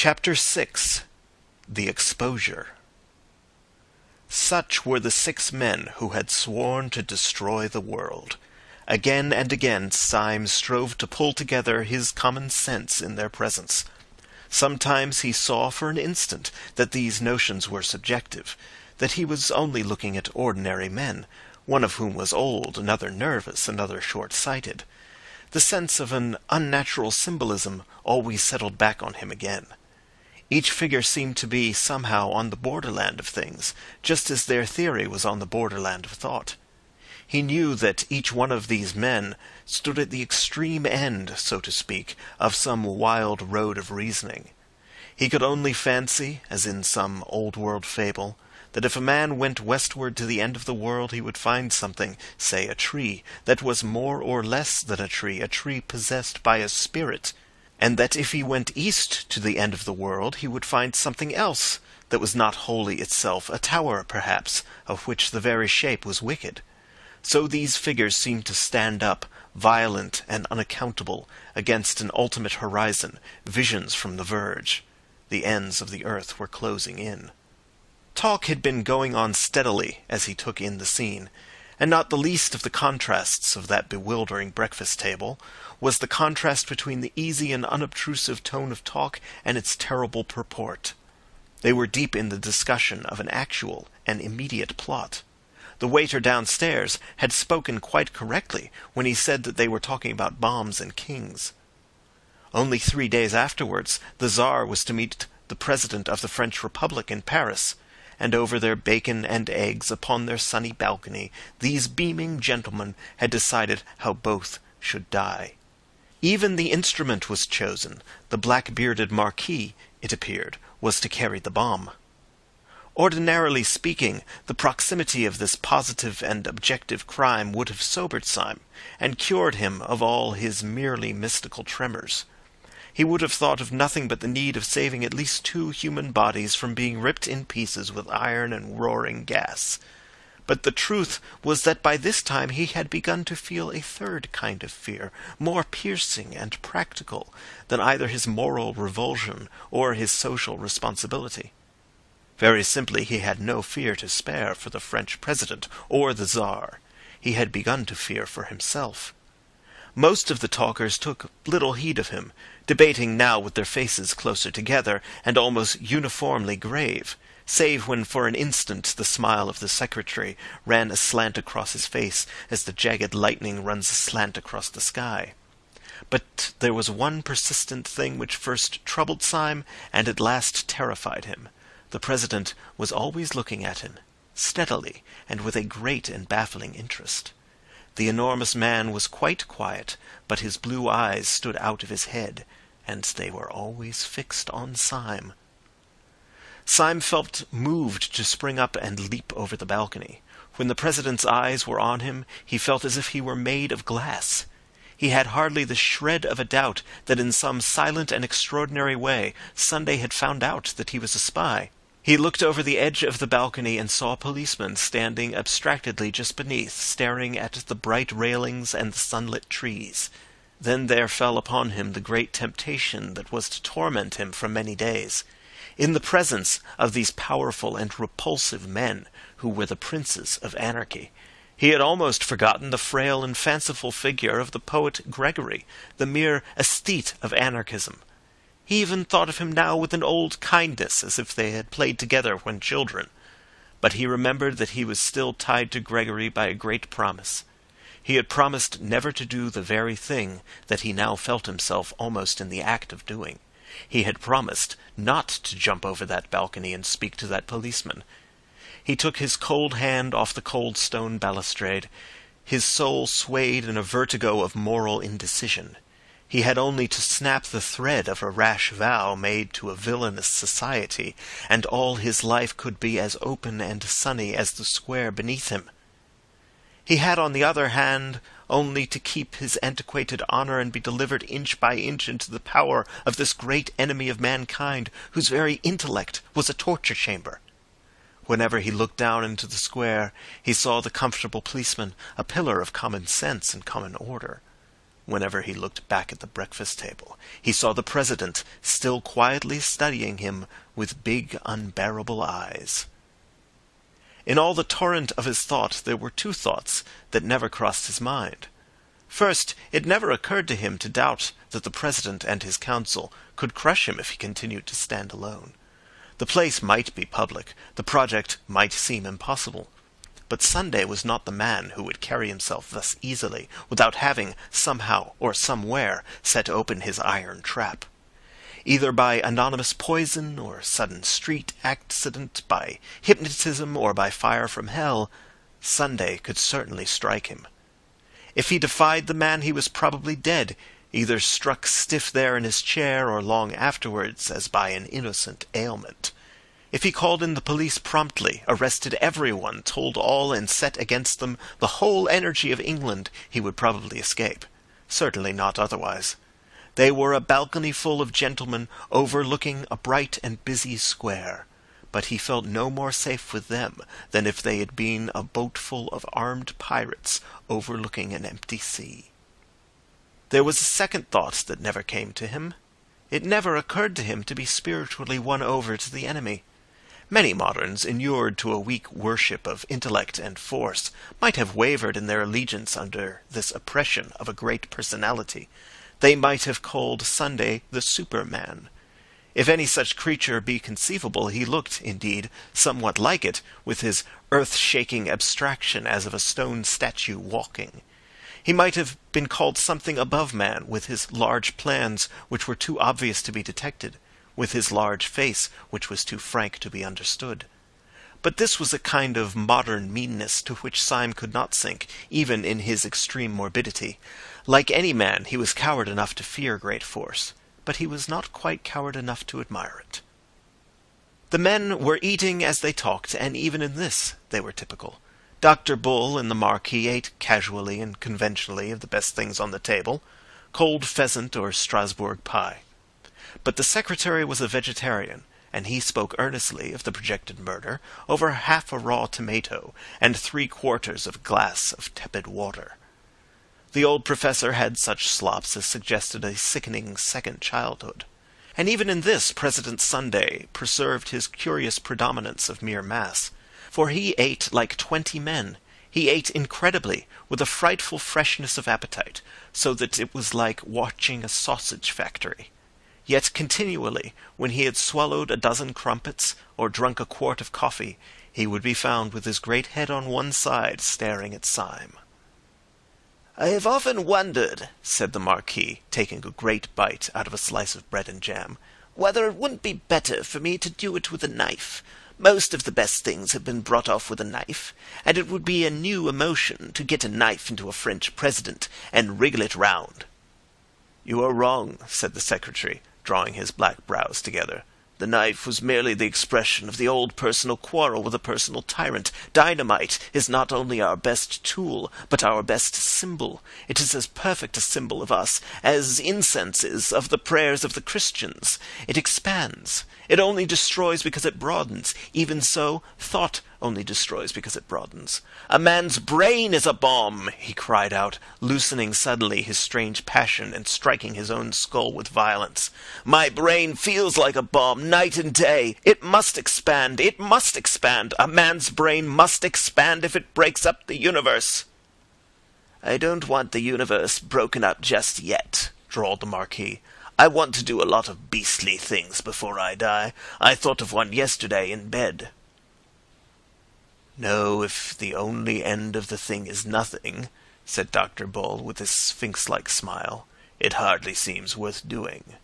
Chapter 6. The Exposure. Such were the 6 men who had sworn to destroy the world. Again and again Syme strove to pull together his common sense in their presence. Sometimes he saw for an instant that these notions were subjective, that he was only looking at ordinary men, one of whom was old, another nervous, another short-sighted. The sense of an unnatural symbolism always settled back on him again. Each figure seemed to be somehow on the borderland of things, just as their theory was on the borderland of thought. He knew that each one of these men stood at the extreme end, so to speak, of some wild road of reasoning. He could only fancy, as in some old-world fable, that if a man went westward to the end of the world he would find something, say a tree, that was more or less than a tree possessed by a spirit, and that if he went east to the end of the world he would find something else that was not wholly itself, a tower, perhaps, of which the very shape was wicked. So these figures seemed to stand up, violent and unaccountable, against an ultimate horizon, visions from the verge. The ends of the earth were closing in. Talk had been going on steadily as he took in the scene, and not the least of the contrasts of that bewildering breakfast-table was the contrast between the easy and unobtrusive tone of talk and its terrible purport. They were deep in the discussion of an actual and immediate plot. The waiter downstairs had spoken quite correctly when he said that they were talking about bombs and kings. Only 3 days afterwards the Tsar was to meet the President of the French Republic in Paris, and over their bacon and eggs upon their sunny balcony these beaming gentlemen had decided how both should die. Even the instrument was chosen. The black-bearded Marquis, it appeared, was to carry the bomb. Ordinarily speaking, the proximity of this positive and objective crime would have sobered Syme, and cured him of all his merely mystical tremors. He would have thought of nothing but the need of saving at least 2 human bodies from being ripped in pieces with iron and roaring gas. But the truth was that by this time he had begun to feel a third kind of fear, more piercing and practical than either his moral revulsion or his social responsibility. Very simply, he had no fear to spare for the French President or the Tsar. He had begun to fear for himself. Most of the talkers took little heed of him, debating now with their faces closer together and almost uniformly grave, save when for an instant the smile of the secretary ran aslant across his face as the jagged lightning runs aslant across the sky. But there was one persistent thing which first troubled Syme and at last terrified him. The President was always looking at him, steadily and with a great and baffling interest. The enormous man was quite quiet, but his blue eyes stood out of his head, and they were always fixed on Syme. Syme felt moved to spring up and leap over the balcony. When the President's eyes were on him, he felt as if he were made of glass. He had hardly the shred of a doubt that in some silent and extraordinary way Sunday had found out that he was a spy. He looked over the edge of the balcony and saw policemen standing abstractedly just beneath, staring at the bright railings and the sunlit trees. Then there fell upon him the great temptation that was to torment him for many days. In the presence of these powerful and repulsive men, who were the princes of anarchy, he had almost forgotten the frail and fanciful figure of the poet Gregory, the mere aesthete of anarchism. He even thought of him now with an old kindness, as if they had played together when children. But he remembered that he was still tied to Gregory by a great promise. He had promised never to do the very thing that he now felt himself almost in the act of doing. He had promised not to jump over that balcony and speak to that policeman. He took his cold hand off the cold stone balustrade. His soul swayed in a vertigo of moral indecision. He had only to snap the thread of a rash vow made to a villainous society, and all his life could be as open and sunny as the square beneath him. He had, on the other hand, only to keep his antiquated honour and be delivered inch by inch into the power of this great enemy of mankind, whose very intellect was a torture chamber. Whenever he looked down into the square, he saw the comfortable policeman, a pillar of common sense and common order. Whenever he looked back at the breakfast table, he saw the President still quietly studying him with big, unbearable eyes. In all the torrent of his thought there were two thoughts that never crossed his mind. First, it never occurred to him to doubt that the President and his council could crush him if he continued to stand alone. The place might be public, the project might seem impossible, but Sunday was not the man who would carry himself thus easily without having, somehow or somewhere, set open his iron trap. Either by anonymous poison or sudden street accident, by hypnotism or by fire from hell, Sunday could certainly strike him. If he defied the man, he was probably dead, either struck stiff there in his chair or long afterwards as by an innocent ailment. If he called in the police promptly, arrested everyone, told all and set against them the whole energy of England, he would probably escape. Certainly not otherwise. They were a balcony full of gentlemen overlooking a bright and busy square, but he felt no more safe with them than if they had been a boatful of armed pirates overlooking an empty sea. There was a second thought that never came to him. It never occurred to him to be spiritually won over to the enemy. Many moderns, inured to a weak worship of intellect and force, might have wavered in their allegiance under this oppression of a great personality. They might have called Sunday the Superman. If any such creature be conceivable, he looked, indeed, somewhat like it, with his earth-shaking abstraction as of a stone statue walking. He might have been called something above man, with his large plans which were too obvious to be detected, with his large face which was too frank to be understood. But this was a kind of modern meanness to which Syme could not sink, even in his extreme morbidity. Like any man, he was coward enough to fear great force, but he was not quite coward enough to admire it. The men were eating as they talked, and even in this they were typical. Dr. Bull and the Marquis ate casually and conventionally of the best things on the table, cold pheasant or Strasbourg pie. But the secretary was a vegetarian, and he spoke earnestly of the projected murder over half a raw tomato and 3/4 of a glass of tepid water. The old professor had such slops as suggested a sickening second childhood. And even in this President Sunday preserved his curious predominance of mere mass, for he ate like 20 men. He ate incredibly, with a frightful freshness of appetite, so that it was like watching a sausage factory. Yet continually, when he had swallowed a dozen crumpets, or drunk a quart of coffee, he would be found with his great head on one side, staring at Syme. "I have often wondered," said the Marquis, taking a great bite out of a slice of bread and jam, "whether it wouldn't be better for me to do it with a knife. Most of the best things have been brought off with a knife, and it would be a new emotion to get a knife into a French president and wriggle it round." "You are wrong," said the secretary, drawing his black brows together. "The knife was merely the expression of the old personal quarrel with a personal tyrant. Dynamite is not only our best tool, but our best symbol. It is as perfect a symbol of us as incense is of the prayers of the Christians. It expands. It only destroys because it broadens. Even so, thought only destroys because it broadens. A man's brain is a bomb," he cried out, loosening suddenly his strange passion and striking his own skull with violence. "My brain feels like a bomb night and day. It must expand. It must expand. A man's brain must expand if it breaks up the universe." "I don't want the universe broken up just yet," drawled the Marquis. "I want to do a lot of beastly things before I die. I thought of one yesterday in bed." "No, if the only end of the thing is nothing," said Dr. Bull with his sphinx-like smile, "it hardly seems worth doing."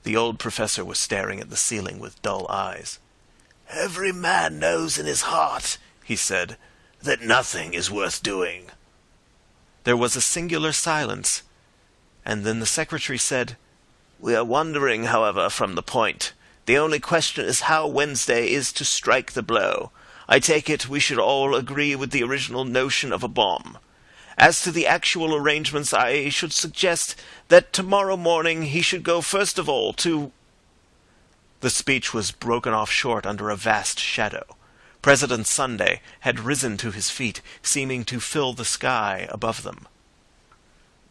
The old professor was staring at the ceiling with dull eyes. "Every man knows in his heart," he said, "that nothing is worth doing." There was a singular silence, and then the secretary said, "We are wandering, however, from the point. The only question is how Wednesday is to strike the blow. I take it we should all agree with the original notion of a bomb. As to the actual arrangements, I should suggest that tomorrow morning he should go first of all to—" The speech was broken off short under a vast shadow. President Sunday had risen to his feet, seeming to fill the sky above them.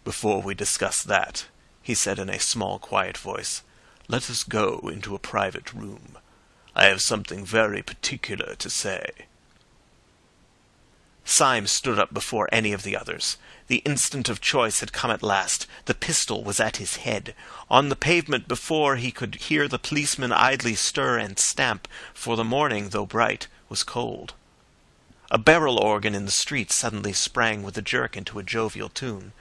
"Before we discuss that," he said in a small, quiet voice, "let us go into a private room. I have something very particular to say." Syme stood up before any of the others. The instant of choice had come at last. The pistol was at his head. On the pavement before he could hear the policeman idly stir and stamp, for the morning, though bright, was cold. A barrel organ in the street suddenly sprang with a jerk into a jovial tune.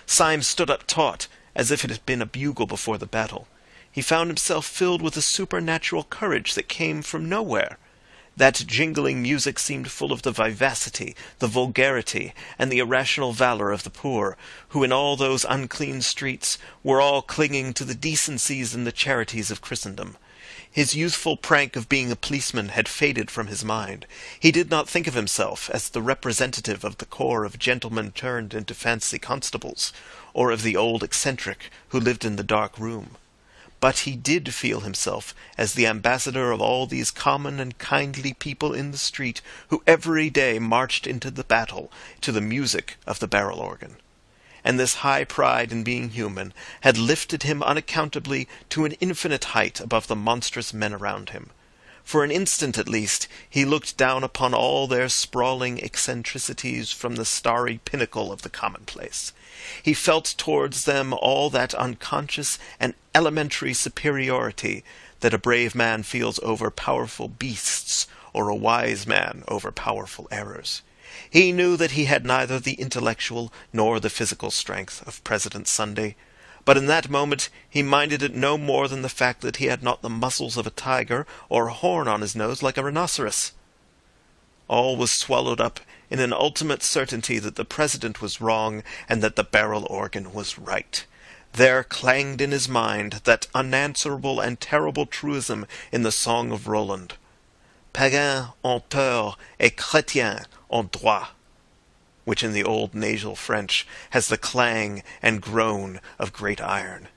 Syme stood up taut, as if it had been a bugle before the battle. He found himself filled with a supernatural courage that came from nowhere. That jingling music seemed full of the vivacity, the vulgarity, and the irrational valour of the poor, who in all those unclean streets were all clinging to the decencies and the charities of Christendom. His youthful prank of being a policeman had faded from his mind. He did not think of himself as the representative of the corps of gentlemen turned into fancy constables, or of the old eccentric who lived in the dark room. But he did feel himself as the ambassador of all these common and kindly people in the street who every day marched into the battle to the music of the barrel organ. And this high pride in being human had lifted him unaccountably to an infinite height above the monstrous men around him. For an instant at least he looked down upon all their sprawling eccentricities from the starry pinnacle of the commonplace. He felt towards them all that unconscious and elementary superiority that a brave man feels over powerful beasts, or a wise man over powerful errors. He knew that he had neither the intellectual nor the physical strength of President Sunday, but in that moment he minded it no more than the fact that he had not the muscles of a tiger or a horn on his nose like a rhinoceros. All was swallowed up in an ultimate certainty that the President was wrong and that the barrel organ was right. There clanged in his mind that unanswerable and terrible truism in the Song of Roland: "Païens ont peur et chrétiens ont droit," which in the old nasal French has the clang and groan of great iron.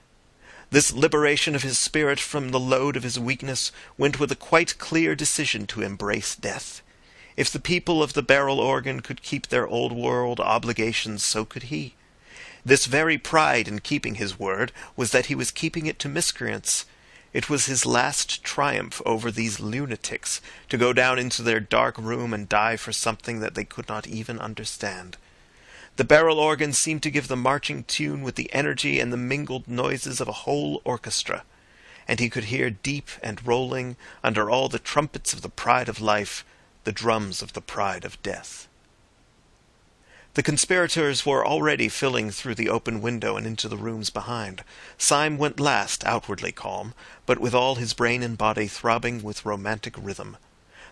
This liberation of his spirit from the load of his weakness went with a quite clear decision to embrace death. If the people of the barrel organ could keep their old world obligations, so could he. This very pride in keeping his word was that he was keeping it to miscreants. It was his last triumph over these lunatics, to go down into their dark room and die for something that they could not even understand. The barrel organ seemed to give the marching tune with the energy and the mingled noises of a whole orchestra, and he could hear deep and rolling, under all the trumpets of the pride of life, the drums of the pride of death. The conspirators were already filling through the open window and into the rooms behind. Syme went last, outwardly calm, but with all his brain and body throbbing with romantic rhythm.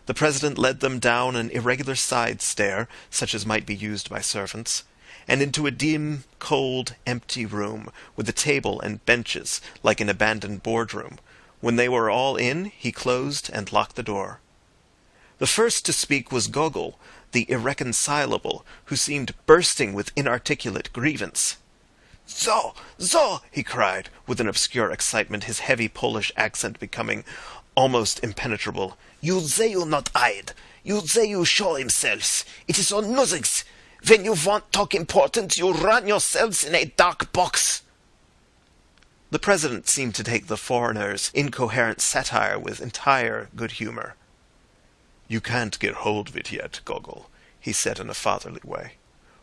The President led them down an irregular side stair, such as might be used by servants, and into a dim, cold, empty room, with a table and benches, like an abandoned boardroom. When they were all in, he closed and locked the door. The first to speak was Gogol, the irreconcilable, who seemed bursting with inarticulate grievance. "So, he cried, with an obscure excitement, his heavy Polish accent becoming almost impenetrable. "You say you not hide. You say you show himself. It is on nothings. When you want talk important, you run yourselves in a dark box." The President seemed to take the foreigner's incoherent satire with entire good humour. "You can't get hold of it yet, Gogol," he said in a fatherly way.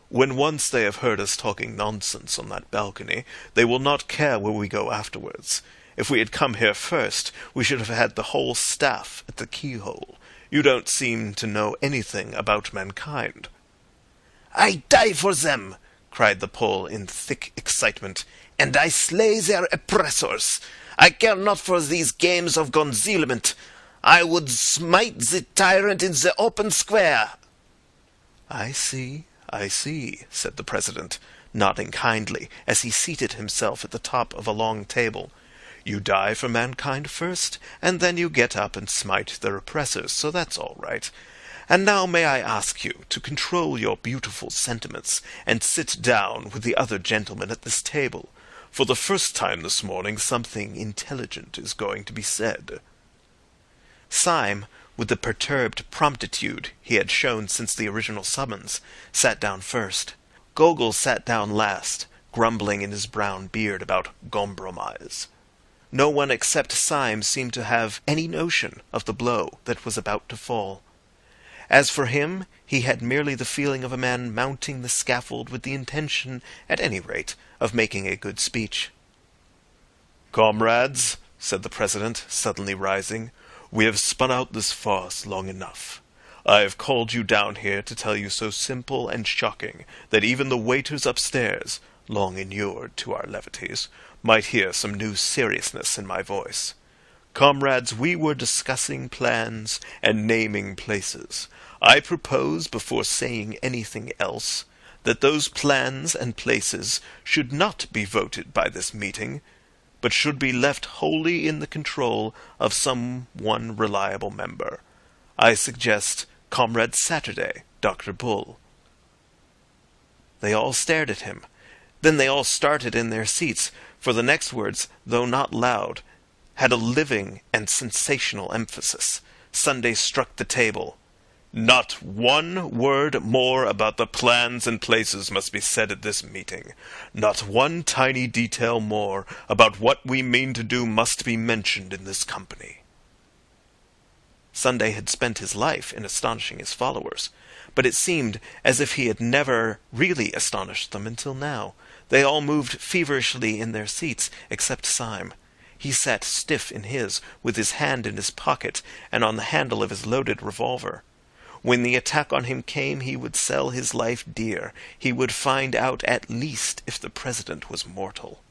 "When once they have heard us talking nonsense on that balcony, they will not care where we go afterwards. If we had come here first, we should have had the whole staff at the keyhole. You don't seem to know anything about mankind." "I die for them," cried the Pole in thick excitement, "and I slay their oppressors. I care not for these games of concealment. I would smite the tyrant in the open square." I see, said the President, nodding kindly as he seated himself at the top of a long table. "You die for mankind first, and then you get up and smite their oppressors, so that's all right. And now may I ask you to control your beautiful sentiments and sit down with the other gentlemen at this table. For the first time this morning something intelligent is going to be said." Syme, with the perturbed promptitude he had shown since the original summons, sat down first. Gogol sat down last, grumbling in his brown beard about compromise. No one except Syme seemed to have any notion of the blow that was about to fall. As for him, he had merely the feeling of a man mounting the scaffold with the intention, at any rate, of making a good speech. "Comrades," said the President, suddenly rising, "we have spun out this farce long enough. I have called you down here to tell you so simple and shocking that even the waiters upstairs, long inured to our levities, might hear some new seriousness in my voice. Comrades, we were discussing plans and naming places. I propose, before saying anything else, that those plans and places should not be voted by this meeting, but should be left wholly in the control of some one reliable member. I suggest Comrade Saturday, Dr. Bull." They all stared at him. Then they all started in their seats, for the next words, though not loud, had a living and sensational emphasis. Sunday struck the table. "Not one word more about the plans and places must be said at this meeting. Not one tiny detail more about what we mean to do must be mentioned in this company." Sunday had spent his life in astonishing his followers, but it seemed as if he had never really astonished them until now. They all moved feverishly in their seats, except Syme. He sat stiff in his, with his hand in his pocket and on the handle of his loaded revolver. When the attack on him came, he would sell his life dear. He would find out at least if the President was mortal.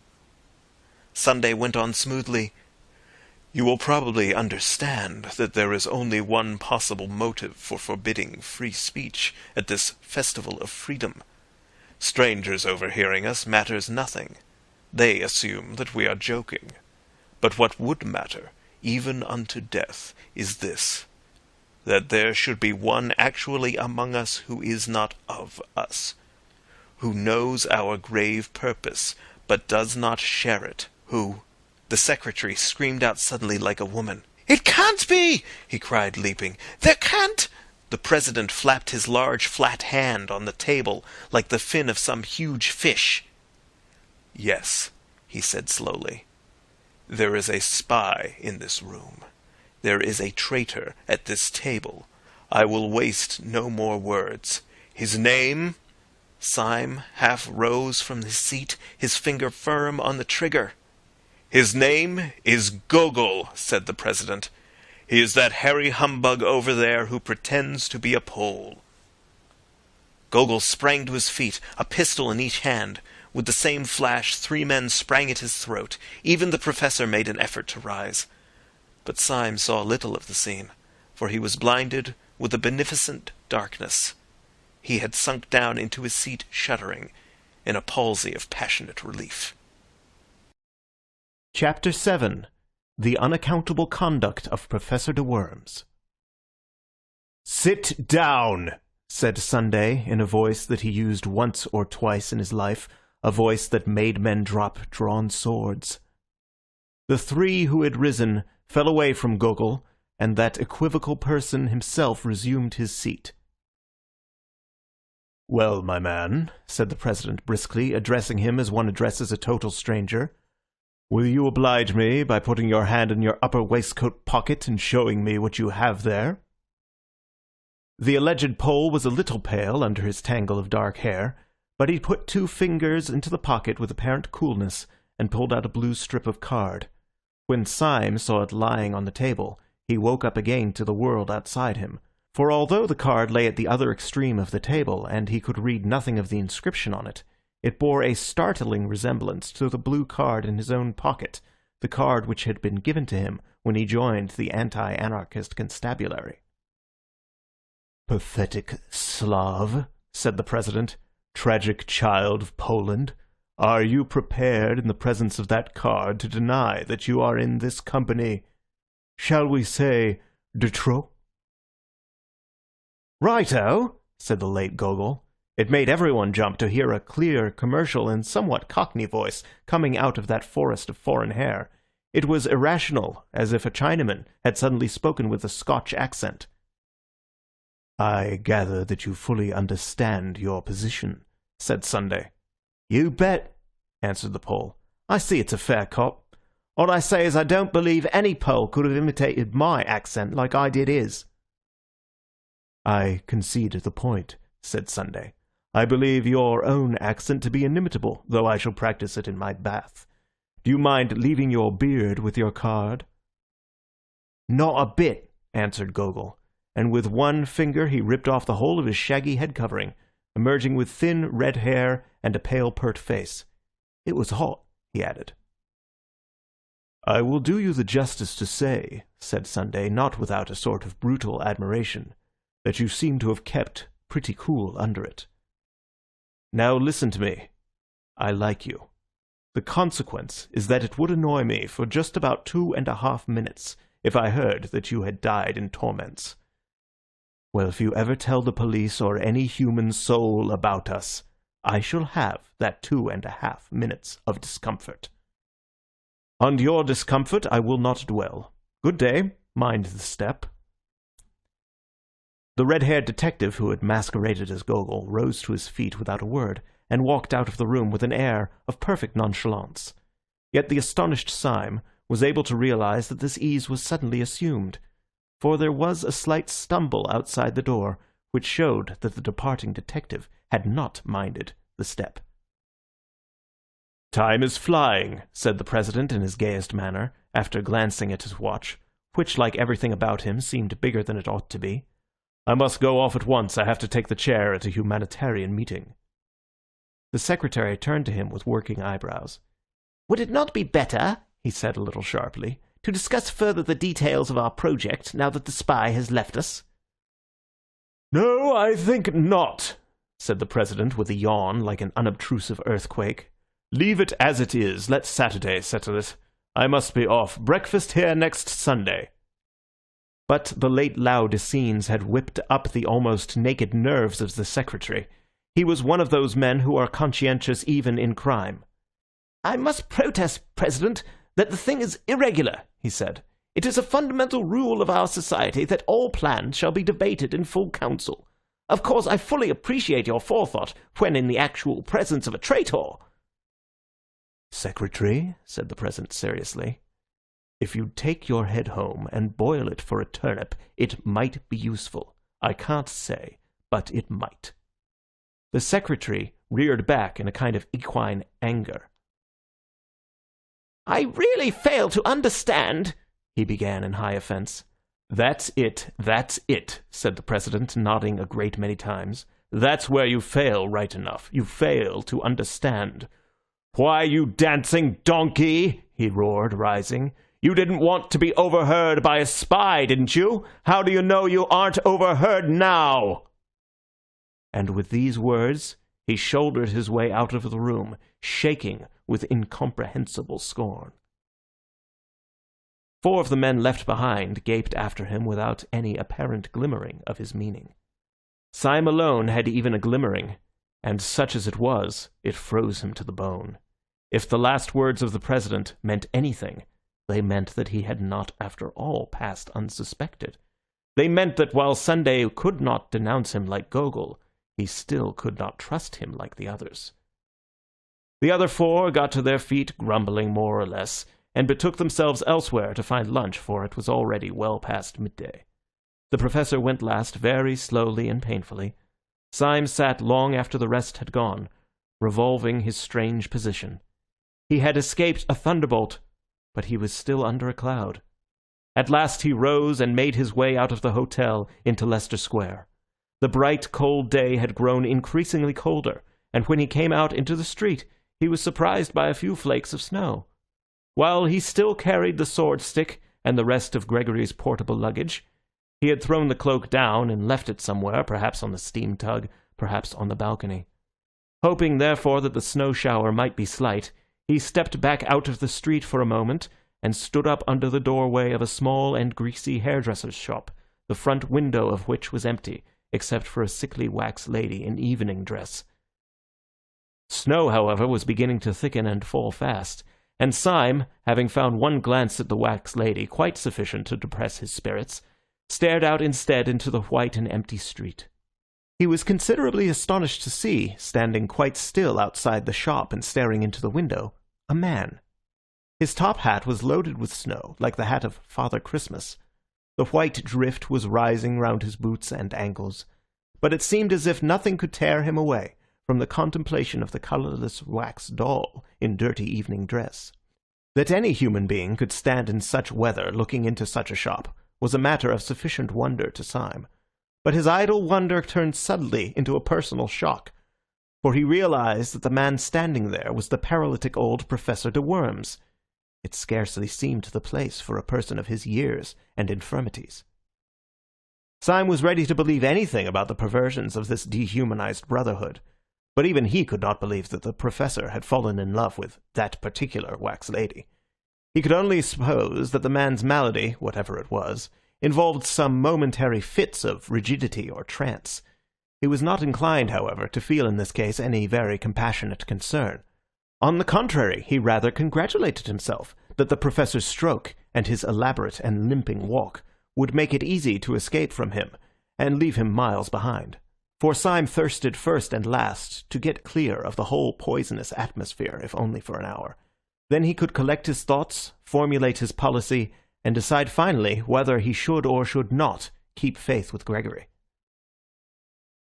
Sunday went on smoothly. "You will probably understand that there is only one possible motive for forbidding free speech at this festival of freedom. Strangers overhearing us matters nothing. They assume that we are joking. But what would matter, even unto death, is this, that there should be one actually among us who is not of us, who knows our grave purpose, but does not share it, who—" The secretary screamed out suddenly like a woman. "It can't be!" he cried, leaping. "There can't—" The President flapped his large flat hand on the table like the fin of some huge fish. "Yes," he said slowly. "There is a spy in this room. There is a traitor at this table. I will waste no more words. His name—" Syme half rose from his seat, his finger firm on the trigger. "His name is Gogol," said the President. "He is that hairy humbug over there who pretends to be a Pole." Gogol sprang to his feet, a pistol in each hand. With the same flash, 3 men sprang at his throat. Even the Professor made an effort to rise. But Syme saw little of the scene, for he was blinded with a beneficent darkness. He had sunk down into his seat shuddering, in a palsy of passionate relief. Chapter 7. The Unaccountable Conduct of Professor de Worms. "Sit down," said Sunday in a voice that he used once or twice in his life, a voice that made men drop drawn swords. The 3 who had risen fell away from Gogol, and that equivocal person himself resumed his seat. "Well, my man," said the President briskly, addressing him as one addresses a total stranger, "will you oblige me by putting your hand in your upper waistcoat pocket and showing me what you have there?" The alleged Pole was a little pale under his tangle of dark hair, but he put 2 fingers into the pocket with apparent coolness and pulled out a blue strip of card. When Syme saw it lying on the table, he woke up again to the world outside him, for although the card lay at the other extreme of the table and he could read nothing of the inscription on it, it bore a startling resemblance to the blue card in his own pocket, the card which had been given to him when he joined the anti-anarchist constabulary. "Pathetic Slav," said the President, "tragic child of Poland, are you prepared in the presence of that card to deny that you are in this company, shall we say, de trop?" "Righto," said the late Gogol. It made everyone jump to hear a clear, commercial, and somewhat cockney voice coming out of that forest of foreign hair. It was irrational, as if a Chinaman had suddenly spoken with a Scotch accent. "I gather that you fully understand your position," said Sunday. "You bet," answered the Pole. "I see it's a fair cop. All I say is I don't believe any Pole could have imitated my accent like I did his." "I concede the point," said Sunday. "I believe your own accent to be inimitable, though I shall practice it in my bath. Do you mind leaving your beard with your card?" "Not a bit," answered Gogol, and with one finger he ripped off the whole of his shaggy head covering, emerging with thin red hair and a pale pert face. "It was hot," he added. "I will do you the justice to say," said Sunday, not without a sort of brutal admiration, "that you seem to have kept pretty cool under it. Now listen to me. I like you. The consequence is that it would annoy me for just about 2.5 minutes if I heard that you had died in torments. Well, if you ever tell the police or any human soul about us, I shall have that 2.5 minutes of discomfort. On your discomfort I will not dwell. Good day. Mind the step." The red-haired detective who had masqueraded as Gogol rose to his feet without a word, and walked out of the room with an air of perfect nonchalance. Yet the astonished Syme was able to realize that this ease was suddenly assumed, for there was a slight stumble outside the door, which showed that the departing detective had not minded the step. "Time is flying," said the President in his gayest manner, after glancing at his watch, which, like everything about him, seemed bigger than it ought to be. "I must go off at once. I have to take the chair at a humanitarian meeting." The secretary turned to him with working eyebrows. "Would it not be better," he said a little sharply, "to discuss further the details of our project now that the spy has left us?" "No, I think not," said the President with a yawn like an unobtrusive earthquake. "Leave it as it is. Let Saturday settle it. I must be off. Breakfast here next Sunday." But the late Laodiceans had whipped up the almost naked nerves of the secretary. He was one of those men who are conscientious even in crime. "I must protest, President, that the thing is irregular," he said. "It is a fundamental rule of our society that all plans shall be debated in full council. Of course, I fully appreciate your forethought when in the actual presence of a traitor." "Secretary," said the President seriously, "if you'd take your head home and boil it for a turnip, it might be useful. I can't say, but it might." The secretary reared back in a kind of equine anger. "I really fail to understand," he began in high offense. That's it, said the President, nodding a great many times. "That's where you fail right enough. You fail to understand." "Why, you dancing donkey," he roared, rising. "You didn't want to be overheard by a spy, didn't you? How do you know you aren't overheard now?" And with these words, he shouldered his way out of the room, shaking with incomprehensible scorn. 4 of the men left behind gaped after him without any apparent glimmering of his meaning. Syme alone had even a glimmering, and such as it was, it froze him to the bone. If the last words of the President meant anything, they meant that he had not, after all, passed unsuspected. They meant that while Sunday could not denounce him like Gogol, he still could not trust him like the others. The other 4 got to their feet, grumbling more or less, and betook themselves elsewhere to find lunch, for it was already well past midday. The Professor went last very slowly and painfully. Syme sat long after the rest had gone, revolving his strange position. He had escaped a thunderbolt, but he was still under a cloud. At last he rose and made his way out of the hotel into Leicester Square. The bright, cold day had grown increasingly colder, and when he came out into the street, he was surprised by a few flakes of snow. While he still carried the sword stick and the rest of Gregory's portable luggage, he had thrown the cloak down and left it somewhere, perhaps on the steam tug, perhaps on the balcony. Hoping, therefore, that the snow shower might be slight, he stepped back out of the street for a moment and stood up under the doorway of a small and greasy hairdresser's shop, the front window of which was empty, except for a sickly wax lady in evening dress. Snow, however, was beginning to thicken and fall fast, and Syme, having found one glance at the wax lady quite sufficient to depress his spirits, stared out instead into the white and empty street. He was considerably astonished to see, standing quite still outside the shop and staring into the window, a man. His top hat was loaded with snow, like the hat of Father Christmas. The white drift was rising round his boots and ankles, but it seemed as if nothing could tear him away from the contemplation of the colourless wax doll in dirty evening dress. That any human being could stand in such weather looking into such a shop was a matter of sufficient wonder to Syme, but his idle wonder turned suddenly into a personal shock, for he realized that the man standing there was the paralytic old Professor de Worms. It scarcely seemed the place for a person of his years and infirmities. Syme was ready to believe anything about the perversions of this dehumanized brotherhood, but even he could not believe that the professor had fallen in love with that particular wax lady. He could only suppose that the man's malady, whatever it was, involved some momentary fits of rigidity or trance. He was not inclined, however, to feel in this case any very compassionate concern. On the contrary, he rather congratulated himself that the professor's stroke and his elaborate and limping walk would make it easy to escape from him and leave him miles behind. For Syme thirsted first and last to get clear of the whole poisonous atmosphere, if only for an hour. Then he could collect his thoughts, formulate his policy, and decide finally whether he should or should not keep faith with Gregory.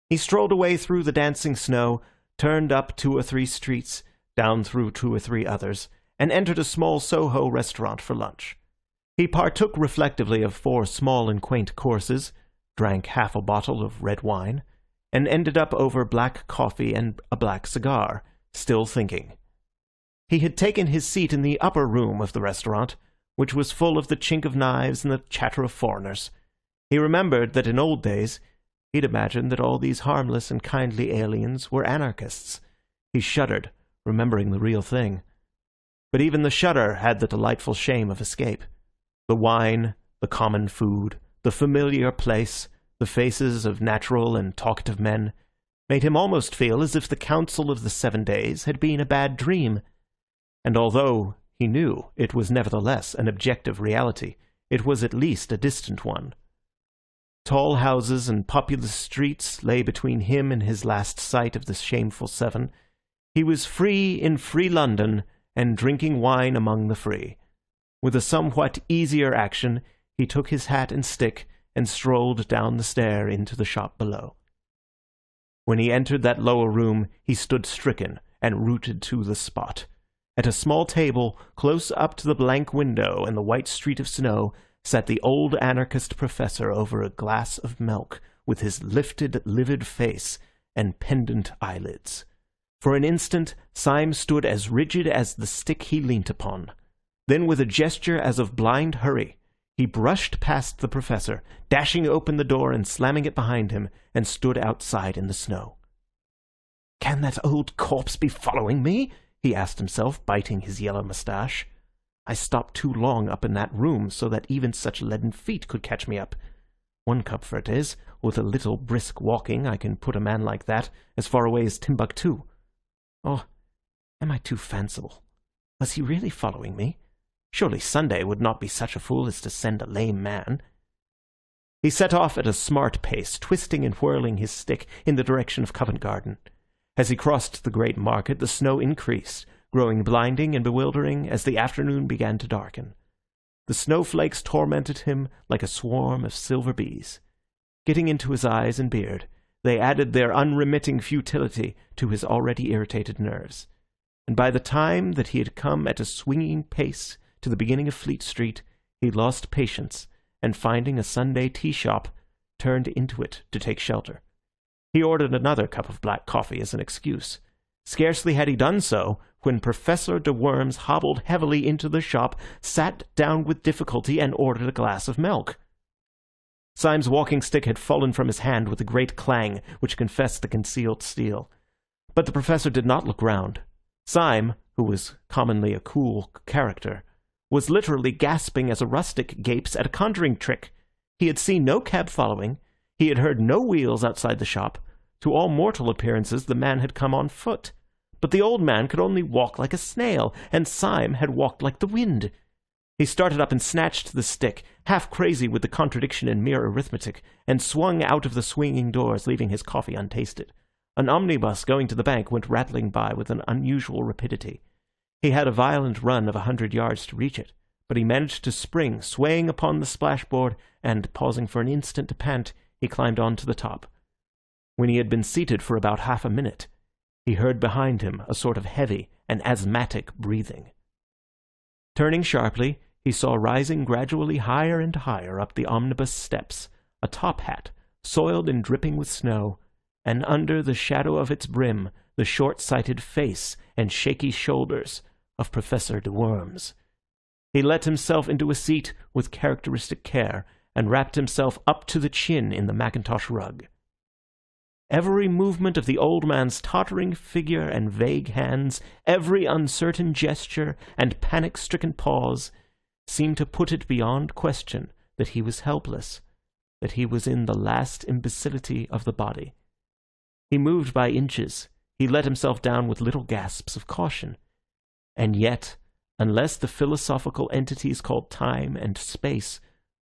He strolled away through the dancing snow, turned up 2 or 3 streets, down through 2 or 3 others, and entered a small Soho restaurant for lunch. He partook reflectively of 4 small and quaint courses, drank half a bottle of red wine, and ended up over black coffee and a black cigar, still thinking. He had taken his seat in the upper room of the restaurant, which was full of the chink of knives and the chatter of foreigners. He remembered that in old days he'd imagined that all these harmless and kindly aliens were anarchists. He shuddered, remembering the real thing. But even the shudder had the delightful shame of escape. The wine, the common food, the familiar place, the faces of natural and talkative men, made him almost feel as if the council of the 7 days had been a bad dream. And although he knew it was nevertheless an objective reality, it was at least a distant one. Tall houses and populous streets lay between him and his last sight of the shameful 7. He was free in free London, and drinking wine among the free. With a somewhat easier action, he took his hat and stick and strolled down the stair into the shop below. When he entered that lower room, he stood stricken and rooted to the spot. At a small table, close up to the blank window and the white street of snow, sat the old anarchist professor over a glass of milk, with his lifted, livid face and pendant eyelids. For an instant, Syme stood as rigid as the stick he leant upon. Then, with a gesture as of blind hurry, he brushed past the professor, dashing open the door and slamming it behind him, and stood outside in the snow. "Can that old corpse be following me?" he asked himself, biting his yellow moustache. "I stopped too long up in that room so that even such leaden feet could catch me up. One comfort is, with a little brisk walking I can put a man like that as far away as Timbuktu. Oh, am I too fanciful? Was he really following me? Surely Sunday would not be such a fool as to send a lame man." He set off at a smart pace, twisting and whirling his stick in the direction of Covent Garden. As he crossed the great market, the snow increased, growing blinding and bewildering as the afternoon began to darken. The snowflakes tormented him like a swarm of silver bees. Getting into his eyes and beard, they added their unremitting futility to his already irritated nerves. And by the time that he had come at a swinging pace to the beginning of Fleet Street, he lost patience, and finding a Sunday tea shop, turned into it to take shelter. He ordered another cup of black coffee as an excuse. Scarcely had he done so when Professor de Worms hobbled heavily into the shop, sat down with difficulty, and ordered a glass of milk. Syme's walking stick had fallen from his hand with a great clang which confessed the concealed steel. But the professor did not look round. Syme, who was commonly a cool character, was literally gasping as a rustic gapes at a conjuring trick. He had seen no cab following. He had heard no wheels outside the shop. To all mortal appearances, the man had come on foot. But the old man could only walk like a snail, and Syme had walked like the wind. He started up and snatched the stick, half crazy with the contradiction in mere arithmetic, and swung out of the swinging doors, leaving his coffee untasted. An omnibus going to the bank went rattling by with an unusual rapidity. He had a violent run of 100 yards to reach it, but he managed to spring, swaying upon the splashboard, and, pausing for an instant to pant, he climbed on to the top. When he had been seated for about half a minute, he heard behind him a sort of heavy and asthmatic breathing. Turning sharply, he saw rising gradually higher and higher up the omnibus steps a top hat, soiled and dripping with snow, and under the shadow of its brim the short-sighted face and shaky shoulders of Professor de Worms. He let himself into a seat with characteristic care, and wrapped himself up to the chin in the mackintosh rug. Every movement of the old man's tottering figure and vague hands, every uncertain gesture and panic-stricken pause, seemed to put it beyond question that he was helpless, that he was in the last imbecility of the body. He moved by inches. He let himself down with little gasps of caution. And yet, unless the philosophical entities called time and space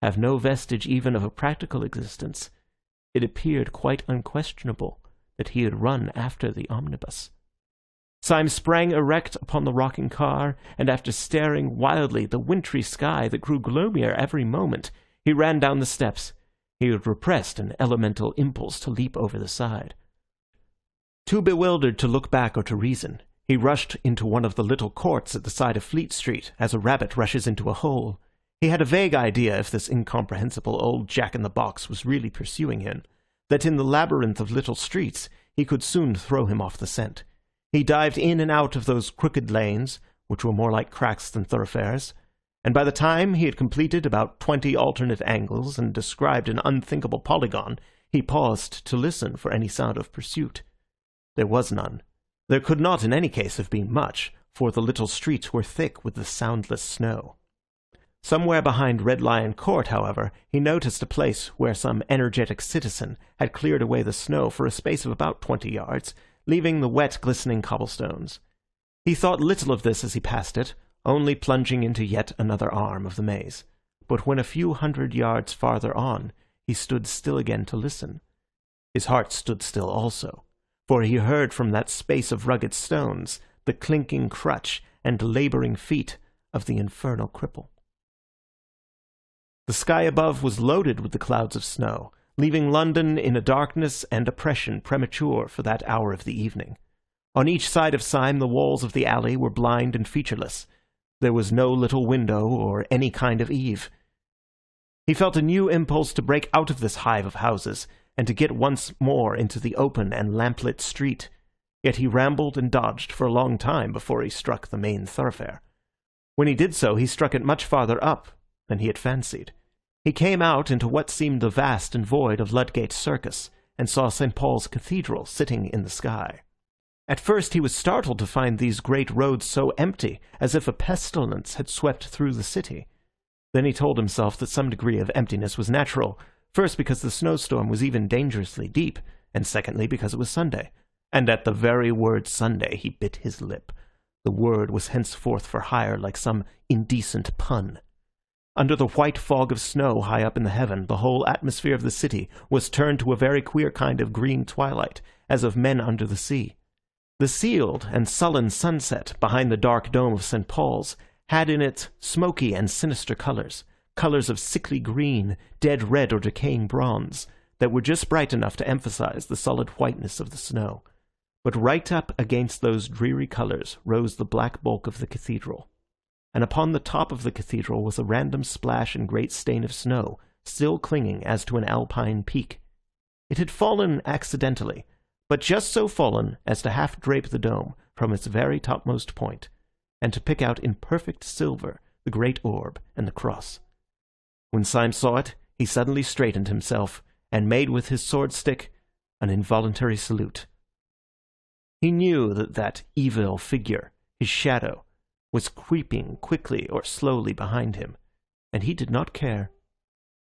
have no vestige even of a practical existence, it appeared quite unquestionable that he had run after the omnibus. Syme sprang erect upon the rocking car, and after staring wildly at the wintry sky that grew gloomier every moment, he ran down the steps. He had repressed an elemental impulse to leap over the side. Too bewildered to look back or to reason, he rushed into one of the little courts at the side of Fleet Street, as a rabbit rushes into a hole. He had a vague idea, if this incomprehensible old jack-in-the-box was really pursuing him, that in the labyrinth of little streets he could soon throw him off the scent. He dived in and out of those crooked lanes, which were more like cracks than thoroughfares, and by the time he had completed about 20 alternate angles and described an unthinkable polygon, he paused to listen for any sound of pursuit. There was none. There could not in any case have been much, for the little streets were thick with the soundless snow. Somewhere behind Red Lion Court, however, he noticed a place where some energetic citizen had cleared away the snow for a space of about 20 yards, leaving the wet, glistening cobblestones. He thought little of this as he passed it, only plunging into yet another arm of the maze. But when a few hundred yards farther on, he stood still again to listen. His heart stood still also, for he heard from that space of rugged stones the clinking crutch and labouring feet of the infernal cripple. The sky above was loaded with the clouds of snow, leaving London in a darkness and oppression premature for that hour of the evening. On each side of Syme the walls of the alley were blind and featureless. There was no little window or any kind of eave. He felt a new impulse to break out of this hive of houses, and to get once more into the open and lamplit street. Yet he rambled and dodged for a long time before he struck the main thoroughfare. When he did so, he struck it much farther up than he had fancied. He came out into what seemed the vast and void of Ludgate Circus, and saw St. Paul's Cathedral sitting in the sky. At first he was startled to find these great roads so empty, as if a pestilence had swept through the city. Then he told himself that some degree of emptiness was natural, first because the snowstorm was even dangerously deep, and secondly because it was Sunday. And at the very word Sunday he bit his lip. The word was henceforth for hire like some indecent pun. Under the white fog of snow high up in the heaven, the whole atmosphere of the city was turned to a very queer kind of green twilight, as of men under the sea. The sealed and sullen sunset behind the dark dome of St. Paul's had in it smoky and sinister colours, colours of sickly green, dead red or decaying bronze, that were just bright enough to emphasize the solid whiteness of the snow. But right up against those dreary colours rose the black bulk of the cathedral, and upon the top of the cathedral was a random splash and great stain of snow, still clinging as to an alpine peak. It had fallen accidentally, but just so fallen as to half drape the dome from its very topmost point, and to pick out in perfect silver the great orb and the cross. When Syme saw it, he suddenly straightened himself, and made with his sword-stick an involuntary salute. He knew that that evil figure, his shadow, was creeping quickly or slowly behind him, and he did not care.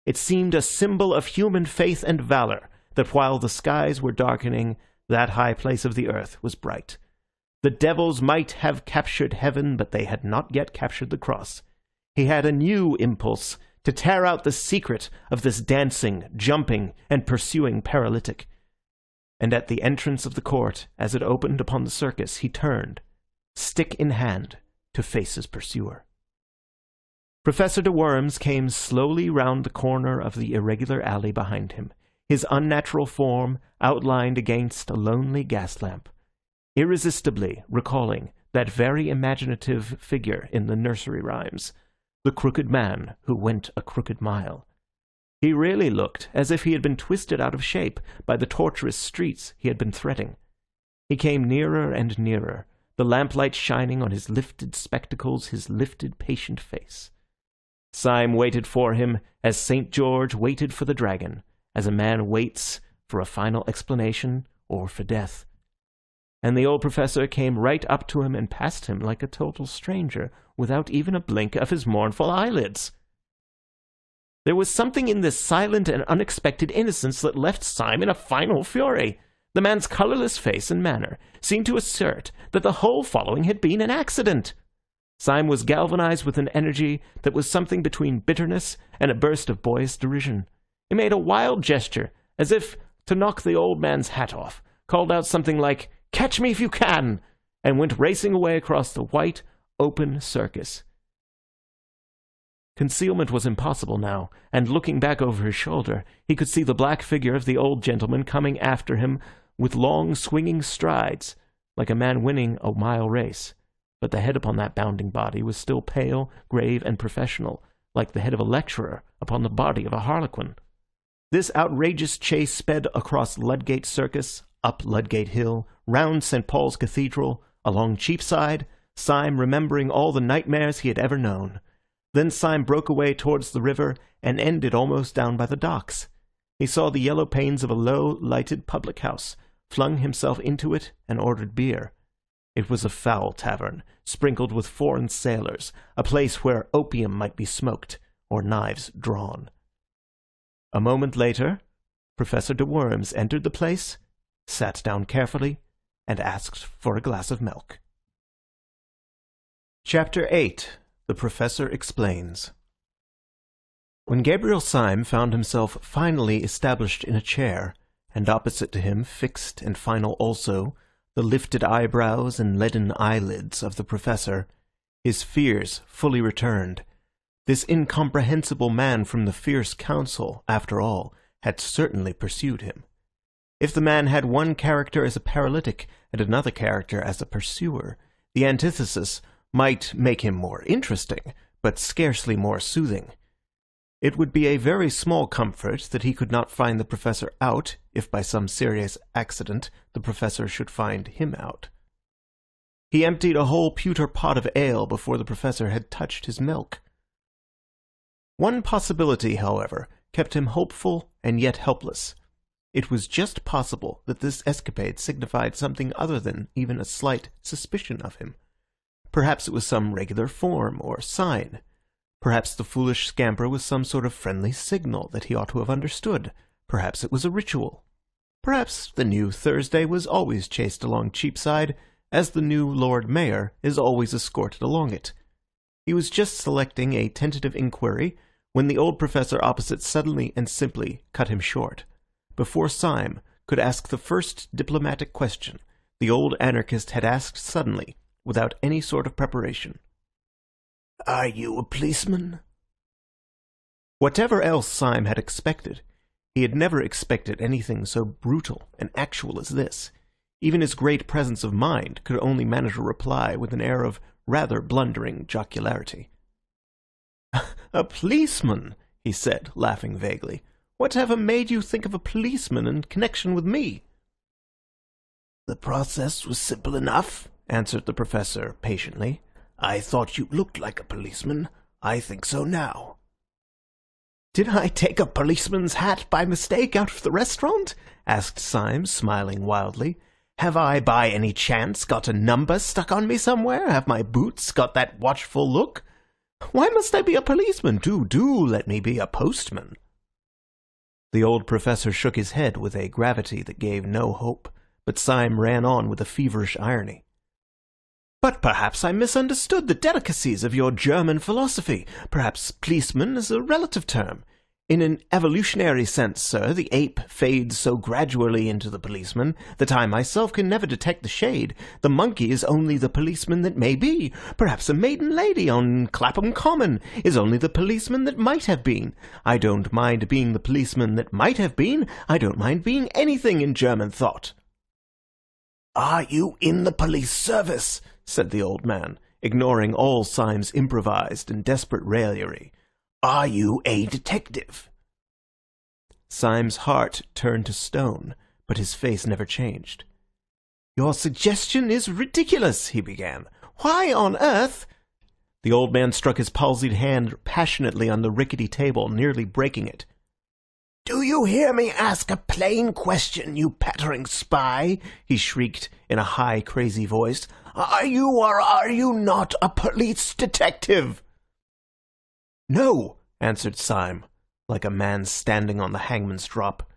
It seemed a symbol of human faith and valor that while the skies were darkening, that high place of the earth was bright. The devils might have captured heaven, but they had not yet captured the cross. He had a new impulse to tear out the secret of this dancing, jumping, and pursuing paralytic. And at the entrance of the court, as it opened upon the circus, he turned, stick in hand, to face his pursuer. Professor de Worms came slowly round the corner of the irregular alley behind him, his unnatural form outlined against a lonely gas lamp, irresistibly recalling that very imaginative figure in the nursery rhymes, the crooked man who went a crooked mile. He really looked as if he had been twisted out of shape by the tortuous streets he had been threading. He came nearer and nearer, the lamplight shining on his lifted spectacles, his lifted patient face. Syme waited for him as St. George waited for the dragon, as a man waits for a final explanation or for death. And the old professor came right up to him and passed him like a total stranger, without even a blink of his mournful eyelids. There was something in this silent and unexpected innocence that left Syme in a final fury. The man's colourless face and manner seemed to assert that the whole following had been an accident. Syme was galvanized with an energy that was something between bitterness and a burst of boyish derision. He made a wild gesture, as if to knock the old man's hat off, called out something like, "Catch me if you can!" and went racing away across the white, open circus. Concealment was impossible now, and looking back over his shoulder, he could see the black figure of the old gentleman coming after him with long, swinging strides, like a man winning a mile race. But the head upon that bounding body was still pale, grave, and professional, like the head of a lecturer upon the body of a harlequin. This outrageous chase sped across Ludgate Circus, up Ludgate Hill, round St. Paul's Cathedral, along Cheapside, Syme remembering all the nightmares he had ever known. Then Syme broke away towards the river and ended almost down by the docks. He saw the yellow panes of a low, lighted public house, flung himself into it, and ordered beer. It was a foul tavern, sprinkled with foreign sailors, a place where opium might be smoked, or knives drawn. A moment later, Professor de Worms entered the place, sat down carefully, and asked for a glass of milk. Chapter 8. The Professor Explains. When Gabriel Syme found himself finally established in a chair, and opposite to him, fixed and final also, the lifted eyebrows and leaden eyelids of the professor, his fears fully returned. This incomprehensible man from the fierce council, after all, had certainly pursued him. If the man had one character as a paralytic and another character as a pursuer, the antithesis might make him more interesting, but scarcely more soothing. It would be a very small comfort that he could not find the professor out, if by some serious accident the professor should find him out. He emptied a whole pewter pot of ale before the professor had touched his milk. One possibility, however, kept him hopeful and yet helpless. It was just possible that this escapade signified something other than even a slight suspicion of him. Perhaps it was some regular form or sign. Perhaps the foolish scamper was some sort of friendly signal that he ought to have understood. Perhaps it was a ritual. Perhaps the new Thursday was always chased along Cheapside, as the new Lord Mayor is always escorted along it. He was just selecting a tentative inquiry when the old professor opposite suddenly and simply cut him short. Before Syme could ask the first diplomatic question, the old anarchist had asked suddenly, without any sort of preparation, "Are you a policeman?" Whatever else Syme had expected, he had never expected anything so brutal and actual as this. Even his great presence of mind could only manage a reply with an air of rather blundering jocularity. "A policeman," he said, laughing vaguely. "Whatever made you think of a policeman in connection with me?" "The process was simple enough," answered the professor patiently. "I thought you looked like a policeman. I think so now." "Did I take a policeman's hat by mistake out of the restaurant?" asked Syme, smiling wildly. "Have I by any chance got a number stuck on me somewhere? Have my boots got that watchful look? Why must I be a policeman? Do let me be a postman." The old professor shook his head with a gravity that gave no hope, but Syme ran on with a feverish irony. But perhaps I misunderstood the delicacies of your German philosophy. Perhaps policeman is a relative term. In an evolutionary sense, sir, the ape fades so gradually into the policeman that I myself can never detect the shade. The monkey is only the policeman that may be. Perhaps a maiden lady on Clapham Common is only the policeman that might have been. I don't mind being the policeman that might have been. I don't mind being anything in German thought. "Are you in the police service?" said the old man, ignoring all Syme's improvised and desperate raillery. "Are you a detective?" Syme's heart turned to stone, but his face never changed. "Your suggestion is ridiculous," he began. "Why on earth—" The old man struck his palsied hand passionately on the rickety table, nearly breaking it. "Do you hear me ask a plain question, you pattering spy?" he shrieked in a high, crazy voice. "Are you or are you not a police detective?" "No," answered Syme, like a man standing on the hangman's drop.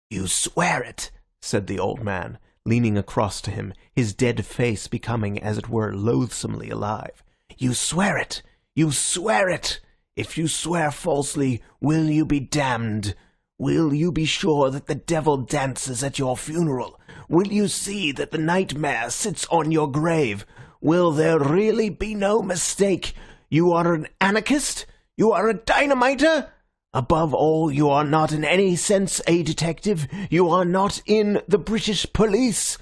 "You swear it," said the old man, leaning across to him, his dead face becoming, as it were, loathsomely alive. "You swear it! You swear it! If you swear falsely, will you be damned? Will you be sure that the devil dances at your funeral? Will you see that the nightmare sits on your grave? Will there really be no mistake? You are an anarchist? You are a dynamiter? Above all, you are not in any sense a detective. You are not in the British police."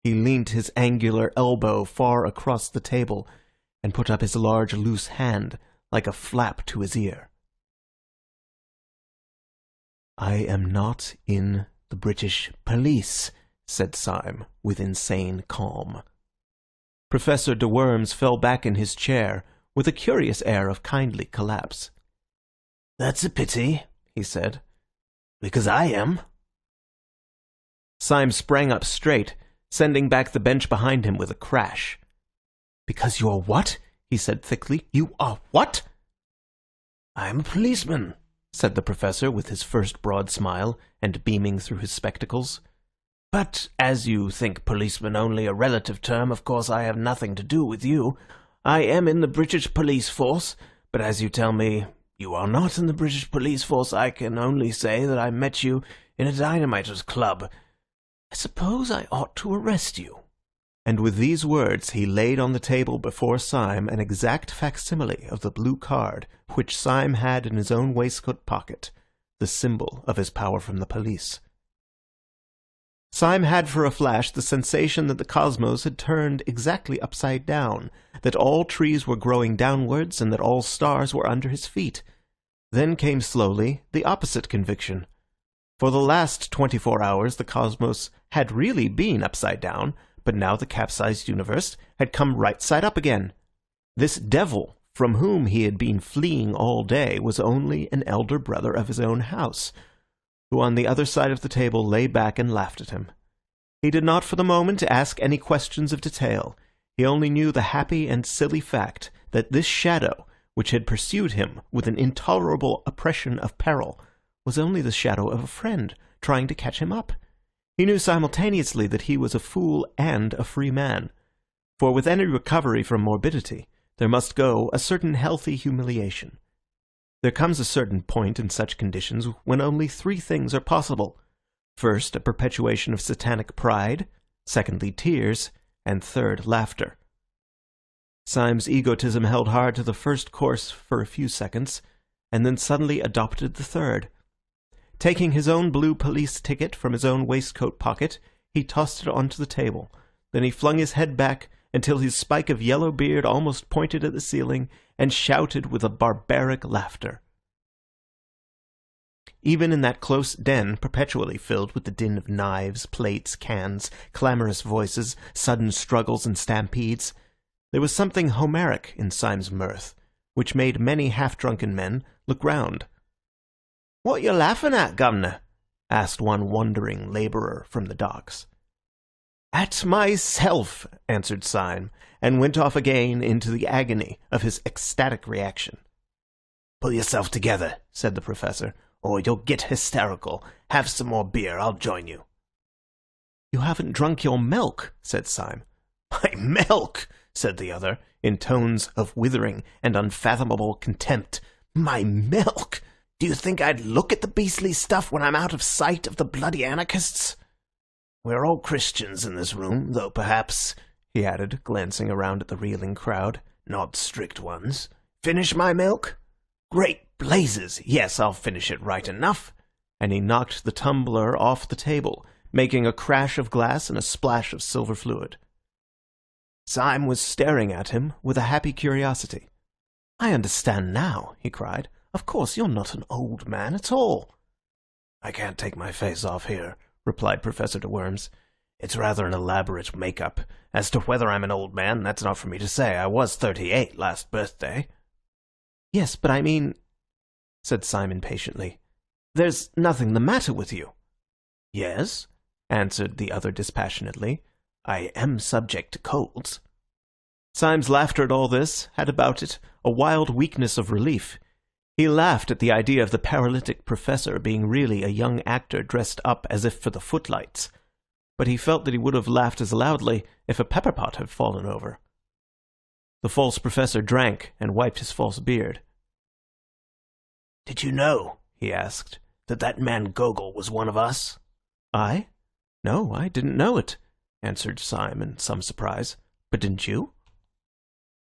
He leant his angular elbow far across the table and put up his large loose hand like a flap to his ear. "I am not in the British police," said Syme with insane calm. Professor de Worms fell back in his chair with a curious air of kindly collapse. "That's a pity," he said, "because I am." Syme sprang up straight, sending back the bench behind him with a crash. "Because you're what?" he said thickly. "You are what?" "I'm a policeman," said the professor with his first broad smile, and beaming through his spectacles. "But as you think policeman only a relative term, of course I have nothing to do with you. I am in the British police force, but as you tell me you are not in the British police force, I can only say that I met you in a dynamiters club. I suppose I ought to arrest you." And with these words he laid on the table before Syme an exact facsimile of the blue card which Syme had in his own waistcoat pocket, the symbol of his power from the police. Syme had for a flash the sensation that the cosmos had turned exactly upside down, that all trees were growing downwards and that all stars were under his feet. Then came slowly the opposite conviction. For the last 24 hours the cosmos had really been upside down, but now the capsized universe had come right side up again. This devil from whom he had been fleeing all day was only an elder brother of his own house, who on the other side of the table lay back and laughed at him. He did not for the moment ask any questions of detail. He only knew the happy and silly fact that this shadow, which had pursued him with an intolerable oppression of peril, was only the shadow of a friend trying to catch him up. He knew simultaneously that he was a fool and a free man. For with any recovery from morbidity, there must go a certain healthy humiliation. There comes a certain point in such conditions when only three things are possible. First, a perpetuation of satanic pride, secondly, tears, and third, laughter. Syme's egotism held hard to the first course for a few seconds, and then suddenly adopted the third. Taking his own blue police ticket from his own waistcoat pocket, he tossed it onto the table. Then he flung his head back until his spike of yellow beard almost pointed at the ceiling, and shouted with a barbaric laughter. Even in that close den, perpetually filled with the din of knives, plates, cans, clamorous voices, sudden struggles and stampedes, there was something Homeric in Syme's mirth, which made many half-drunken men look round. "What you laughing at, governor?" asked one wondering labourer from the docks. "At myself," answered Syme, and went off again into the agony of his ecstatic reaction. "Pull yourself together," said the professor, "or you'll get hysterical. Have some more beer, I'll join you." "You haven't drunk your milk," said Syme. "My milk!" said the other, in tones of withering and unfathomable contempt. "My milk! Do you think I'd look at the beastly stuff when I'm out of sight of the bloody anarchists? We're all Christians in this room, though perhaps," he added, glancing around at the reeling crowd, "not strict ones. Finish my milk? Great blazes! Yes, I'll finish it right enough." And he knocked the tumbler off the table, making a crash of glass and a splash of silver fluid. Syme was staring at him with a happy curiosity. "I understand now," he cried. "Of course, you're not an old man at all." "I can't take my face off here," replied Professor de Worms. "It's rather an elaborate make-up. As to whether I'm an old man, that's not for me to say. I was 38 last birthday." "Yes, but I mean," said Syme impatiently, "there's nothing the matter with you." "Yes," answered the other dispassionately, "I am subject to colds." Syme's laughter at all this had about it a wild weakness of relief. He laughed at the idea of the paralytic professor being really a young actor dressed up as if for the footlights, but he felt that he would have laughed as loudly if a pepper pot had fallen over. The false professor drank and wiped his false beard. "Did you know," he asked, "that man Gogol was one of us?" "I? No, I didn't know it," answered Syme in some surprise. "But didn't you?"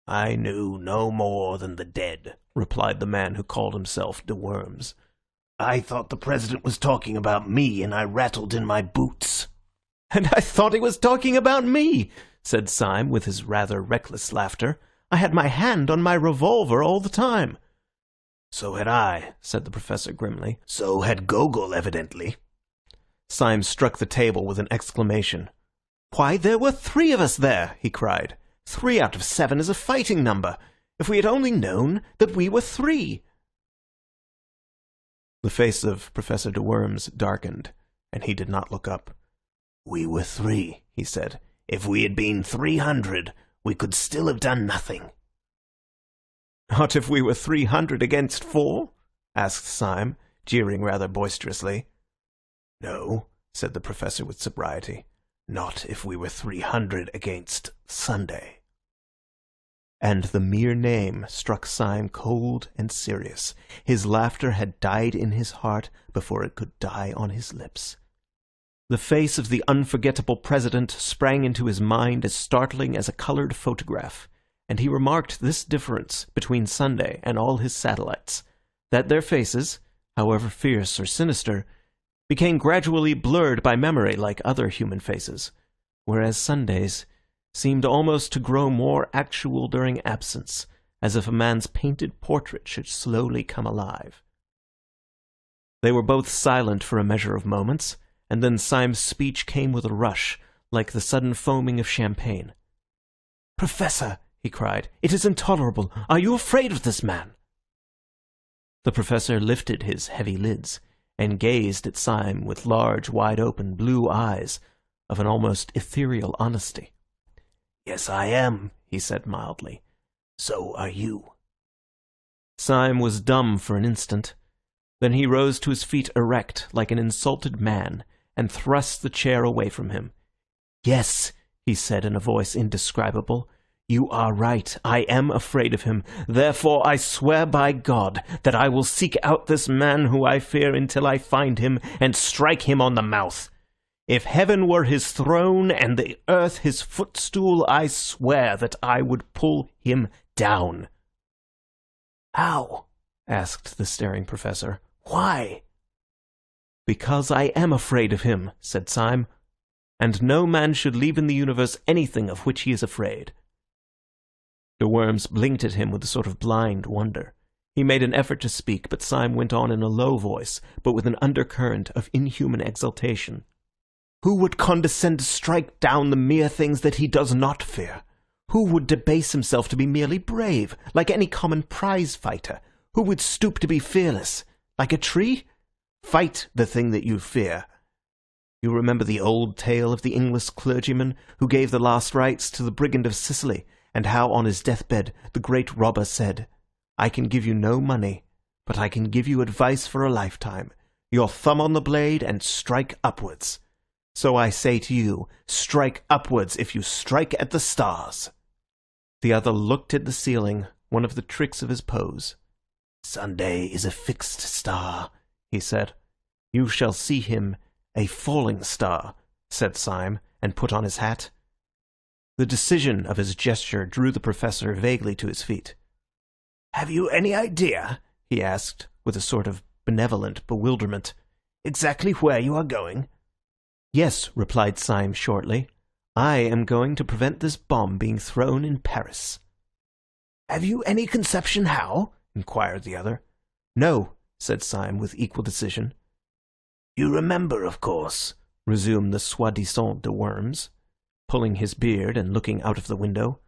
"I knew no more than the dead," replied the man who called himself de Worms. "I thought the president was talking about me, and I rattled in my boots." "And I thought he was talking about me," said Syme with his rather reckless laughter. "I had my hand on my revolver all the time." "So had I," said the professor grimly. "So had Gogol, evidently." Syme struck the table with an exclamation. "Why, there were 3 of us there!" he cried. 3 out of 7 is a fighting number. If we had only known that we were 3. The face of Professor de Worms darkened, and he did not look up. "We were 3, he said. "If we had been 300, we could still have done nothing." "Not if we were 300 against 4? asked Syme, jeering rather boisterously. "No," said the professor with sobriety. "Not if we were 300 against Sunday." And the mere name struck Syme cold and serious. His laughter had died in his heart before it could die on his lips. The face of the unforgettable president sprang into his mind as startling as a colored photograph, and he remarked this difference between Sunday and all his satellites, that their faces, however fierce or sinister, became gradually blurred by memory like other human faces, whereas Sunday's seemed almost to grow more actual during absence, as if a man's painted portrait should slowly come alive. They were both silent for a measure of moments, and then Syme's speech came with a rush, like the sudden foaming of champagne. "Professor," he cried, "it is intolerable. Are you afraid of this man?" The professor lifted his heavy lids, and gazed at Syme with large, wide-open blue eyes of an almost ethereal honesty. "Yes, I am," he said mildly. "So are you." Syme was dumb for an instant. Then he rose to his feet erect, like an insulted man, and thrust the chair away from him. "Yes," he said in a voice indescribable, "you are right. I am afraid of him. Therefore I swear by God that I will seek out this man who I fear until I find him and strike him on the mouth. If heaven were his throne and the earth his footstool, I swear that I would pull him down." "How?" asked the staring professor. "Why?" "Because I am afraid of him," said Syme, "and no man should leave in the universe anything of which he is afraid." De Worms blinked at him with a sort of blind wonder. He made an effort to speak, but Syme went on in a low voice, but with an undercurrent of inhuman exultation. "Who would condescend to strike down the mere things that he does not fear? Who would debase himself to be merely brave, like any common prize fighter? Who would stoop to be fearless, like a tree? Fight the thing that you fear. You remember the old tale of the English clergyman who gave the last rites to the brigand of Sicily, and how on his deathbed the great robber said, 'I can give you no money, but I can give you advice for a lifetime. Your thumb on the blade and strike upwards.' So I say to you, strike upwards if you strike at the stars." The other looked at the ceiling, one of the tricks of his pose. "Sunday is a fixed star," he said. "You shall see him a falling star," said Syme, and put on his hat. The decision of his gesture drew the professor vaguely to his feet. "Have you any idea," he asked, with a sort of benevolent bewilderment, "exactly where you are going?" "Yes," replied Syme shortly. "I am going to prevent this bomb being thrown in Paris." "Have you any conception how?" inquired the other. "No," said Syme with equal decision. "You remember, of course," resumed the soi-disant de Worms, pulling his beard and looking out of the window,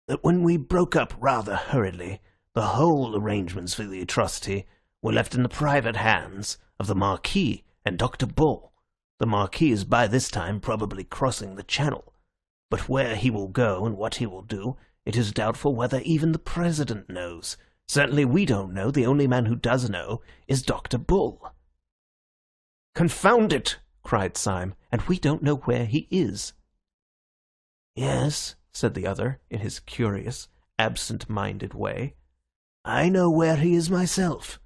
"that when we broke up rather hurriedly, the whole arrangements for the atrocity were left in the private hands of the Marquis and Dr. Bull. The Marquis is by this time probably crossing the Channel, but where he will go and what he will do, it is doubtful whether even the President knows. Certainly we don't know. The only man who does know is Dr. Bull." "Confound it!" cried Syme, "and we don't know where he is." "Yes," said the other, in his curious, absent-minded way. "I know where he is myself."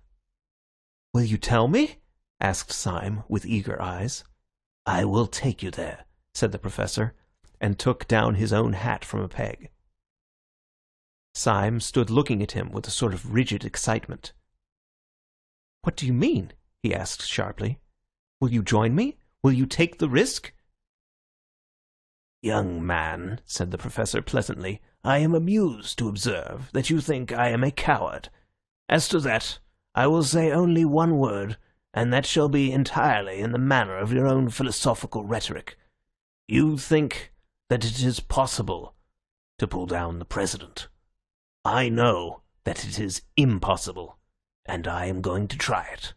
"Will you tell me?" asked Syme, with eager eyes. "I will take you there," said the professor, and took down his own hat from a peg. Syme stood looking at him with a sort of rigid excitement. "What do you mean?" he asked sharply. "Will you join me? Will you take the risk?" "Young man," said the professor pleasantly, "I am amused to observe that you think I am a coward. As to that, I will say only one word, and that shall be entirely in the manner of your own philosophical rhetoric. You think that it is possible to pull down the President. I know that it is impossible, and I am going to try it."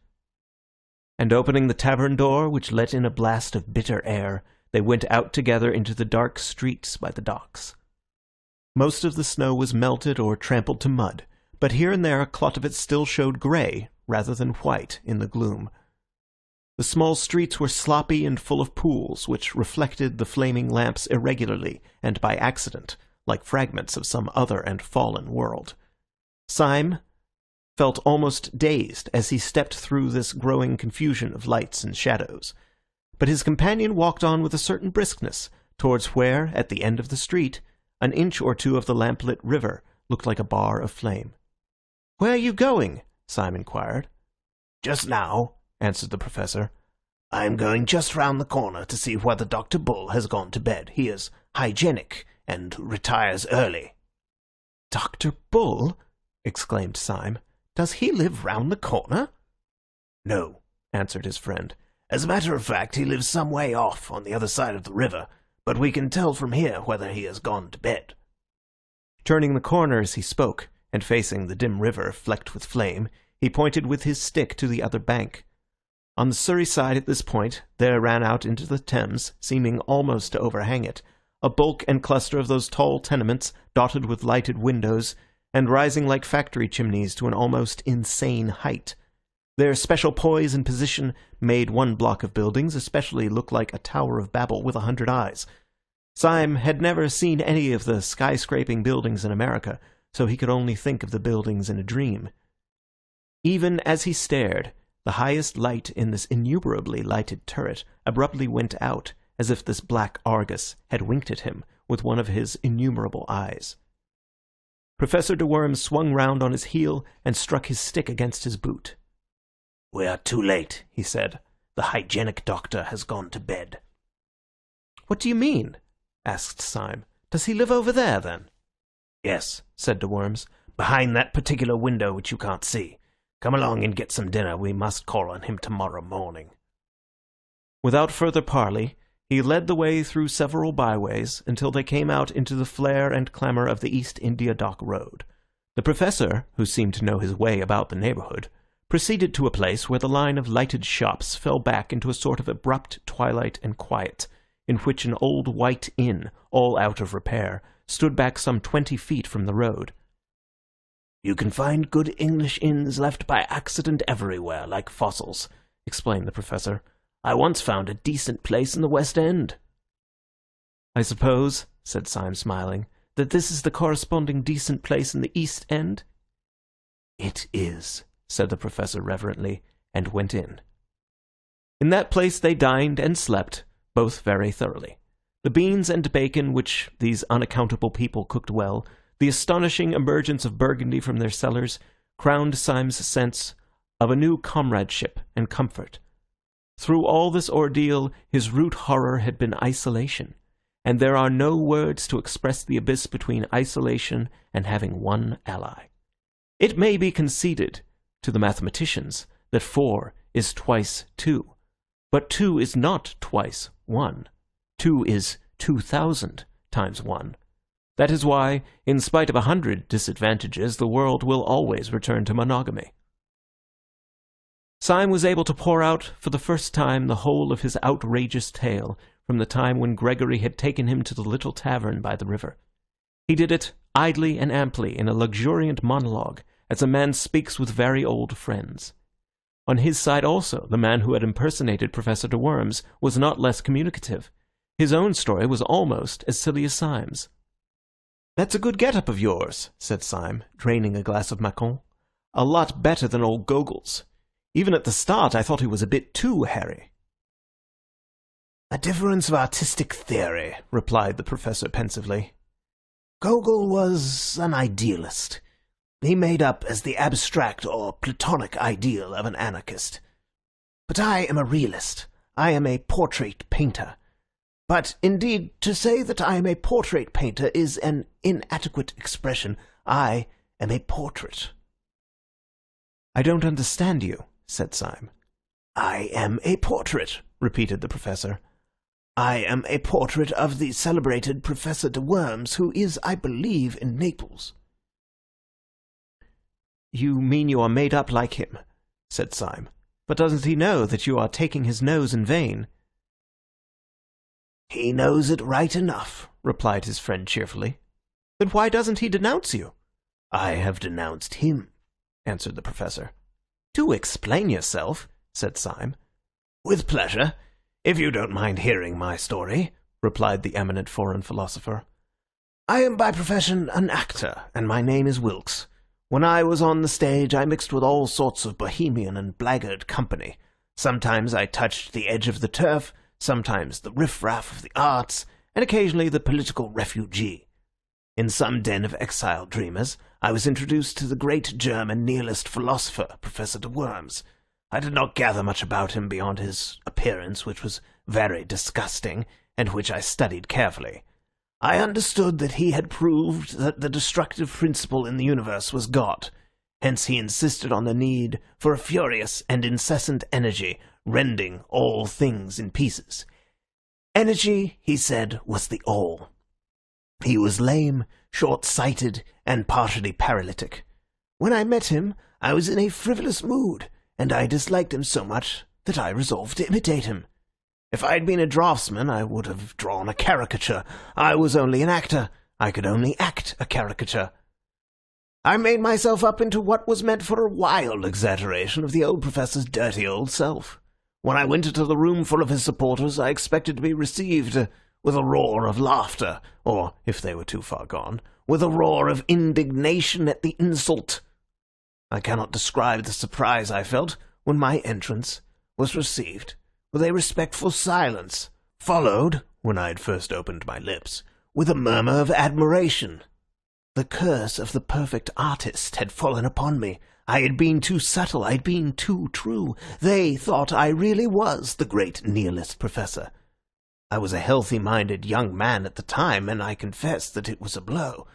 And opening the tavern door, which let in a blast of bitter air, they went out together into the dark streets by the docks. Most of the snow was melted or trampled to mud, but here and there a clot of it still showed grey, rather than white, in the gloom. The small streets were sloppy and full of pools, which reflected the flaming lamps irregularly and by accident, like fragments of some other and fallen world. Syme felt almost dazed as he stepped through this growing confusion of lights and shadows. But his companion walked on with a certain briskness, towards where, at the end of the street, an inch or two of the lamplit river looked like a bar of flame. "Where are you going?" Syme inquired. "Just now," answered the professor, "I am going just round the corner to see whether Dr. Bull has gone to bed. He is hygienic and retires early." "Dr. Bull?" exclaimed Syme. "Does he live round the corner?" "No," answered his friend. "As a matter of fact, he lives some way off on the other side of the river, but we can tell from here whether he has gone to bed." Turning the corner as he spoke, and facing the dim river flecked with flame, he pointed with his stick to the other bank. On the Surrey side at this point, there ran out into the Thames, seeming almost to overhang it, a bulk and cluster of those tall tenements dotted with lighted windows, and rising like factory chimneys to an almost insane height. Their special poise and position made one block of buildings especially look like a Tower of Babel with 100 eyes. Syme had never seen any of the skyscraping buildings in America, so he could only think of the buildings in a dream. Even as he stared, the highest light in this innumerably lighted turret abruptly went out, as if this black Argus had winked at him with one of his innumerable eyes. Professor de Worms swung round on his heel and struck his stick against his boot. "We are too late," he said. "The hygienic doctor has gone to bed." "What do you mean?" asked Syme. "Does he live over there, then?" "Yes," said de Worms, "behind that particular window which you can't see. Come along and get some dinner. We must call on him tomorrow morning." Without further parley, he led the way through several byways until they came out into the flare and clamour of the East India Dock Road. The professor, who seemed to know his way about the neighbourhood, proceeded to a place where the line of lighted shops fell back into a sort of abrupt twilight and quiet, in which an old white inn, all out of repair, stood back some 20 feet from the road. "You can find good English inns left by accident everywhere, like fossils," explained the professor. I once found a decent place in the West End." "I suppose," said Syme, smiling, "that this is the corresponding decent place in the East End?" "It is," said the Professor reverently, and went in. In that place they dined and slept, both very thoroughly. The beans and bacon which these unaccountable people cooked well, the astonishing emergence of Burgundy from their cellars, crowned Syme's sense of a new comradeship and comfort. Through all this ordeal his root horror had been isolation, and there are no words to express the abyss between isolation and having one ally. It may be conceded to the mathematicians that 4 is twice 2, but 2 is not twice 1. 2 is 2,000 times 1. That is why, in spite of 100 disadvantages, the world will always return to monogamy. Syme was able to pour out for the first time the whole of his outrageous tale from the time when Gregory had taken him to the little tavern by the river. He did it idly and amply in a luxuriant monologue, as a man speaks with very old friends. On his side also, the man who had impersonated Professor de Worms was not less communicative. His own story was almost as silly as Syme's. "That's a good get-up of yours," said Syme, draining a glass of Macon. "A lot better than old Gogol's. Even at the start I thought he was a bit too hairy." "A difference of artistic theory," replied the Professor pensively. "Gogol was an idealist. He made up as the abstract or platonic ideal of an anarchist. But I am a realist. I am a portrait painter. But, indeed, to say that I am a portrait painter is an inadequate expression. I am a portrait." "I don't understand you," said Syme. "I am a portrait," repeated the Professor. "I am a portrait of the celebrated Professor de Worms, who is, I believe, in Naples." "You mean you are made up like him," said Syme. "But doesn't he know that you are taking his nose in vain?" "He knows it right enough," replied his friend cheerfully. "Then why doesn't he denounce you?" "I have denounced him," answered the Professor. "Do explain yourself," said Syme. "With pleasure, if you don't mind hearing my story," replied the eminent foreign philosopher. "I am by profession an actor, and my name is Wilkes. When I was on the stage, I mixed with all sorts of bohemian and blackguard company. Sometimes I touched the edge of the turf, sometimes the riff-raff of the arts, and occasionally the political refugee. In some den of exiled dreamers, I was introduced to the great German nihilist philosopher, Professor de Worms. I did not gather much about him beyond his appearance, which was very disgusting, and which I studied carefully. I understood that he had proved that the destructive principle in the universe was God. Hence he insisted on the need for a furious and incessant energy, rending all things in pieces. Energy, he said, was the all. He was lame, short-sighted, and partially paralytic. When I met him, I was in a frivolous mood, and I disliked him so much that I resolved to imitate him. If I had been a draftsman, I would have drawn a caricature. I was only an actor. I could only act a caricature. I made myself up into what was meant for a wild exaggeration of the old professor's dirty old self. When I went into the room full of his supporters, I expected to be received with a roar of laughter, or, if they were too far gone, with a roar of indignation at the insult. I cannot describe the surprise I felt when my entrance was received with a respectful silence, followed, when I had first opened my lips, with a murmur of admiration. The curse of the perfect artist had fallen upon me. I had been too subtle, I had been too true. They thought I really was the great nihilist professor. I was a healthy-minded young man at the time, and I confess that it was a blow.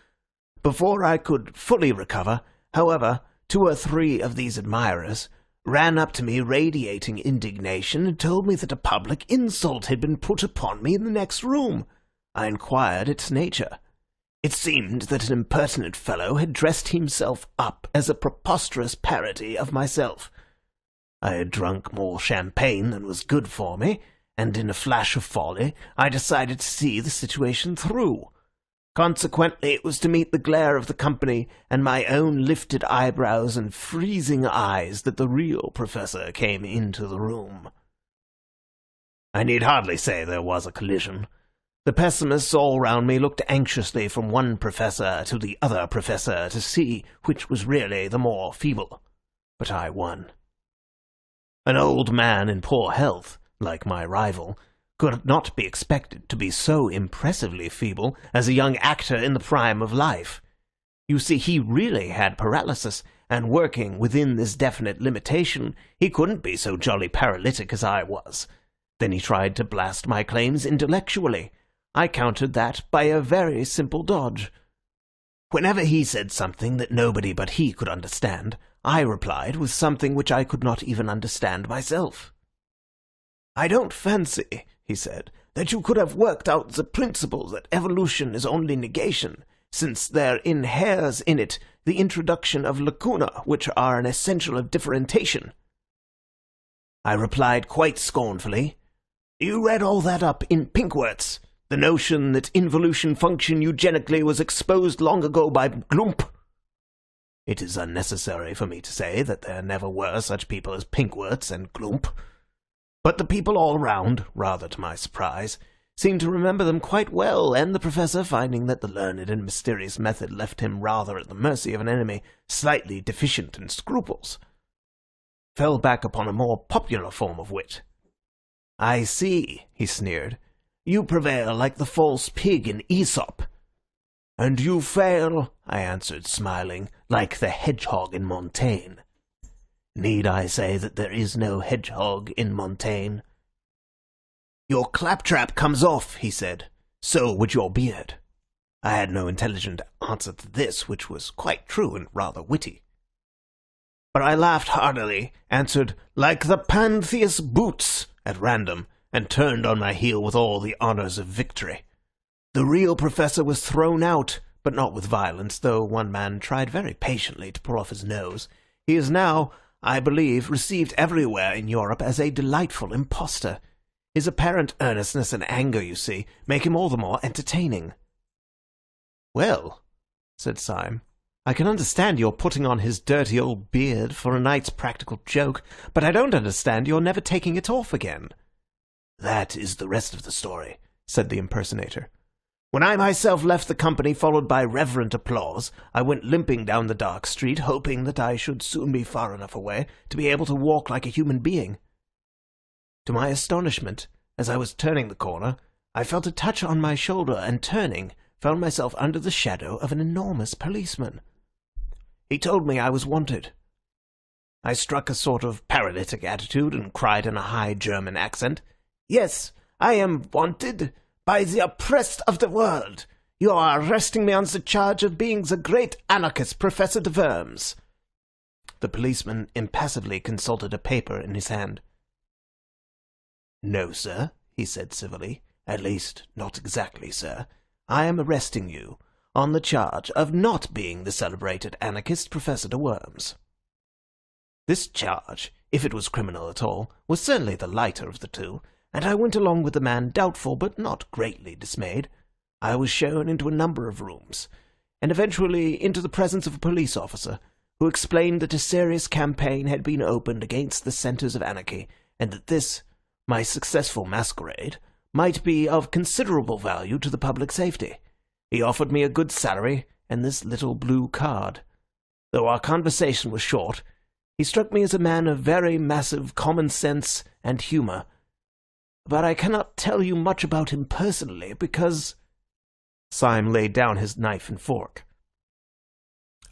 Before I could fully recover, however, 2 or 3 of these admirers ran up to me radiating indignation and told me that a public insult had been put upon me in the next room. I inquired its nature. It seemed that an impertinent fellow had dressed himself up as a preposterous parody of myself. I had drunk more champagne than was good for me, and in a flash of folly I decided to see the situation through. Consequently, it was to meet the glare of the company and my own lifted eyebrows and freezing eyes that the real professor came into the room. I need hardly say there was a collision. The pessimists all round me looked anxiously from one professor to the other professor to see which was really the more feeble. But I won. An old man in poor health, like my rival, could not be expected to be so impressively feeble as a young actor in the prime of life. You see, he really had paralysis, and working within this definite limitation, he couldn't be so jolly paralytic as I was. Then he tried to blast my claims intellectually. I countered that by a very simple dodge. Whenever he said something that nobody but he could understand, I replied with something which I could not even understand myself. "I don't fancy," he said, "that you could have worked out the principle that evolution is only negation, since there inheres in it the introduction of lacuna, which are an essential of differentiation." I replied quite scornfully, "You read all that up in Pinckwerts. The notion that involution function eugenically was exposed long ago by Glump. It is unnecessary for me to say that there never were such people as Pinckwerts and Glump. But the people all round, rather to my surprise, seemed to remember them quite well, and the professor, finding that the learned and mysterious method left him rather at the mercy of an enemy slightly deficient in scruples, fell back upon a more popular form of wit. "I see," he sneered. "You prevail like the false pig in Aesop." "And you fail," I answered, smiling, "like the hedgehog in Montaigne." "Need I say that there is no hedgehog in Montaigne?" "Your claptrap comes off," he said. "So would your beard." I had no intelligent answer to this, which was quite true and rather witty. But I laughed heartily, answered, "Like the Pantheist's boots," at random, and turned on my heel with all the honours of victory. The real professor was thrown out, but not with violence, though one man tried very patiently to pull off his nose. He is now, I believe, received everywhere in Europe as a delightful impostor. His apparent earnestness and anger, you see, make him all the more entertaining. "Well," said Syme, "I can understand your putting on his dirty old beard for a night's practical joke, but I don't understand your never taking it off again." "That is the rest of the story," said the impersonator. "When I myself left the company, followed by reverent applause, I went limping down the dark street, hoping that I should soon be far enough away to be able to walk like a human being. To my astonishment, as I was turning the corner, I felt a touch on my shoulder, and turning, found myself under the shadow of an enormous policeman. He told me I was wanted. I struck a sort of paralytic attitude and cried in a high German accent, "Yes, I am wanted by the oppressed of the world. You are arresting me on the charge of being the great anarchist, Professor de Worms." The policeman impassively consulted a paper in his hand. "No, sir," he said civilly. "At least, not exactly, sir. I am arresting you on the charge of not being the celebrated anarchist, Professor de Worms." This charge, if it was criminal at all, was certainly the lighter of the two, and I went along with the man doubtful but not greatly dismayed. I was shown into a number of rooms, and eventually into the presence of a police officer, who explained that a serious campaign had been opened against the centres of anarchy, and that this, my successful masquerade, might be of considerable value to the public safety. He offered me a good salary and this little blue card. Though our conversation was short, he struck me as a man of very massive common sense and humour. But I cannot tell you much about him personally, because... Syme laid down his knife and fork.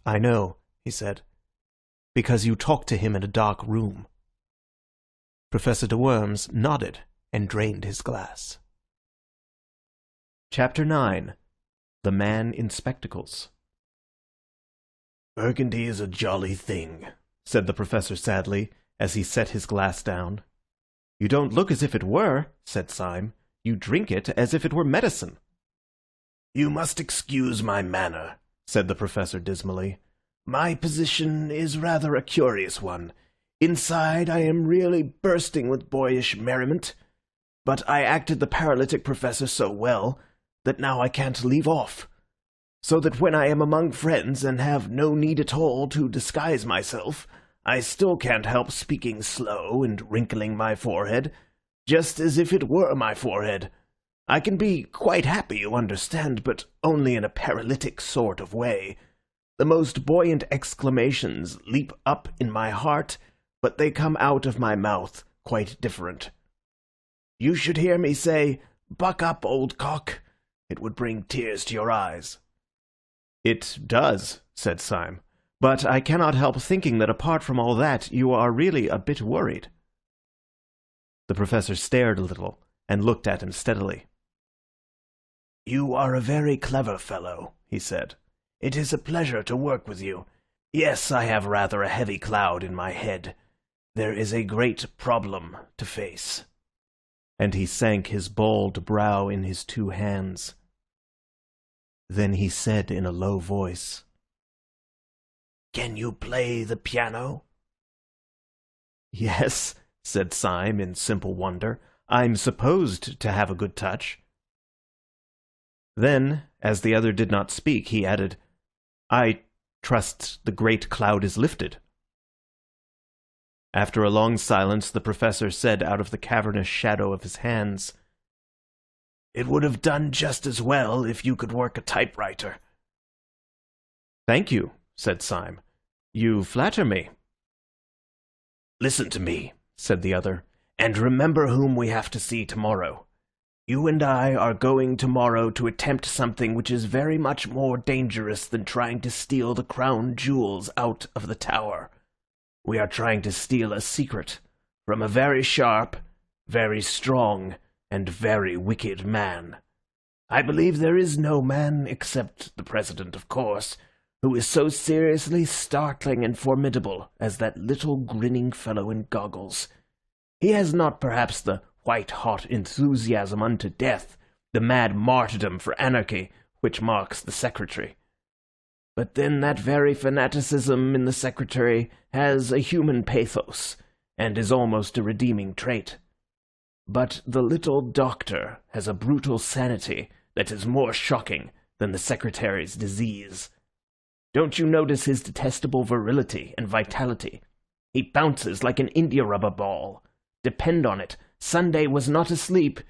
"I know," he said, "because you talked to him in a dark room." Professor de Worms nodded and drained his glass. Chapter 9. The Man in Spectacles. "Burgundy is a jolly thing," said the professor sadly, as he set his glass down. "You don't look as if it were," said Syme. "You drink it as if it were medicine." "You must excuse my manner," said the professor dismally. "My position is rather a curious one. Inside I am really bursting with boyish merriment, but I acted the paralytic professor so well that now I can't leave off. So that when I am among friends and have no need at all to disguise myself, I still can't help speaking slow and wrinkling my forehead, just as if it were my forehead. I can be quite happy, you understand, but only in a paralytic sort of way. The most buoyant exclamations leap up in my heart, but they come out of my mouth quite different. You should hear me say, 'Buck up, old cock.' It would bring tears to your eyes." "It does," said Syme, "but I cannot help thinking that apart from all that, you are really a bit worried." The professor stared a little and looked at him steadily. "You are a very clever fellow," he said. "It is a pleasure to work with you. Yes, I have rather a heavy cloud in my head. There is a great problem to face." And he sank his bald brow in his two hands. Then he said in a low voice, "Can you play the piano?" "Yes," said Syme in simple wonder. "I'm supposed to have a good touch." Then, as the other did not speak, he added, "I trust the great cloud is lifted." After a long silence, the professor said out of the cavernous shadow of his hands, "It would have done just as well if you could work a typewriter." "Thank you," said Syme. "You flatter me." "Listen to me," said the other, "and remember whom we have to see tomorrow. You and I are going tomorrow to attempt something which is very much more dangerous than trying to steal the crown jewels out of the tower. We are trying to steal a secret from a very sharp, very strong, and very wicked man. I believe there is no man, except the President, of course, who is so seriously startling and formidable as that little grinning fellow in goggles. He has not perhaps the white-hot enthusiasm unto death, the mad martyrdom for anarchy, which marks the secretary. But then that very fanaticism in the secretary has a human pathos, and is almost a redeeming trait. But the little doctor has a brutal sanity that is more shocking than the secretary's disease. Don't you notice his detestable virility and vitality? He bounces like an india-rubber ball. Depend on it, Sunday was not asleep.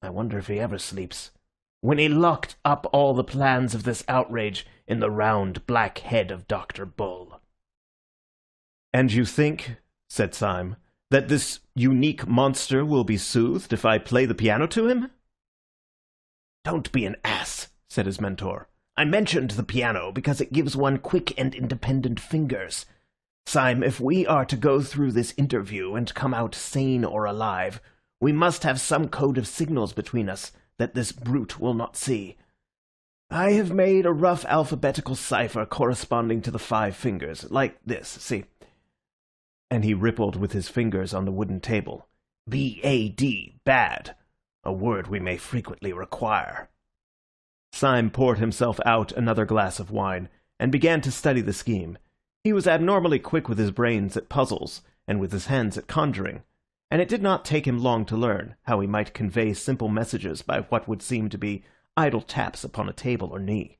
I wonder if he ever sleeps. When he locked up all the plans of this outrage in the round black head of Dr. Bull. "And you think," said Syme, "that this unique monster will be soothed if I play the piano to him?" "Don't be an ass," said his mentor. "I mentioned the piano because it gives one quick and independent fingers. Syme, if we are to go through this interview and come out sane or alive, we must have some code of signals between us that this brute will not see. I have made a rough alphabetical cipher corresponding to the 5 fingers, like this, see?" And he rippled with his fingers on the wooden table. "B-A-D, bad, a word we may frequently require." Syme poured himself out another glass of wine, and began to study the scheme. He was abnormally quick with his brains at puzzles, and with his hands at conjuring, and it did not take him long to learn how he might convey simple messages by what would seem to be idle taps upon a table or knee.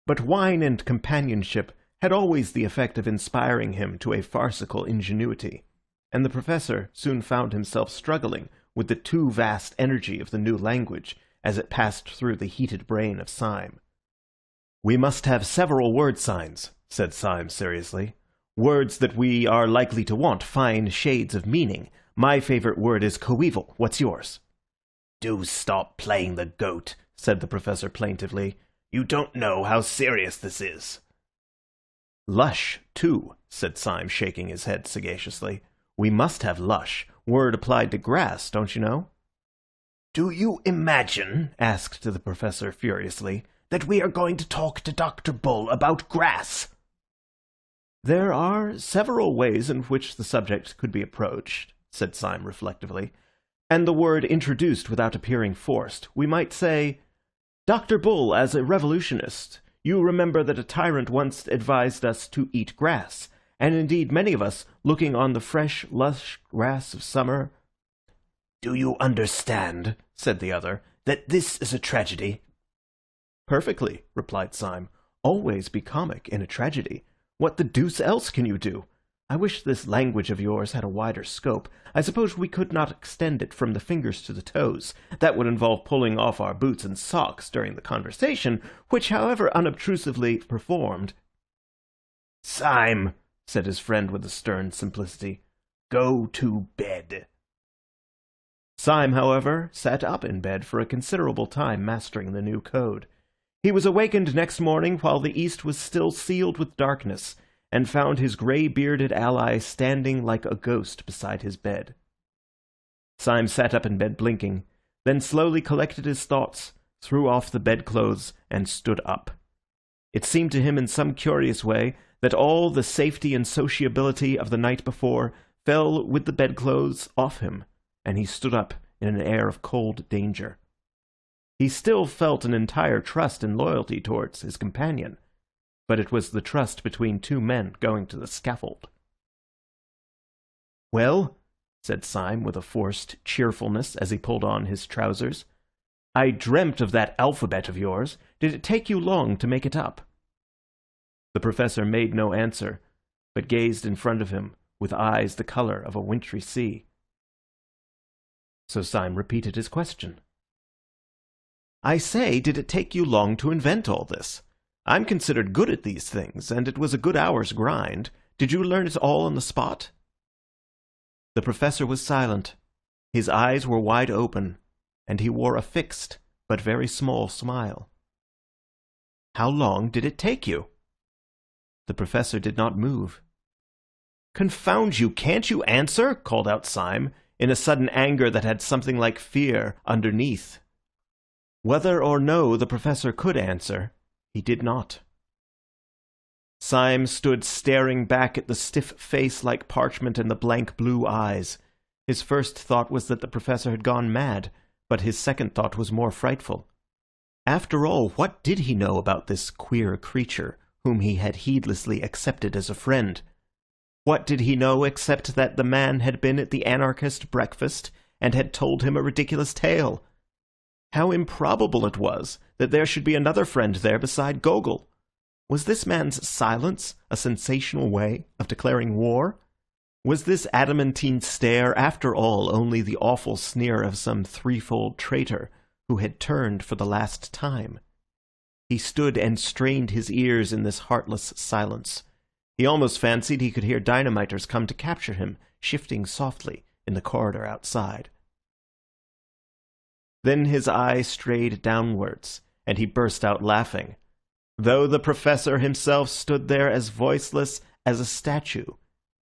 But wine and companionship had always the effect of inspiring him to a farcical ingenuity, and the professor soon found himself struggling with the too vast energy of the new language as it passed through the heated brain of Syme. "We must have several word signs," said Syme seriously. "Words that we are likely to want, fine shades of meaning. My favorite word is coeval. What's yours?" "Do stop playing the goat," said the professor plaintively. "You don't know how serious this is." "Lush, too," said Syme, shaking his head sagaciously. "We must have lush. Word applied to grass, don't you know?" "Do you imagine," asked the professor furiously, "that we are going to talk to Dr. Bull about grass?" "There are several ways in which the subject could be approached," said Syme reflectively, "and the word introduced without appearing forced. We might say, 'Dr. Bull, as a revolutionist, you remember that a tyrant once advised us to eat grass, and indeed many of us, looking on the fresh, lush grass of summer—'" "Do you understand," said the other, "that this is a tragedy?" "Perfectly," replied Syme. "Always be comic in a tragedy. What the deuce else can you do? I wish this language of yours had a wider scope. I suppose we could not extend it from the fingers to the toes. That would involve pulling off our boots and socks during the conversation, which, however unobtrusively performed—" "Syme," said his friend with a stern simplicity, "go to bed." Syme, however, sat up in bed for a considerable time mastering the new code. He was awakened next morning while the east was still sealed with darkness, and found his grey-bearded ally standing like a ghost beside his bed. Syme sat up in bed blinking, then slowly collected his thoughts, threw off the bedclothes, and stood up. It seemed to him in some curious way that all the safety and sociability of the night before fell with the bedclothes off him, and he stood up in an air of cold danger. He still felt an entire trust and loyalty towards his companion, but it was the trust between two men going to the scaffold. "Well," said Syme with a forced cheerfulness as he pulled on his trousers, "I dreamt of that alphabet of yours. Did it take you long to make it up?" The professor made no answer, but gazed in front of him with eyes the colour of a wintry sea. So Syme repeated his question. "I say, did it take you long to invent all this? I'm considered good at these things, and it was a good hour's grind. Did you learn it all on the spot?" The professor was silent. His eyes were wide open, and he wore a fixed but very small smile. "How long did it take you?" The professor did not move. "Confound you, can't you answer?" called out Syme, in a sudden anger that had something like fear underneath. Whether or no the professor could answer, he did not. Syme stood staring back at the stiff face like parchment and the blank blue eyes. His first thought was that the professor had gone mad, but his second thought was more frightful. After all, what did he know about this queer creature, whom he had heedlessly accepted as a friend? What did he know except that the man had been at the anarchist breakfast and had told him a ridiculous tale? How improbable it was that there should be another friend there beside Gogol. Was this man's silence a sensational way of declaring war? Was this adamantine stare, after all, only the awful sneer of some threefold traitor who had turned for the last time? He stood and strained his ears in this heartless silence. He almost fancied he could hear dynamiters come to capture him, shifting softly in the corridor outside. Then his eye strayed downwards, and he burst out laughing, though the professor himself stood there as voiceless as a statue.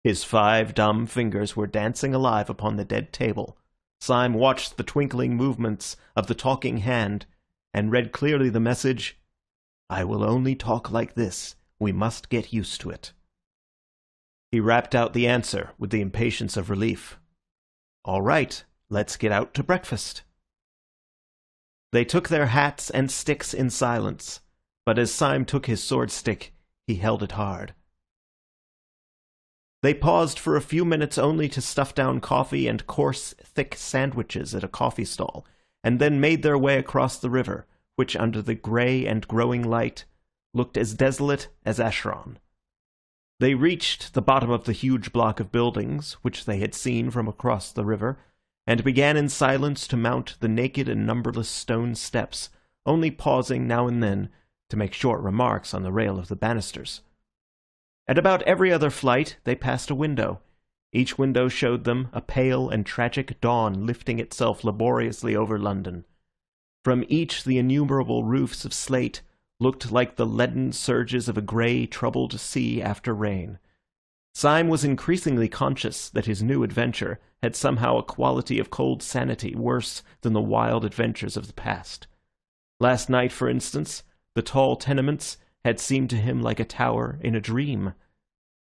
His 5 dumb fingers were dancing alive upon the dead table. Syme watched the twinkling movements of the talking hand, and read clearly the message, "I will only talk like this. We must get used to it." He rapped out the answer with the impatience of relief. "All right, let's get out to breakfast." They took their hats and sticks in silence, but as Syme took his sword stick, he held it hard. They paused for a few minutes only to stuff down coffee and coarse, thick sandwiches at a coffee stall, and then made their way across the river, which under the grey and growing light looked as desolate as Acheron. They reached the bottom of the huge block of buildings, which they had seen from across the river, and began in silence to mount the naked and numberless stone steps, only pausing now and then to make short remarks on the rail of the banisters. At about every other flight they passed a window. Each window showed them a pale and tragic dawn lifting itself laboriously over London. From each the innumerable roofs of slate looked like the leaden surges of a grey, troubled sea after rain. Syme was increasingly conscious that his new adventure had somehow a quality of cold sanity worse than the wild adventures of the past. Last night, for instance, the tall tenements had seemed to him like a tower in a dream.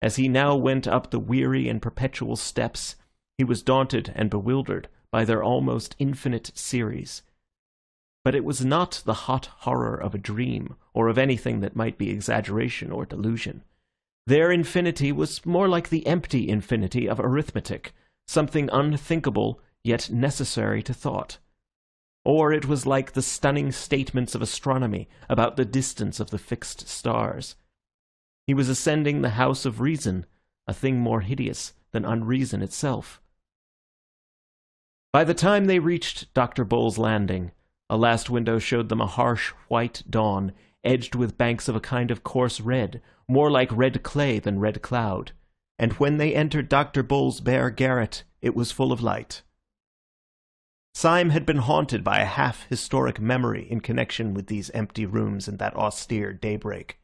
As he now went up the weary and perpetual steps, he was daunted and bewildered by their almost infinite series. But it was not the hot horror of a dream, or of anything that might be exaggeration or delusion. Their infinity was more like the empty infinity of arithmetic, something unthinkable yet necessary to thought. Or it was like the stunning statements of astronomy about the distance of the fixed stars. He was ascending the house of reason, a thing more hideous than unreason itself. By the time they reached Dr. Bull's landing, a last window showed them a harsh white dawn, edged with banks of a kind of coarse red, more like red clay than red cloud, and when they entered Dr. Bull's bare garret, it was full of light. Syme had been haunted by a half-historic memory in connection with these empty rooms and that austere daybreak.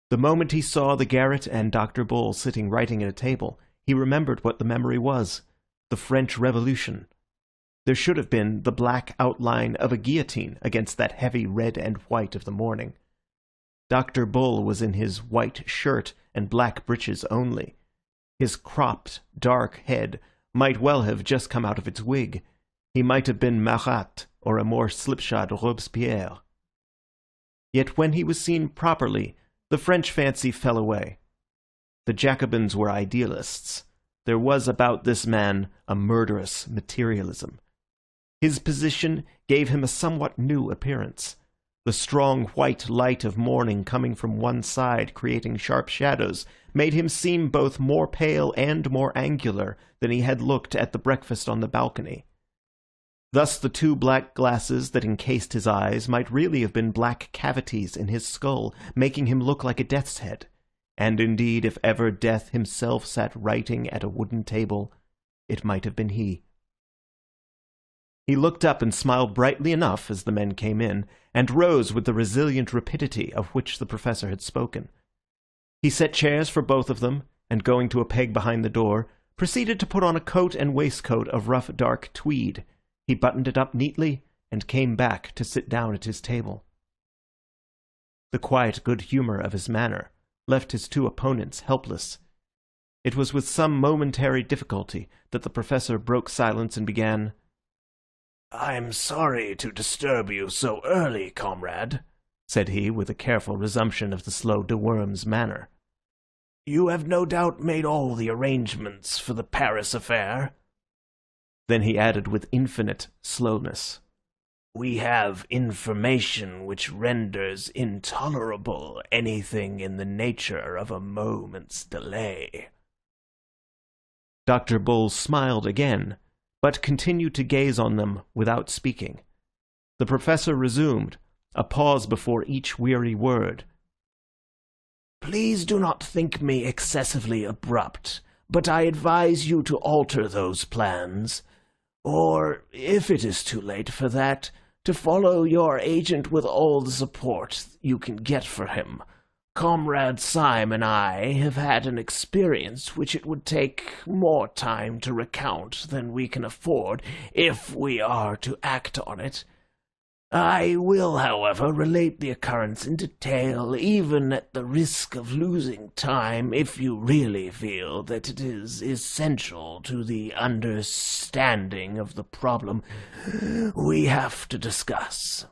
The moment he saw the garret and Dr. Bull sitting writing at a table, he remembered what the memory was: the French Revolution. There should have been the black outline of a guillotine against that heavy red and white of the morning. Dr. Bull was in his white shirt and black breeches only. His cropped, dark head might well have just come out of its wig. He might have been Marat or a more slipshod Robespierre. Yet when he was seen properly, the French fancy fell away. The Jacobins were idealists. There was about this man a murderous materialism. His position gave him a somewhat new appearance. The strong white light of morning coming from one side, creating sharp shadows, made him seem both more pale and more angular than he had looked at the breakfast on the balcony. Thus the two black glasses that encased his eyes might really have been black cavities in his skull, making him look like a death's head. And indeed, if ever Death himself sat writing at a wooden table, it might have been he. He looked up and smiled brightly enough as the men came in, and rose with the resilient rapidity of which the professor had spoken. He set chairs for both of them, and going to a peg behind the door, proceeded to put on a coat and waistcoat of rough dark tweed. He buttoned it up neatly, and came back to sit down at his table. The quiet good humour of his manner left his two opponents helpless. It was with some momentary difficulty that the professor broke silence and began, "I'm sorry to disturb you so early, comrade," said he, with a careful resumption of the slow de Worm's manner. "You have no doubt made all the arrangements for the Paris affair?" Then he added with infinite slowness, "We have information which renders intolerable anything in the nature of a moment's delay." Dr. Bull smiled again, but continued to gaze on them without speaking. The professor resumed, a pause before each weary word. "Please do not think me excessively abrupt, but I advise you to alter those plans, or, if it is too late for that, to follow your agent with all the support you can get for him. Comrade Syme and I have had an experience which it would take more time to recount than we can afford if we are to act on it. I will, however, relate the occurrence in detail, even at the risk of losing time, if you really feel that it is essential to the understanding of the problem we have to discuss."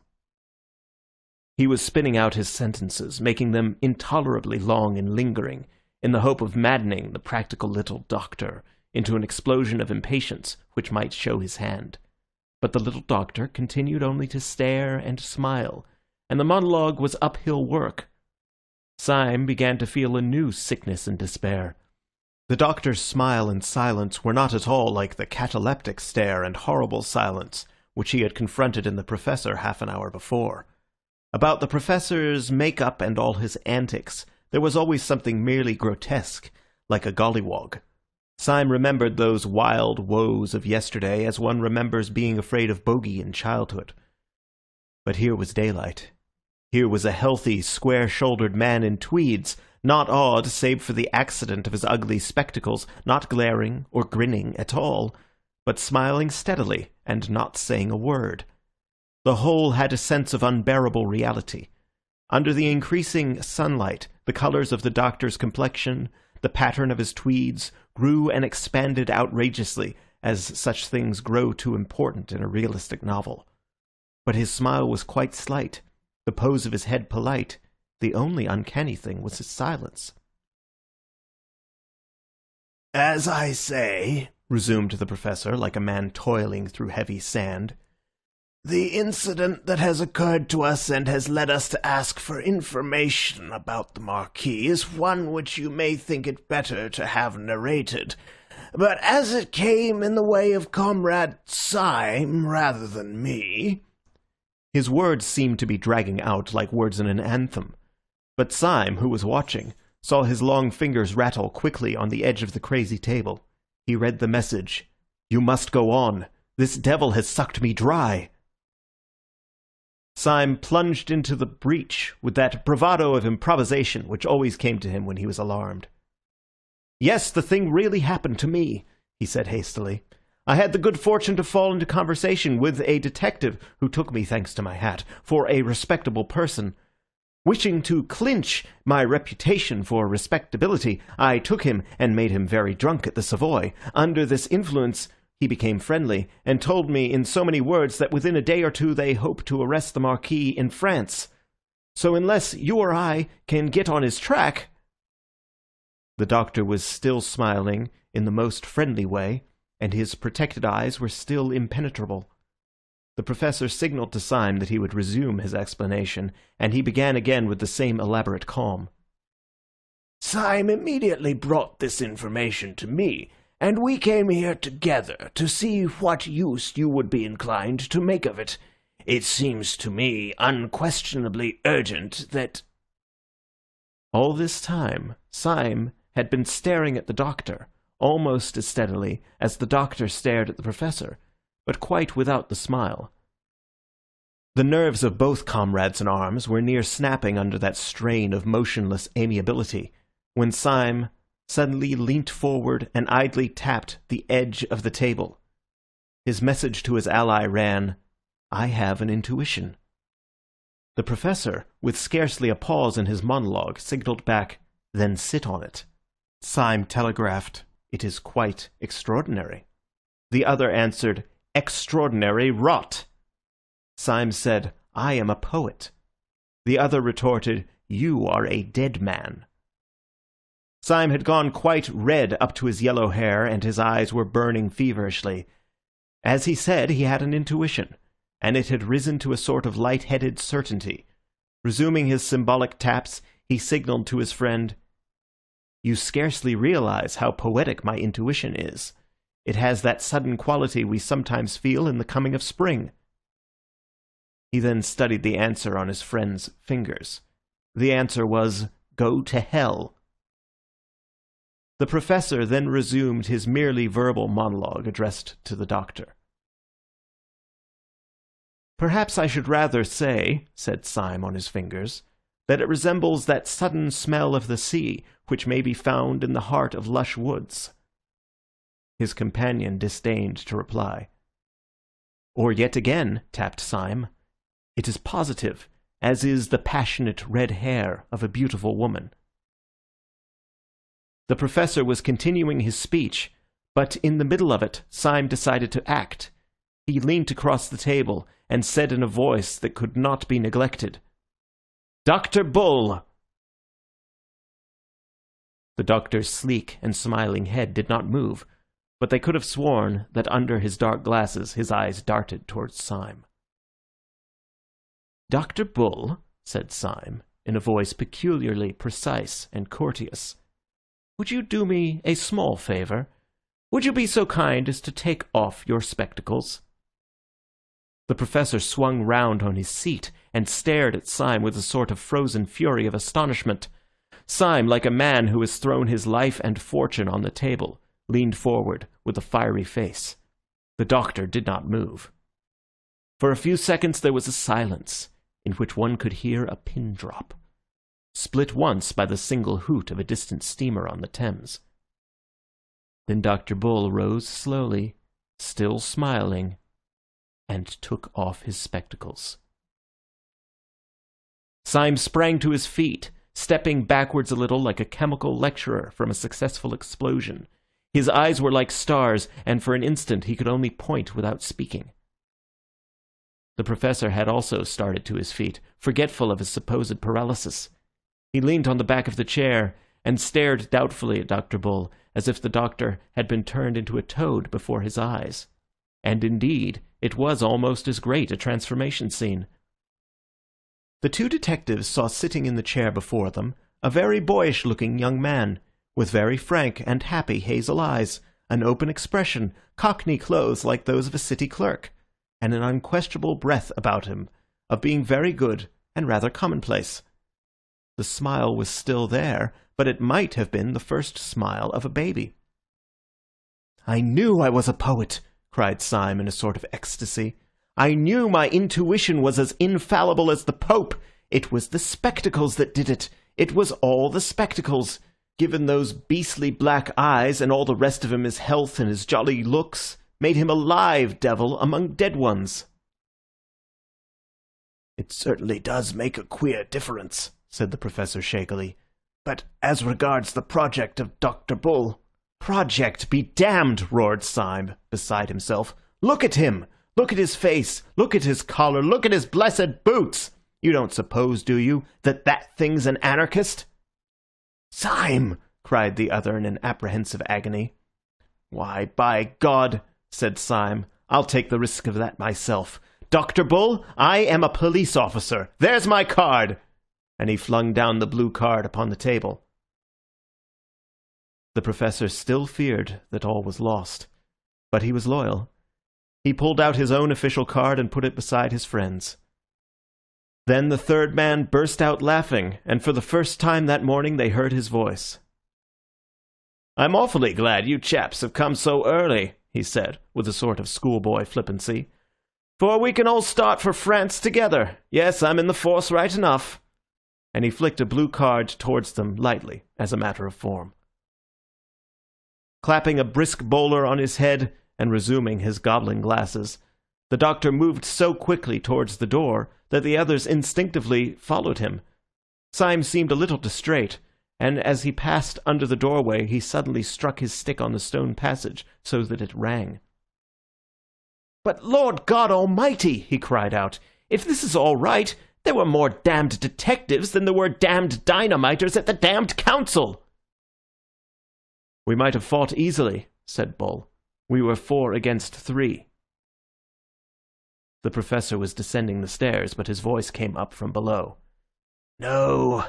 He was spinning out his sentences, making them intolerably long and lingering, in the hope of maddening the practical little doctor into an explosion of impatience which might show his hand. But the little doctor continued only to stare and smile, and the monologue was uphill work. Syme began to feel a new sickness and despair. The doctor's smile and silence were not at all like the cataleptic stare and horrible silence which he had confronted in the professor half an hour before. About the professor's make-up and all his antics, there was always something merely grotesque, like a gollywog. Syme remembered those wild woes of yesterday as one remembers being afraid of bogey in childhood. But here was daylight. Here was a healthy, square-shouldered man in tweeds, not awed save for the accident of his ugly spectacles, not glaring or grinning at all, but smiling steadily and not saying a word. The whole had a sense of unbearable reality. Under the increasing sunlight, the colours of the doctor's complexion, the pattern of his tweeds, grew and expanded outrageously, as such things grow too important in a realistic novel. But his smile was quite slight, the pose of his head polite. The only uncanny thing was his silence. "As I say," resumed the professor, like a man toiling through heavy sand, The incident that has occurred to us and has led us to ask for information about the Marquis is one which you may think it better to have narrated. But as it came in the way of Comrade Syme rather than me—" His words seemed to be dragging out like words in an anthem. But Syme, who was watching, saw his long fingers rattle quickly on the edge of the crazy table. He read the message. "You must go on. This devil has sucked me dry." Syme plunged into the breach with that bravado of improvisation which always came to him when he was alarmed. "Yes, the thing really happened to me," he said hastily. "I had the good fortune to fall into conversation with a detective who took me, thanks to my hat, for a respectable person. Wishing to clinch my reputation for respectability, I took him and made him very drunk at the Savoy. Under this influence he became friendly, and told me in so many words that within a day or two they hope to arrest the Marquis in France. So unless you or I can get on his track—" The doctor was still smiling in the most friendly way, and his protected eyes were still impenetrable. The professor signalled to Syme that he would resume his explanation, and he began again with the same elaborate calm. "Syme immediately brought this information to me, and we came here together to see what use you would be inclined to make of it. It seems to me unquestionably urgent that—" All this time, Syme had been staring at the doctor, almost as steadily as the doctor stared at the professor, but quite without the smile. The nerves of both comrades in arms were near snapping under that strain of motionless amiability, when Syme suddenly leant forward and idly tapped the edge of the table. His message to his ally ran, "I have an intuition." The professor, with scarcely a pause in his monologue, signalled back, "Then sit on it." Syme telegraphed, "It is quite extraordinary." The other answered, "Extraordinary rot." Syme said, "I am a poet." The other retorted, "You are a dead man." Syme had gone quite red up to his yellow hair, and his eyes were burning feverishly. As he said, he had an intuition, and it had risen to a sort of light-headed certainty. Resuming his symbolic taps, he signalled to his friend, "You scarcely realize how poetic my intuition is. It has that sudden quality we sometimes feel in the coming of spring." He then studied the answer on his friend's fingers. The answer was, "Go to hell." The professor then resumed his merely verbal monologue addressed to the doctor. "Perhaps I should rather say," said Syme on his fingers, "that it resembles that sudden smell of the sea which may be found in the heart of lush woods." His companion disdained to reply. "Or yet again," tapped Syme, "it is positive, as is the passionate red hair of a beautiful woman." The professor was continuing his speech, but in the middle of it Syme decided to act. He leant across the table and said in a voice that could not be neglected, "Dr. Bull!" The doctor's sleek and smiling head did not move, but they could have sworn that under his dark glasses his eyes darted towards Syme. "Dr. Bull," said Syme, in a voice peculiarly precise and courteous, "would you do me a small favour? Would you be so kind as to take off your spectacles?" The professor swung round on his seat and stared at Syme with a sort of frozen fury of astonishment. Syme, like a man who has thrown his life and fortune on the table, leaned forward with a fiery face. The doctor did not move. For a few seconds there was a silence, in which one could hear a pin drop, split once by the single hoot of a distant steamer on the Thames. Then Dr. Bull rose slowly, still smiling, and took off his spectacles. Syme sprang to his feet, stepping backwards a little like a chemical lecturer from a successful explosion. His eyes were like stars, and for an instant he could only point without speaking. The professor had also started to his feet, forgetful of his supposed paralysis. He leaned on the back of the chair and stared doubtfully at Dr. Bull, as if the doctor had been turned into a toad before his eyes. and indeed it was almost as great a transformation scene. The two detectives saw sitting in the chair before them a very boyish-looking young man, with very frank and happy hazel eyes, an open expression, cockney clothes like those of a city clerk, and an unquestionable breath about him of being very good and rather commonplace. The smile was still there, but it might have been the first smile of a baby. "I knew I was a poet," cried Syme in a sort of ecstasy. "I knew my intuition was as infallible as the Pope. It was the spectacles that did it. It was all the spectacles. Given those beastly black eyes and all the rest of him his health and his jolly looks, made him a live devil among dead ones." "It certainly does make a queer difference," said the Professor shakily. "But as regards the project of Dr. Bull—" "Project be damned!" roared Syme, beside himself. "Look at him! Look at his face! Look at his collar! Look at his blessed boots! You don't suppose, do you, that thing's an anarchist?" "Syme!" cried the other in an apprehensive agony. "Why, by God," said Syme, "I'll take the risk of that myself. Dr. Bull, I am a police officer. There's my card!" And he flung down the blue card upon the table. The Professor still feared that all was lost, but he was loyal. He pulled out his own official card and put it beside his friend's. Then the third man burst out laughing, and for the first time that morning they heard his voice. "I'm awfully glad you chaps have come so early," he said, with a sort of schoolboy flippancy, "for we can all start for France together. Yes, I'm in the force right enough." And he flicked a blue card towards them lightly, as a matter of form. Clapping a brisk bowler on his head and resuming his goblin glasses, the doctor moved so quickly towards the door that the others instinctively followed him. Syme seemed a little distrait, and as he passed under the doorway he suddenly struck his stick on the stone passage so that it rang. "But Lord God Almighty!" he cried out. "If this is all right, there were more damned detectives than there were damned dynamiters at the damned council!" "We might have fought easily," said Bull. "We were 4 against 3. The Professor was descending the stairs, but his voice came up from below. "No,"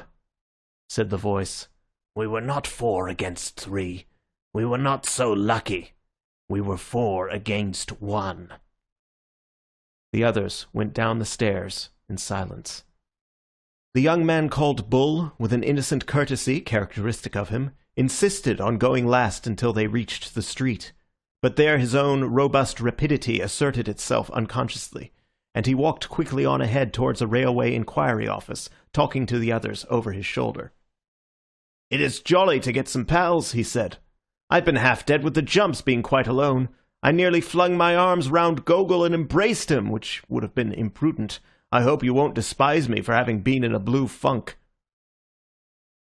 said the voice. "We were not 4 against 3. We were not so lucky. We were 4 against 1. The others went down the stairs in silence. The young man called Bull, with an innocent courtesy characteristic of him, insisted on going last until they reached the street. But there his own robust rapidity asserted itself unconsciously, and he walked quickly on ahead towards a railway inquiry office, talking to the others over his shoulder. "It is jolly to get some pals," he said. "I've been half dead with the jumps being quite alone. I nearly flung my arms round Gogol and embraced him, which would have been imprudent. I hope you won't despise me for having been in a blue funk."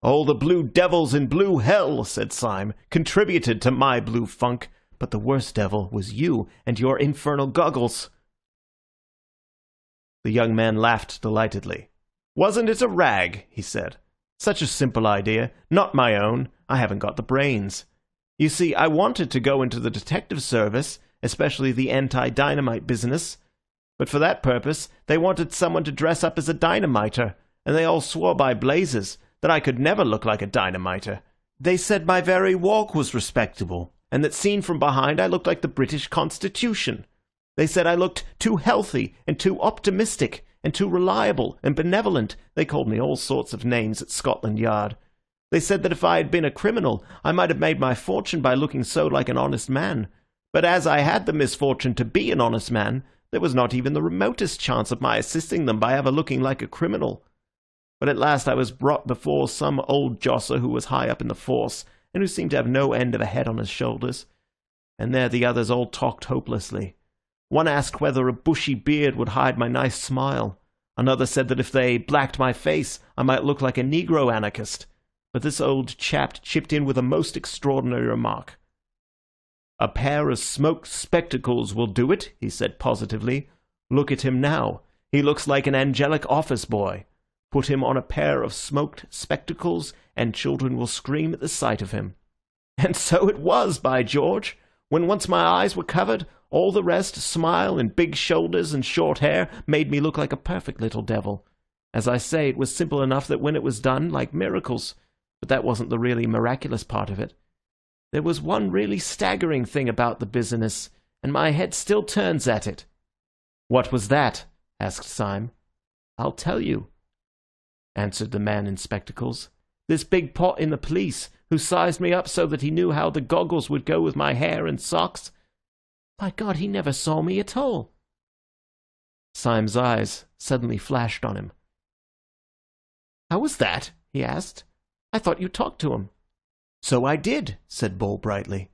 "All the blue devils in blue hell," said Syme, "contributed to my blue funk. But the worst devil was you and your infernal goggles." The young man laughed delightedly. "Wasn't it a rag?" he said. "Such a simple idea. Not my own. I haven't got the brains. You see, I wanted to go into the detective service, especially the anti-dynamite business. But for that purpose, they wanted someone to dress up as a dynamiter, and they all swore by blazes that I could never look like a dynamiter. They said my very walk was respectable, and that seen from behind I looked like the British Constitution. They said I looked too healthy and too optimistic and too reliable and benevolent. They called me all sorts of names at Scotland Yard. They said that if I had been a criminal, I might have made my fortune by looking so like an honest man. But as I had the misfortune to be an honest man, there was not even the remotest chance of my assisting them by ever looking like a criminal. But at last I was brought before some old josser who was high up in the force, and who seemed to have no end of a head on his shoulders. And there the others all talked hopelessly. One asked whether a bushy beard would hide my nice smile. Another said that if they blacked my face, I might look like a Negro anarchist. But this old chap chipped in with a most extraordinary remark. "A pair of smoked spectacles will do it," he said positively. "Look at him now. He looks like an angelic office boy. Put him on a pair of smoked spectacles, and children will scream at the sight of him." And so it was, by George. When once my eyes were covered, all the rest, smile and big shoulders and short hair, made me look like a perfect little devil. As I say, it was simple enough that when it was done, like miracles. But that wasn't the really miraculous part of it. There was one really staggering thing about the business, and my head still turns at it." "What was that?" asked Syme. "I'll tell you," answered the man in spectacles. "This big pot in the police, who sized me up so that he knew how the goggles would go with my hair and socks. By God, he never saw me at all." Syme's eyes suddenly flashed on him. "How was that?" he asked. "I thought you talked to him." "So I did," said Bull brightly.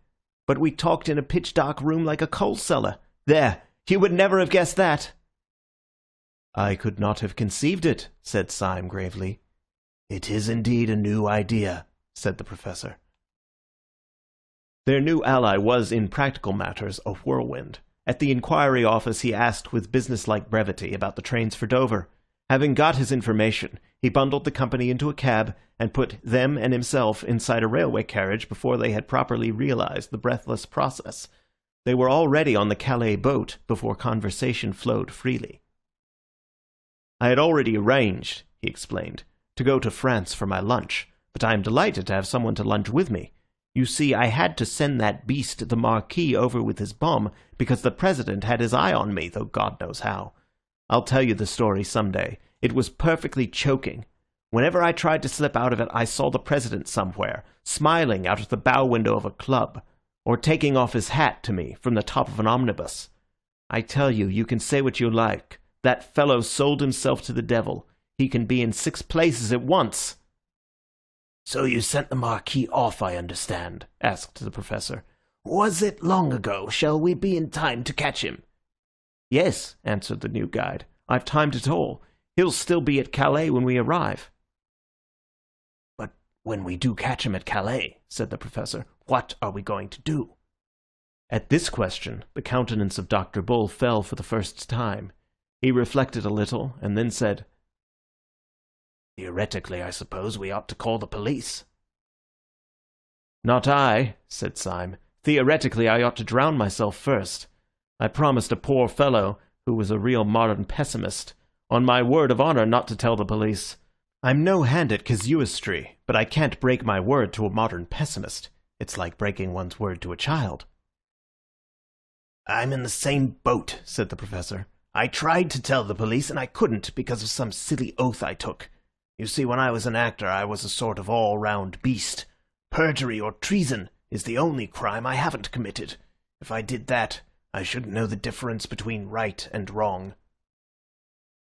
"But we talked in a pitch-dark room like a coal cellar. There, you would never have guessed that." "I could not have conceived it," said Syme gravely. "It is indeed a new idea," said the Professor. Their new ally was, in practical matters, a whirlwind. At the inquiry office he asked with businesslike brevity about the trains for Dover. Having got his information, he bundled the company into a cab and put them and himself inside a railway carriage before they had properly realized the breathless process. They were already on the Calais boat before conversation flowed freely. "I had already arranged," he explained, "to go to France for my lunch, but I am delighted to have someone to lunch with me. You see, I had to send that beast the Marquis over with his bomb because the President had his eye on me, though God knows how. I'll tell you the story some day. It was perfectly choking. Whenever I tried to slip out of it, I saw the President somewhere, smiling out of the bow window of a club, or taking off his hat to me from the top of an omnibus. I tell you, you can say what you like. That fellow sold himself to the devil. He can be in 6 places at once." "So you sent the Marquis off, I understand?" asked the Professor. "Was it long ago? Shall we be in time to catch him?" "Yes," answered the new guide. "I've timed it all. He'll still be at Calais when we arrive." "But when we do catch him at Calais," said the Professor, "what are we going to do?" At this question, the countenance of Dr. Bull fell for the first time. He reflected a little, and then said, "Theoretically, I suppose we ought to call the police." "Not I," said Syme. "Theoretically, I ought to drown myself first. I promised a poor fellow, who was a real modern pessimist, on my word of honor not to tell the police. I'm no hand at casuistry, but I can't break my word to a modern pessimist. It's like breaking one's word to a child." "I'm in the same boat," said the Professor. "I tried to tell the police, and I couldn't because of some silly oath I took. You see, when I was an actor, I was a sort of all-round beast. Perjury or treason is the only crime I haven't committed. If I did that, I shouldn't know the difference between right and wrong."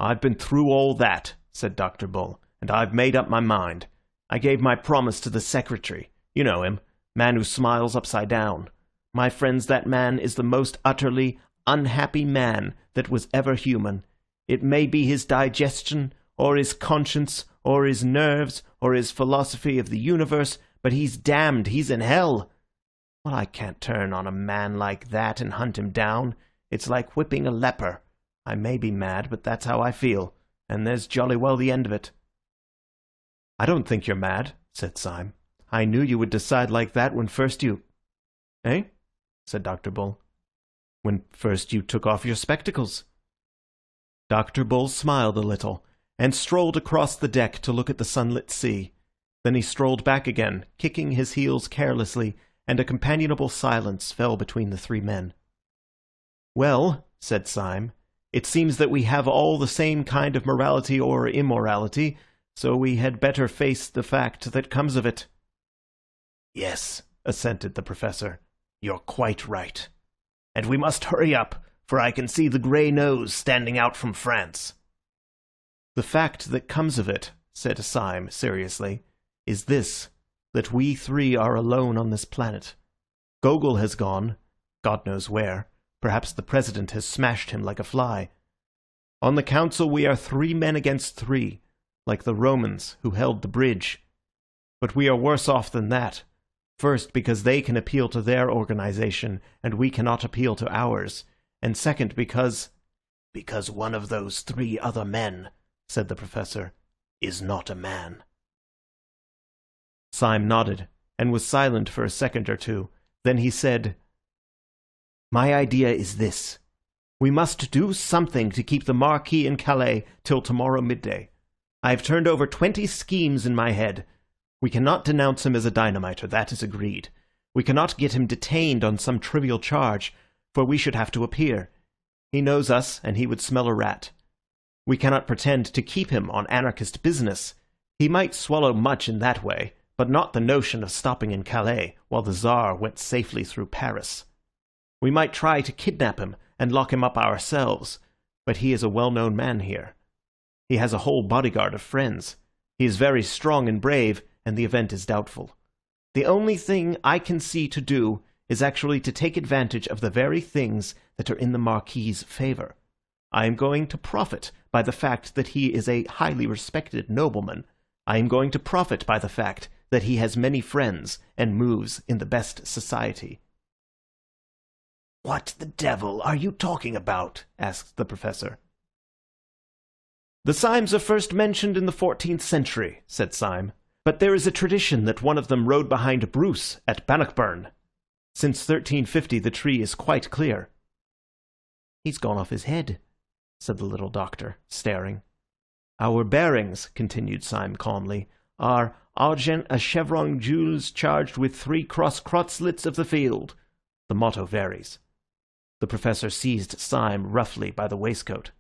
"I've been through all that," said Dr. Bull, "and I've made up my mind. I gave my promise to the secretary. You know him, man who smiles upside down. My friends, that man is the most utterly unhappy man that was ever human. It may be his digestion, or his conscience, or his nerves, or his philosophy of the universe, but he's damned, he's in hell. Well, I can't turn on a man like that and hunt him down. It's like whipping a leper. I may be mad, but that's how I feel, and there's jolly well the end of it." "I don't think you're mad," said Syme. "I knew you would decide like that when first you—" "Eh?" said Dr. Bull. "When first you took off your spectacles." Dr. Bull smiled a little, and strolled across the deck to look at the sunlit sea. Then he strolled back again, kicking his heels carelessly, and a companionable silence fell between the 3 men. "Well," said Syme, "it seems that we have all the same kind of morality or immorality, so we had better face the fact that comes of it." "Yes," assented the Professor, "you're quite right. And we must hurry up, for I can see the grey nose standing out from France." "The fact that comes of it," said Syme seriously, "is this, that we 3 are alone on this planet. Gogol has gone, God knows where. Perhaps the President has smashed him like a fly. On the council we are 3 men against 3, like the Romans who held the bridge. But we are worse off than that. First, because they can appeal to their organization, and we cannot appeal to ours. And second, because one of those 3 other men," said the Professor, "is not a man." Syme nodded, and was silent for a second or two. Then he said, My idea is this. We must do something to keep the Marquis in Calais till tomorrow midday. I have turned over 20 schemes in my head. We cannot denounce him as a dynamiter, that is agreed. We cannot get him detained on some trivial charge, for we should have to appear. He knows us, and he would smell a rat. We cannot pretend to keep him on anarchist business. He might swallow much in that way, but not the notion of stopping in Calais while the Tsar went safely through Paris. We might try to kidnap him and lock him up ourselves, but he is a well-known man here. He has a whole bodyguard of friends. He is very strong and brave, and the event is doubtful. The only thing I can see to do is actually to take advantage of the very things that are in the Marquis's favour. I am going to profit by the fact that he is a highly respected nobleman. I am going to profit by the fact that he has many friends and moves in the best society." "What the devil are you talking about?" asked the professor. "The Symes are first mentioned in the 14th century," said Syme, "but there is a tradition that one of them rode behind Bruce at Bannockburn. Since 1350 the tree is quite clear." "He's gone off his head," said the little doctor, staring. "Our bearings," continued Syme calmly, "are argent a chevron gules charged with 3 cross crotslets of the field. The motto varies." The professor seized Syme roughly by the waistcoat.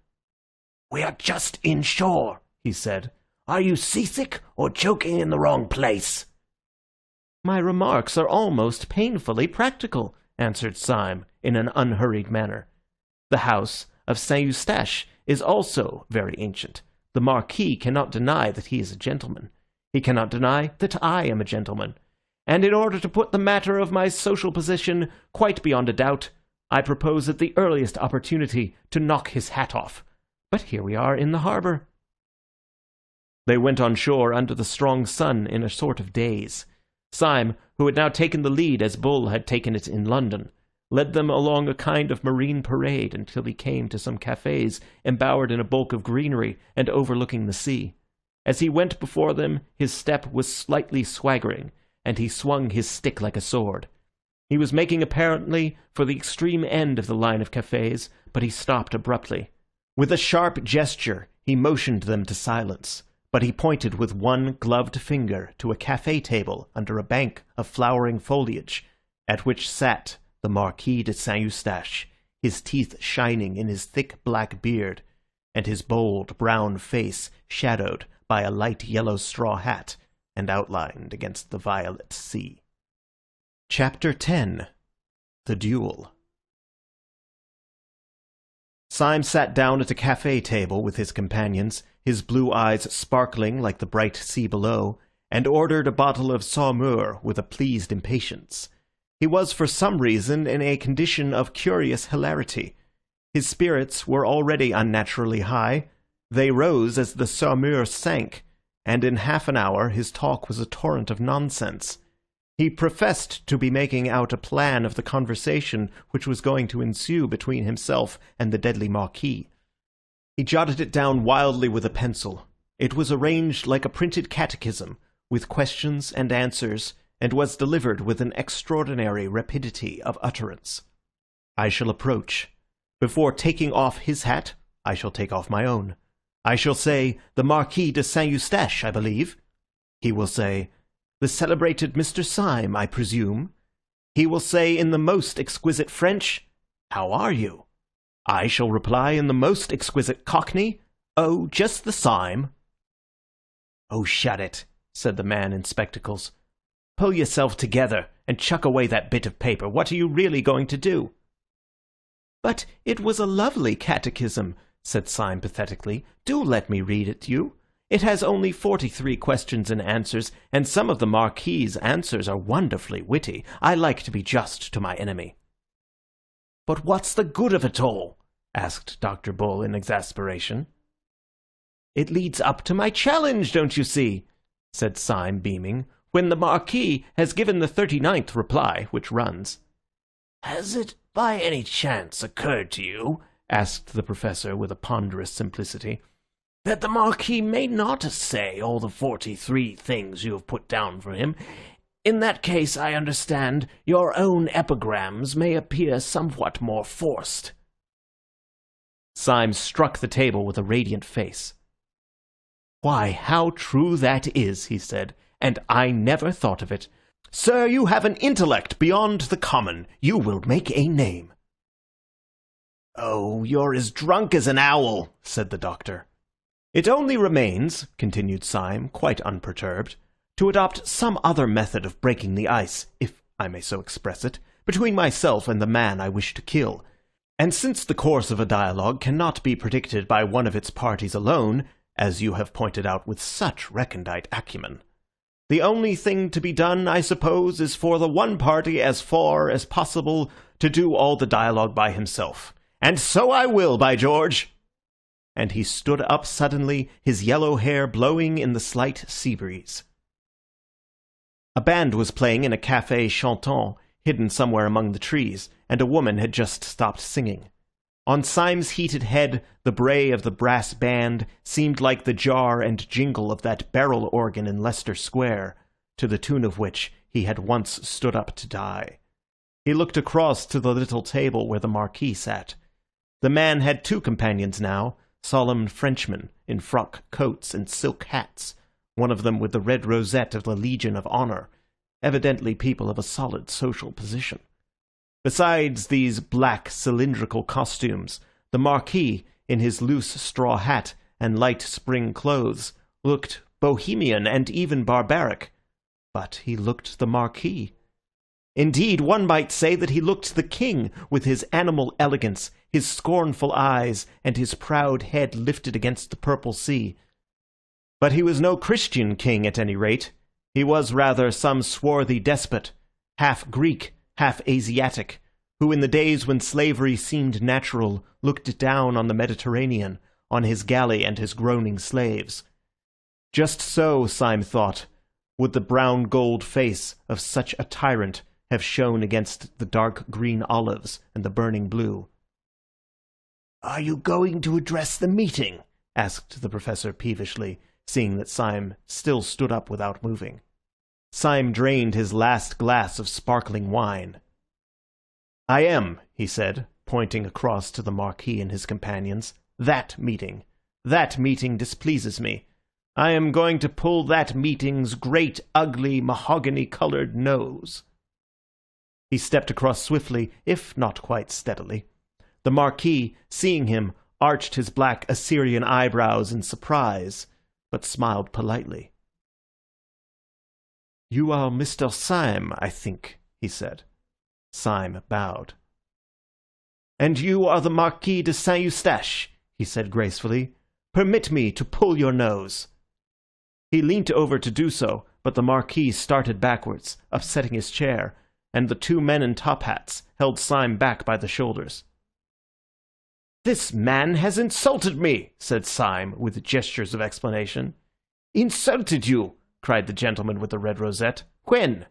"We are just inshore," he said. "Are you seasick or joking in the wrong place?" "My remarks are almost painfully practical," answered Syme in an unhurried manner. "The house of Saint-Eustache is also very ancient. The Marquis cannot deny that he is a gentleman. He cannot deny that I am a gentleman. And in order to put the matter of my social position quite beyond a doubt, I propose at the earliest opportunity to knock his hat off. But here we are in the harbour." They went on shore under the strong sun in a sort of daze. Syme, who had now taken the lead as Bull had taken it in London, led them along a kind of marine parade until he came to some cafes embowered in a bulk of greenery and overlooking the sea. As he went before them, his step was slightly swaggering, and he swung his stick like a sword. He was making apparently for the extreme end of the line of cafes, but he stopped abruptly. With a sharp gesture, he motioned them to silence, but he pointed with one gloved finger to a cafe table under a bank of flowering foliage, at which sat the Marquis de Saint-Eustache, his teeth shining in his thick black beard, and his bold brown face shadowed by a light yellow straw hat and outlined against the violet sea. Chapter 10. The Duel. Syme sat down at a cafe table with his companions, his blue eyes sparkling like the bright sea below, and ordered a bottle of Saumur with a pleased impatience. He was for some reason in a condition of curious hilarity. His spirits were already unnaturally high. They rose as the Saumur sank, and in half an hour his talk was a torrent of nonsense. He professed to be making out a plan of the conversation which was going to ensue between himself and the deadly Marquis. He jotted it down wildly with a pencil. It was arranged like a printed catechism, with questions and answers, and was delivered with an extraordinary rapidity of utterance. I shall approach. Before taking off his hat, I shall take off my own. I shall say, "The Marquis de Saint-Eustache, I believe." He will say, "The celebrated Mr. Syme, I presume." He will say in the most exquisite French, "How are you?" I shall reply in the most exquisite Cockney, "Oh, just the Syme." "Oh, shut it," said the man in spectacles. "Pull yourself together and chuck away that bit of paper. What are you really going to do?" "But it was a lovely catechism," said Syme pathetically. "Do let me read it to you. It has only 43 questions and answers, and some of the Marquis's answers are wonderfully witty. I like to be just to my enemy." "But what's the good of it all?" asked Dr. Bull in exasperation. "It leads up to my challenge, don't you see?" said Syme, beaming, "when the Marquis has given the 39th reply, which runs." "Has it by any chance occurred to you," asked the professor with a ponderous simplicity, "that the Marquis may not say all the 43 things you have put down for him? In that case, I understand, your own epigrams may appear somewhat more forced. Syme struck the table with a radiant face. "Why, how true that is," he said, "and I never thought of it. Sir, you have an intellect beyond the common. You will make a name." "Oh, you're as drunk as an owl," said the doctor. "It only remains," continued Syme, quite unperturbed, "to adopt some other method of breaking the ice, if I may so express it, between myself and the man I wish to kill. And since the course of a dialogue cannot be predicted by one of its parties alone, as you have pointed out with such recondite acumen, the only thing to be done, I suppose, is for the one party as far as possible to do all the dialogue by himself. And so I will, by George!" And he stood up suddenly, his yellow hair blowing in the slight sea breeze. A band was playing in a café chantant, hidden somewhere among the trees, and a woman had just stopped singing. On Syme's heated head, the bray of the brass band seemed like the jar and jingle of that barrel organ in Leicester Square, to the tune of which he had once stood up to die. He looked across to the little table where the Marquis sat. The man had two companions now, solemn Frenchmen in frock coats and silk hats, one of them with the red rosette of the Legion of Honor, evidently people of a solid social position. Besides these black cylindrical costumes, the Marquis, in his loose straw hat and light spring clothes, looked bohemian and even barbaric. But he looked the Marquis. Indeed, one might say that he looked the king, with his animal elegance, his scornful eyes, and his proud head lifted against the purple sea. But he was no Christian king, at any rate. He was rather some swarthy despot, half Greek, half Asiatic, who in the days when slavery seemed natural looked down on the Mediterranean, on his galley and his groaning slaves. Just so, Syme thought, would the brown gold face of such a tyrant have shone against the dark green olives and the burning blue. "Are you going to address the meeting?" asked the professor peevishly, seeing that Syme still stood up without moving. Syme drained his last glass of sparkling wine. "I am," he said, pointing across to the Marquis and his companions. That meeting displeases me. I am going to pull that meeting's great, ugly, mahogany-colored nose." He stepped across swiftly, if not quite steadily. The Marquis, seeing him, arched his black Assyrian eyebrows in surprise, but smiled politely. "You are Mr. Syme, I think," he said. Syme bowed. "And you are the Marquis de Saint-Eustache," he said gracefully. "Permit me to pull your nose." He leant over to do so, but the Marquis started backwards, upsetting his chair, and the two men in top hats held Syme back by the shoulders. "This man has insulted me," said Syme, with gestures of explanation. "Insulted you?" cried the gentleman with the red rosette. "When?"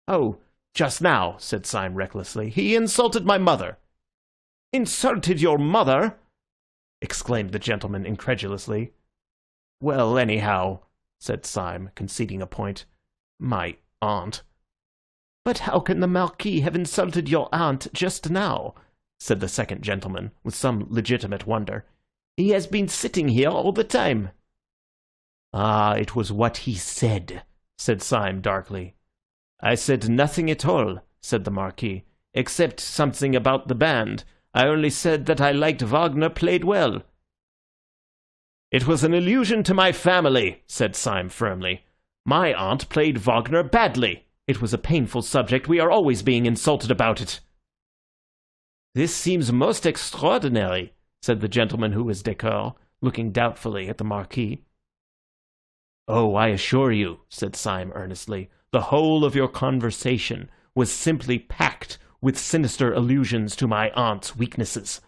"Oh, just now," said Syme recklessly. "He insulted my mother." "Insulted your mother?" exclaimed the gentleman incredulously. "Well, anyhow," said Syme, conceding a point, "my aunt." "But how can the Marquis have insulted your aunt just now?" said the second gentleman, with some legitimate wonder. "He has been sitting here all the time." "Ah, it was what he said," said Syme darkly. "I said nothing at all," said the Marquis, "except something about the band. I only said that I liked Wagner played well." "It was an allusion to my family," said Syme firmly. "My aunt played Wagner badly. It was a painful subject. We are always being insulted about it." "This seems most extraordinary," said the gentleman who was décor, looking doubtfully at the Marquis. "Oh, I assure you," said Syme earnestly, "the whole of your conversation was simply packed with sinister allusions to my aunt's weaknesses."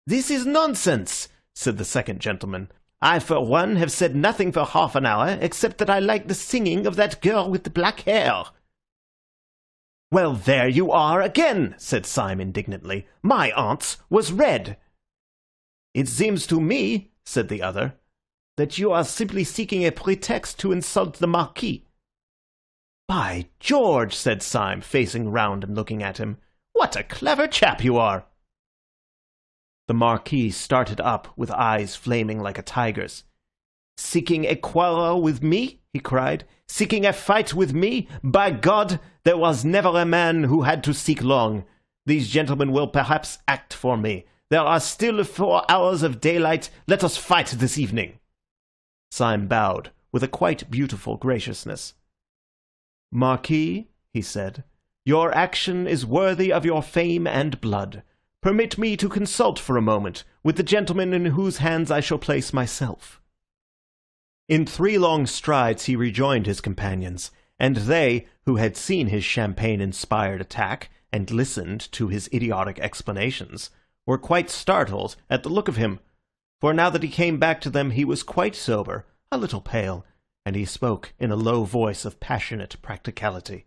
"This is nonsense," said the second gentleman. "I, for one, have said nothing for half an hour, except that I like the singing of that girl with the black hair." "Well, there you are again," said Syme indignantly. "My aunt's was red." "It seems to me," said the other, "that you are simply seeking a pretext to insult the Marquis." "By George," said Syme, facing round and looking at him. "What a clever chap you are!" The Marquis started up, with eyes flaming like a tiger's. "Seeking a quarrel with me?" he cried. "Seeking a fight with me? By God, there was never a man who had to seek long. These gentlemen will perhaps act for me. There are still 4 hours of daylight. Let us fight this evening." Syme bowed, with a quite beautiful graciousness. "Marquis," he said, "your action is worthy of your fame and blood. Permit me to consult for a moment with the gentleman in whose hands I shall place myself." In 3 long strides he rejoined his companions, and they, who had seen his champagne-inspired attack and listened to his idiotic explanations, were quite startled at the look of him, for now that he came back to them he was quite sober, a little pale, and he spoke in a low voice of passionate practicality.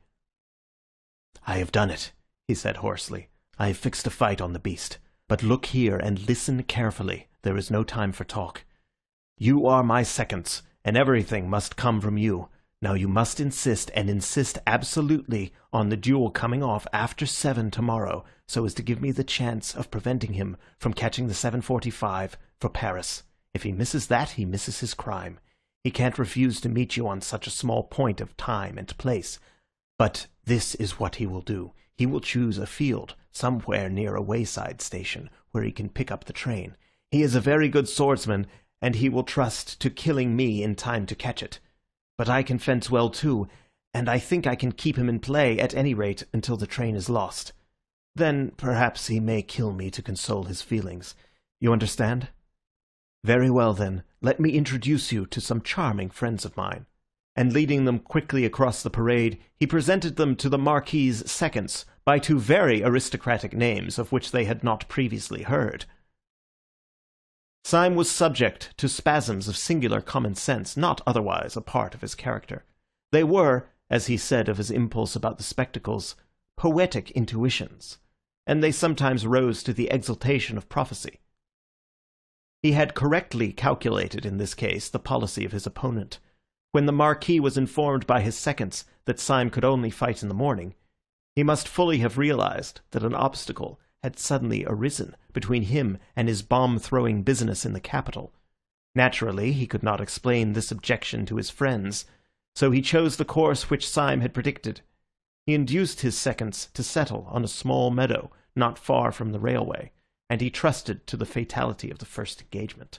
"I have done it," he said hoarsely. "I have fixed a fight on the beast. But look here and listen carefully. There is no time for talk. You are my seconds, and everything must come from you. Now you must insist, and insist absolutely, on the duel coming off after 7 tomorrow, so as to give me the chance of preventing him from catching the 7:45 for Paris. If he misses that, he misses his crime. He can't refuse to meet you on such a small point of time and place. But this is what he will do. He will choose a field somewhere near a wayside station where he can pick up the train. He is a very good swordsman, and he will trust to killing me in time to catch it. But I can fence well too, and I think I can keep him in play at any rate until the train is lost. Then perhaps he may kill me to console his feelings. You understand? Very well then, let me introduce you to some charming friends of mine." And leading them quickly across the parade, he presented them to the Marquis's seconds by 2 very aristocratic names of which they had not previously heard. Syme was subject to spasms of singular common sense, not otherwise a part of his character. They were, as he said of his impulse about the spectacles, poetic intuitions, and they sometimes rose to the exaltation of prophecy. He had correctly calculated in this case the policy of his opponent. When the Marquis was informed by his seconds that Syme could only fight in the morning, he must fully have realized that an obstacle had suddenly arisen between him and his bomb-throwing business in the capital. Naturally, he could not explain this objection to his friends, so he chose the course which Syme had predicted. He induced his seconds to settle on a small meadow not far from the railway, and he trusted to the fatality of the first engagement.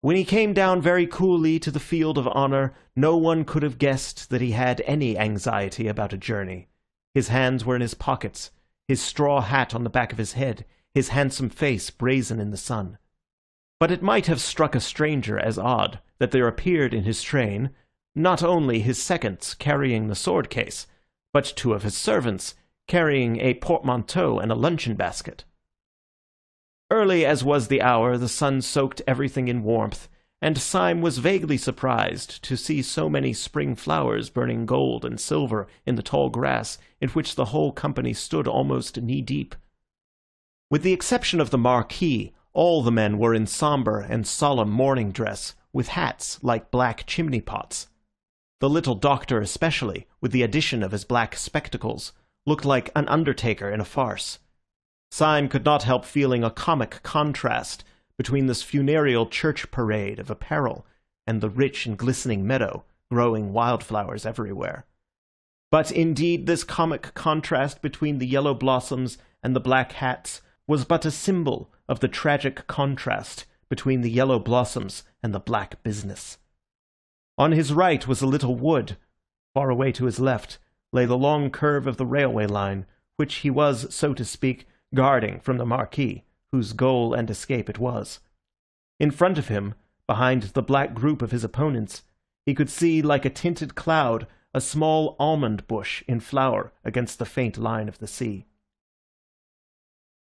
When he came down very coolly to the field of honour, no one could have guessed that he had any anxiety about a journey. His hands were in his pockets, his straw hat on the back of his head, his handsome face brazen in the sun. But it might have struck a stranger as odd that there appeared in his train not only his seconds carrying the sword case, but 2 of his servants carrying a portmanteau and a luncheon basket. Early as was the hour, the sun soaked everything in warmth, and Syme was vaguely surprised to see so many spring flowers burning gold and silver in the tall grass in which the whole company stood almost knee-deep. With the exception of the Marquis, all the men were in sombre and solemn morning dress, with hats like black chimney-pots. The little doctor especially, with the addition of his black spectacles, looked like an undertaker in a farce. Syme could not help feeling a comic contrast between this funereal church parade of apparel and the rich and glistening meadow, growing wildflowers everywhere. But indeed this comic contrast between the yellow blossoms and the black hats was but a symbol of the tragic contrast between the yellow blossoms and the black business. On his right was a little wood. Far away to his left lay the long curve of the railway line, which he was, so to speak, guarding from the Marquis, whose goal and escape it was. In front of him, behind the black group of his opponents, he could see like a tinted cloud a small almond bush in flower against the faint line of the sea.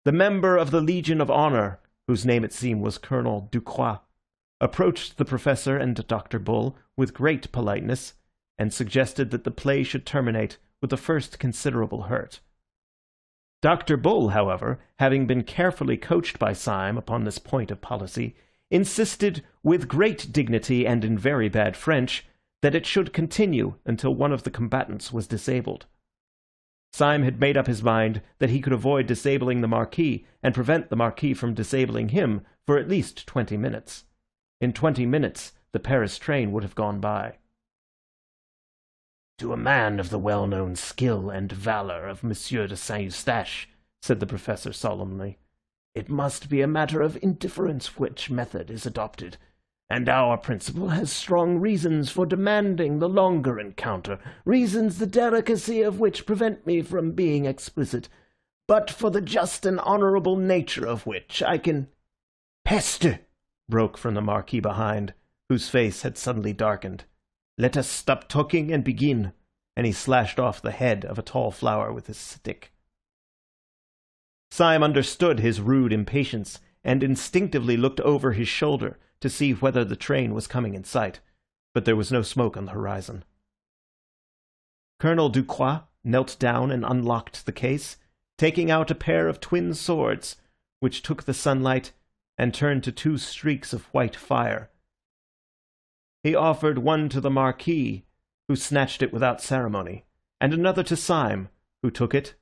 The member of the Legion of Honour, whose name it seemed was Colonel Ducroix, approached the professor and Dr. Bull with great politeness, and suggested that the play should terminate with the first considerable hurt. Dr. Bull, however, having been carefully coached by Syme upon this point of policy, insisted with great dignity and in very bad French that it should continue until one of the combatants was disabled. Syme had made up his mind that he could avoid disabling the Marquis and prevent the Marquis from disabling him for at least 20 minutes. In 20 minutes, the Paris train would have gone by. "To a man of the well-known skill and valour of Monsieur de Saint-Eustache," said the Professor solemnly, "it must be a matter of indifference which method is adopted, and our principal has strong reasons for demanding the longer encounter, reasons the delicacy of which prevent me from being explicit, but for the just and honourable nature of which I can—" "Peste!" broke from the Marquis behind, whose face had suddenly darkened. "Let us stop talking and begin," and he slashed off the head of a tall flower with his stick. Syme understood his rude impatience, and instinctively looked over his shoulder to see whether the train was coming in sight, but there was no smoke on the horizon. Colonel Ducroix knelt down and unlocked the case, taking out a pair of twin swords, which took the sunlight and turned to two streaks of white fire. He offered one to the Marquis, who snatched it without ceremony, and another to Syme, who took it,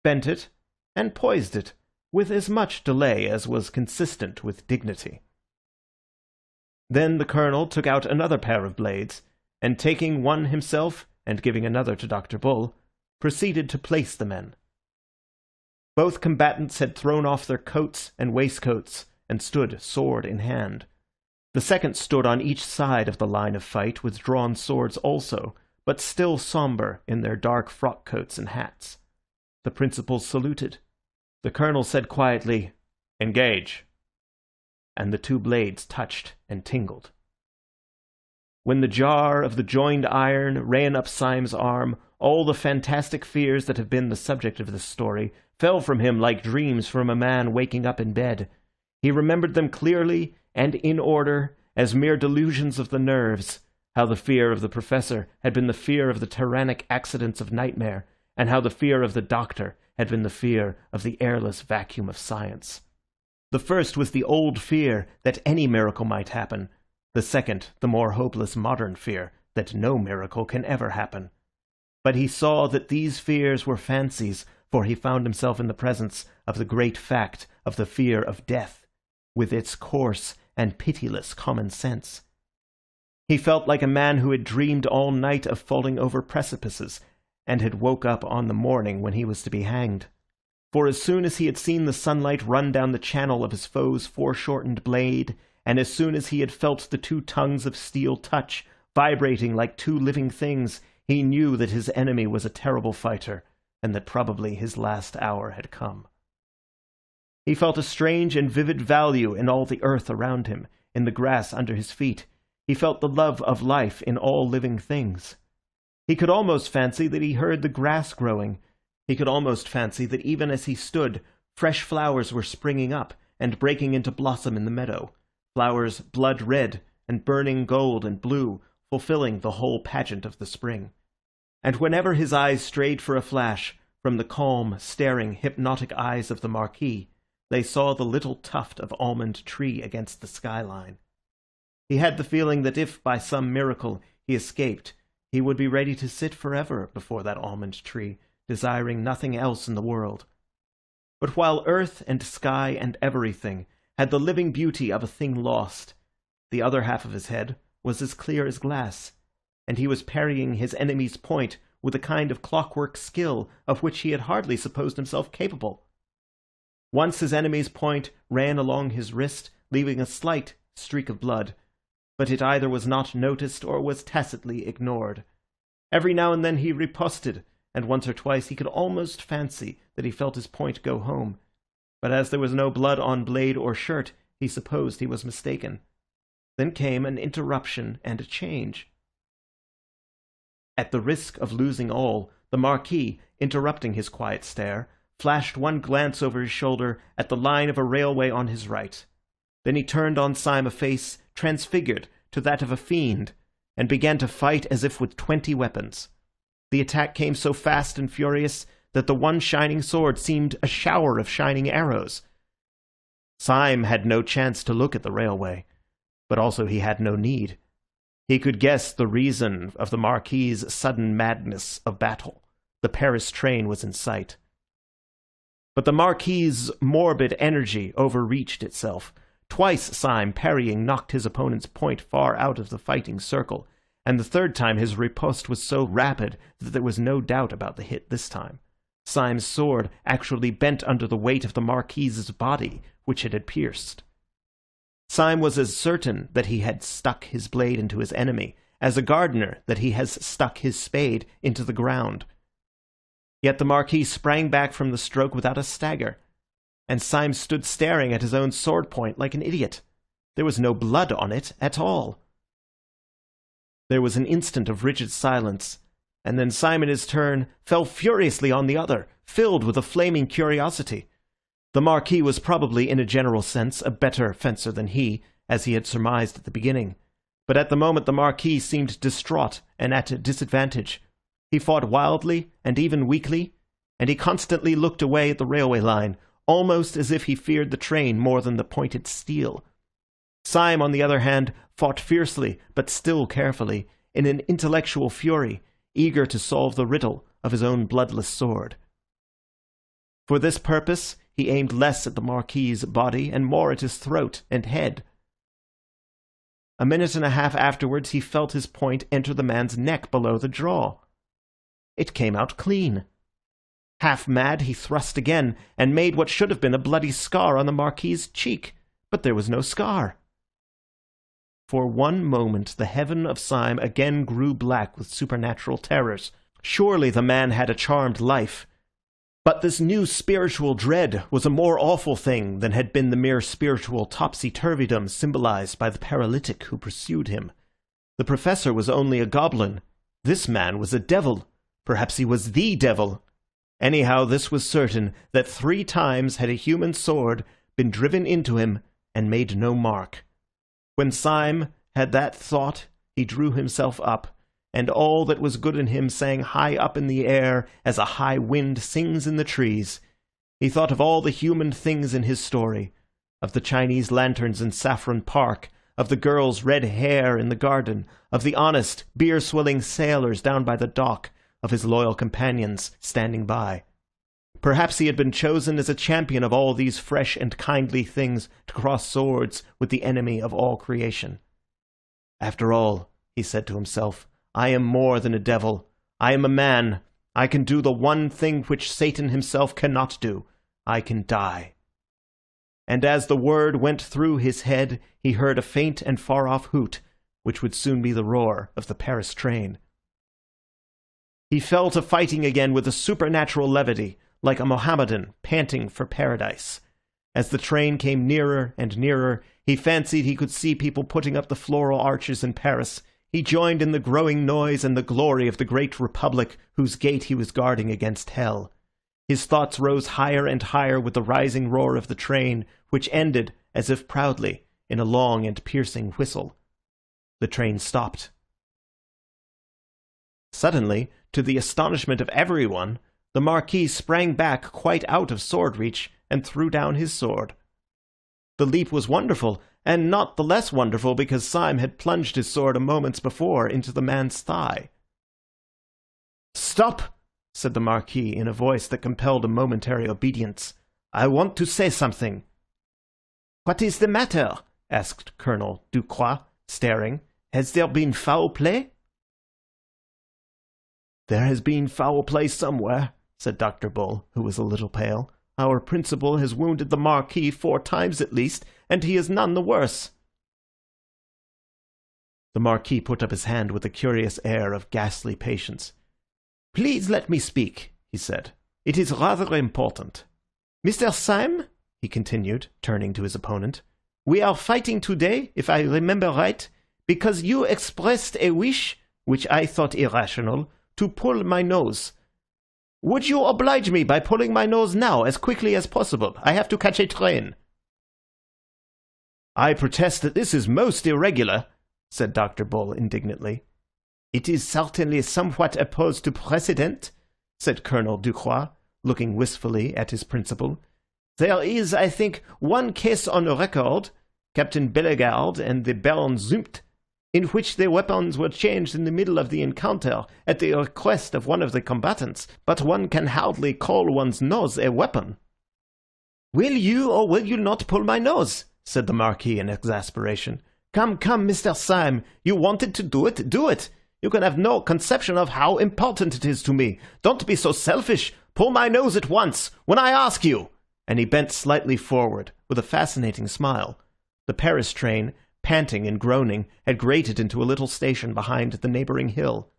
bent it, and poised it, with as much delay as was consistent with dignity. Then the colonel took out another pair of blades, and taking one himself and giving another to Dr. Bull, proceeded to place the men. Both combatants had thrown off their coats and waistcoats, and stood sword in hand. The second stood on each side of the line of fight with drawn swords also, but still sombre in their dark frock coats and hats. The principals saluted. The colonel said quietly, "Engage," and the two blades touched and tingled. When the jar of the joined iron ran up Syme's arm, all the fantastic fears that have been the subject of this story fell from him like dreams from a man waking up in bed. He remembered them clearly and in order as mere delusions of the nerves, how the fear of the professor had been the fear of the tyrannic accidents of nightmare, and how the fear of the doctor had been the fear of the airless vacuum of science. The first was the old fear that any miracle might happen, the second the more hopeless modern fear that no miracle can ever happen. But he saw that these fears were fancies, for he found himself in the presence of the great fact of the fear of death, with its coarse and pitiless common sense. He felt like a man who had dreamed all night of falling over precipices, and had woke up on the morning when he was to be hanged. For as soon as he had seen the sunlight run down the channel of his foe's foreshortened blade, and as soon as he had felt the two tongues of steel touch, vibrating like two living things, he knew that his enemy was a terrible fighter, and that probably his last hour had come. He felt a strange and vivid value in all the earth around him, in the grass under his feet. He felt the love of life in all living things. He could almost fancy that he heard the grass growing. He could almost fancy that even as he stood, fresh flowers were springing up and breaking into blossom in the meadow, flowers blood red and burning gold and blue, fulfilling the whole pageant of the spring. And whenever his eyes strayed for a flash from the calm, staring, hypnotic eyes of the Marquis, they saw the little tuft of almond tree against the skyline. He had the feeling that if, by some miracle, he escaped, he would be ready to sit forever before that almond tree, desiring nothing else in the world. But while earth and sky and everything had the living beauty of a thing lost, the other half of his head was as clear as glass, and he was parrying his enemy's point with a kind of clockwork skill of which he had hardly supposed himself capable. Once his enemy's point ran along his wrist, leaving a slight streak of blood, but it either was not noticed or was tacitly ignored. Every now and then he riposted, and once or twice he could almost fancy that he felt his point go home, but as there was no blood on blade or shirt, he supposed he was mistaken. Then came an interruption and a change. At the risk of losing all, the Marquis, interrupting his quiet stare, flashed one glance over his shoulder at the line of a railway on his right. Then he turned on Syme a face transfigured to that of a fiend, and began to fight as if with 20 weapons. The attack came so fast and furious that the one shining sword seemed a shower of shining arrows. Syme had no chance to look at the railway, but also he had no need. He could guess the reason of the Marquis's sudden madness of battle. The Paris train was in sight. But the Marquis's morbid energy overreached itself. Twice Syme, parrying, knocked his opponent's point far out of the fighting circle, and the third time his riposte was so rapid that there was no doubt about the hit this time. Syme's sword actually bent under the weight of the Marquis's body, which it had pierced. Syme was as certain that he had stuck his blade into his enemy as a gardener that he has stuck his spade into the ground. Yet the Marquis sprang back from the stroke without a stagger, and Syme stood staring at his own sword point like an idiot. There was no blood on it at all. There was an instant of rigid silence, and then Syme in his turn fell furiously on the other, filled with a flaming curiosity. The Marquis was probably, in a general sense, a better fencer than he, as he had surmised at the beginning. But at the moment the Marquis seemed distraught and at a disadvantage. He fought wildly and even weakly, and he constantly looked away at the railway line, almost as if he feared the train more than the pointed steel. Syme, on the other hand, fought fiercely, but still carefully, in an intellectual fury, eager to solve the riddle of his own bloodless sword. For this purpose, he aimed less at the Marquis's body and more at his throat and head. A minute and a half afterwards, he felt his point enter the man's neck below the jaw. It came out clean. Half mad, he thrust again, and made what should have been a bloody scar on the Marquis's cheek, but there was no scar. For one moment the heaven of Syme again grew black with supernatural terrors. Surely the man had a charmed life. But this new spiritual dread was a more awful thing than had been the mere spiritual topsy-turvydom symbolized by the paralytic who pursued him. The professor was only a goblin. This man was a devil. Perhaps he was the devil. Anyhow, this was certain, that 3 times had a human sword been driven into him and made no mark. When Syme had that thought, he drew himself up, and all that was good in him sang high up in the air as a high wind sings in the trees. He thought of all the human things in his story, of the Chinese lanterns in Saffron Park, of the girl's red hair in the garden, of the honest, beer-swilling sailors down by the dock, of his loyal companions standing by. Perhaps he had been chosen as a champion of all these fresh and kindly things to cross swords with the enemy of all creation. After all, he said to himself, I am more than a devil. I am a man. I can do the one thing which Satan himself cannot do. I can die. And as the word went through his head, he heard a faint and far-off hoot, which would soon be the roar of the Paris train. He fell to fighting again with a supernatural levity, like a Mohammedan panting for paradise. As the train came nearer and nearer, he fancied he could see people putting up the floral arches in Paris. He joined in the growing noise and the glory of the great republic whose gate he was guarding against hell. His thoughts rose higher and higher with the rising roar of the train, which ended, as if proudly, in a long and piercing whistle. The train stopped. Suddenly, to the astonishment of everyone, the Marquis sprang back quite out of sword reach and threw down his sword. The leap was wonderful, and not the less wonderful because Syme had plunged his sword a moment before into the man's thigh. "Stop!" said the Marquis in a voice that compelled a momentary obedience. "I want to say something." "What is the matter?" asked Colonel Ducroix, staring. "Has there been foul play?" "There has been foul play somewhere," said Dr. Bull, who was a little pale. "Our principal has wounded the Marquis 4 times at least, and he is none the worse." The Marquis put up his hand with a curious air of ghastly patience. "Please let me speak," he said. "It is rather important. Mr. Syme," he continued, turning to his opponent, "we are fighting today, if I remember right, because you expressed a wish, which I thought irrational, to pull my nose. Would you oblige me by pulling my nose now as quickly as possible? I have to catch a train." "I protest that this is most irregular," said Dr. Bull indignantly. "It is certainly somewhat opposed to precedent," said Colonel Ducroix, looking wistfully at his principal. "There is, I think, one case on record, Captain Bellegarde and the Baron Zumpt. in which the weapons were changed in the middle of the encounter at the request of one of the combatants, but one can hardly call one's nose a weapon." "Will you or will you not pull my nose?" said the Marquis in exasperation. "Come, come, Mr. Syme, you wanted to do it, do it. You can have no conception of how important it is to me. Don't be so selfish. Pull my nose at once, when I ask you." And he bent slightly forward, with a fascinating smile. The Paris train, panting and groaning, had grated into a little station behind the neighbouring hill.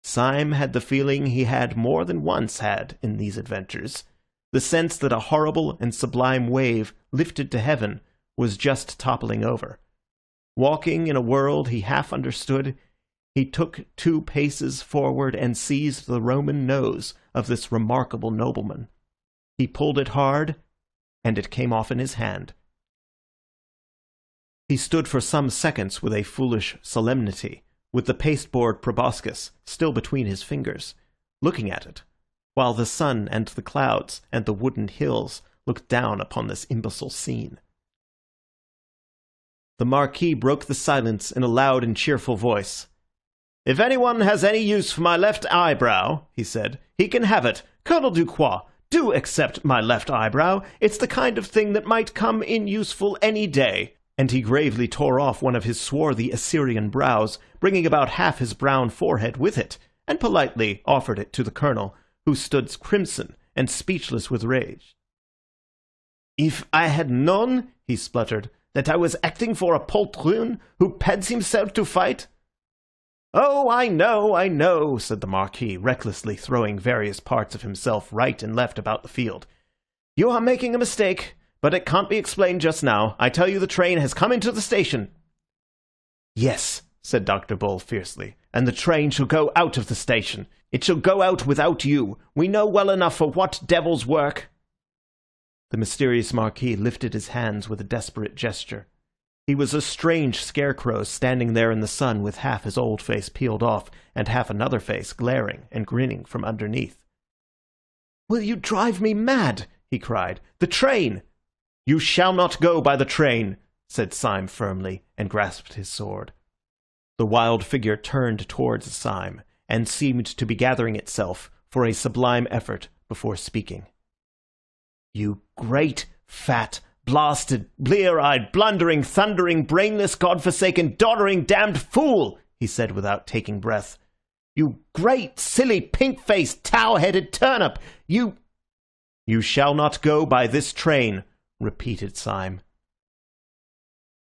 Syme had the feeling he had more than once had in these adventures, the sense that a horrible and sublime wave lifted to heaven was just toppling over. Walking in a world he half understood, he took 2 paces forward and seized the Roman nose of this remarkable nobleman. He pulled it hard, and it came off in his hand. He stood for some seconds with a foolish solemnity, with the pasteboard proboscis still between his fingers, looking at it, while the sun and the clouds and the wooden hills looked down upon this imbecile scene. The Marquis broke the silence in a loud and cheerful voice. "If anyone has any use for my left eyebrow," he said, "he can have it. Colonel Ducroix, do accept my left eyebrow. It's the kind of thing that might come in useful any day." And he gravely tore off one of his swarthy Assyrian brows, bringing about half his brown forehead with it, and politely offered it to the colonel, who stood crimson and speechless with rage. "If I had known," he spluttered, "that I was acting for a poltroon who pads himself to fight—" "Oh, I know," said the Marquis, recklessly throwing various parts of himself right and left about the field. "You are making a mistake, but it can't be explained just now. I tell you the train has come into the station." "Yes," said Dr. Bull fiercely, "and the train shall go out of the station. It shall go out without you. We know well enough for what devil's work." The mysterious Marquis lifted his hands with a desperate gesture. He was a strange scarecrow standing there in the sun with half his old face peeled off and half another face glaring and grinning from underneath. "Will you drive me mad?" he cried. "The train!" "You shall not go by the train," said Syme firmly, and grasped his sword. The wild figure turned towards Syme, and seemed to be gathering itself for a sublime effort before speaking. "You great, fat, blasted, blear-eyed, blundering, thundering, brainless, god-forsaken, doddering, damned fool!" he said without taking breath. "You great, silly, pink-faced, tow-headed turnip! You shall not go by this train," repeated Syme.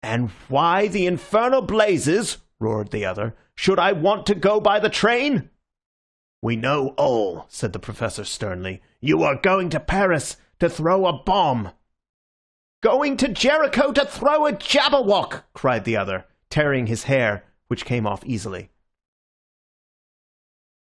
"And why the infernal blazes," roared the other, "should I want to go by the train?" "We know all," said the Professor sternly. "You are going to Paris to throw a bomb." "Going to Jericho to throw a Jabberwock!" cried the other, tearing his hair, which came off easily.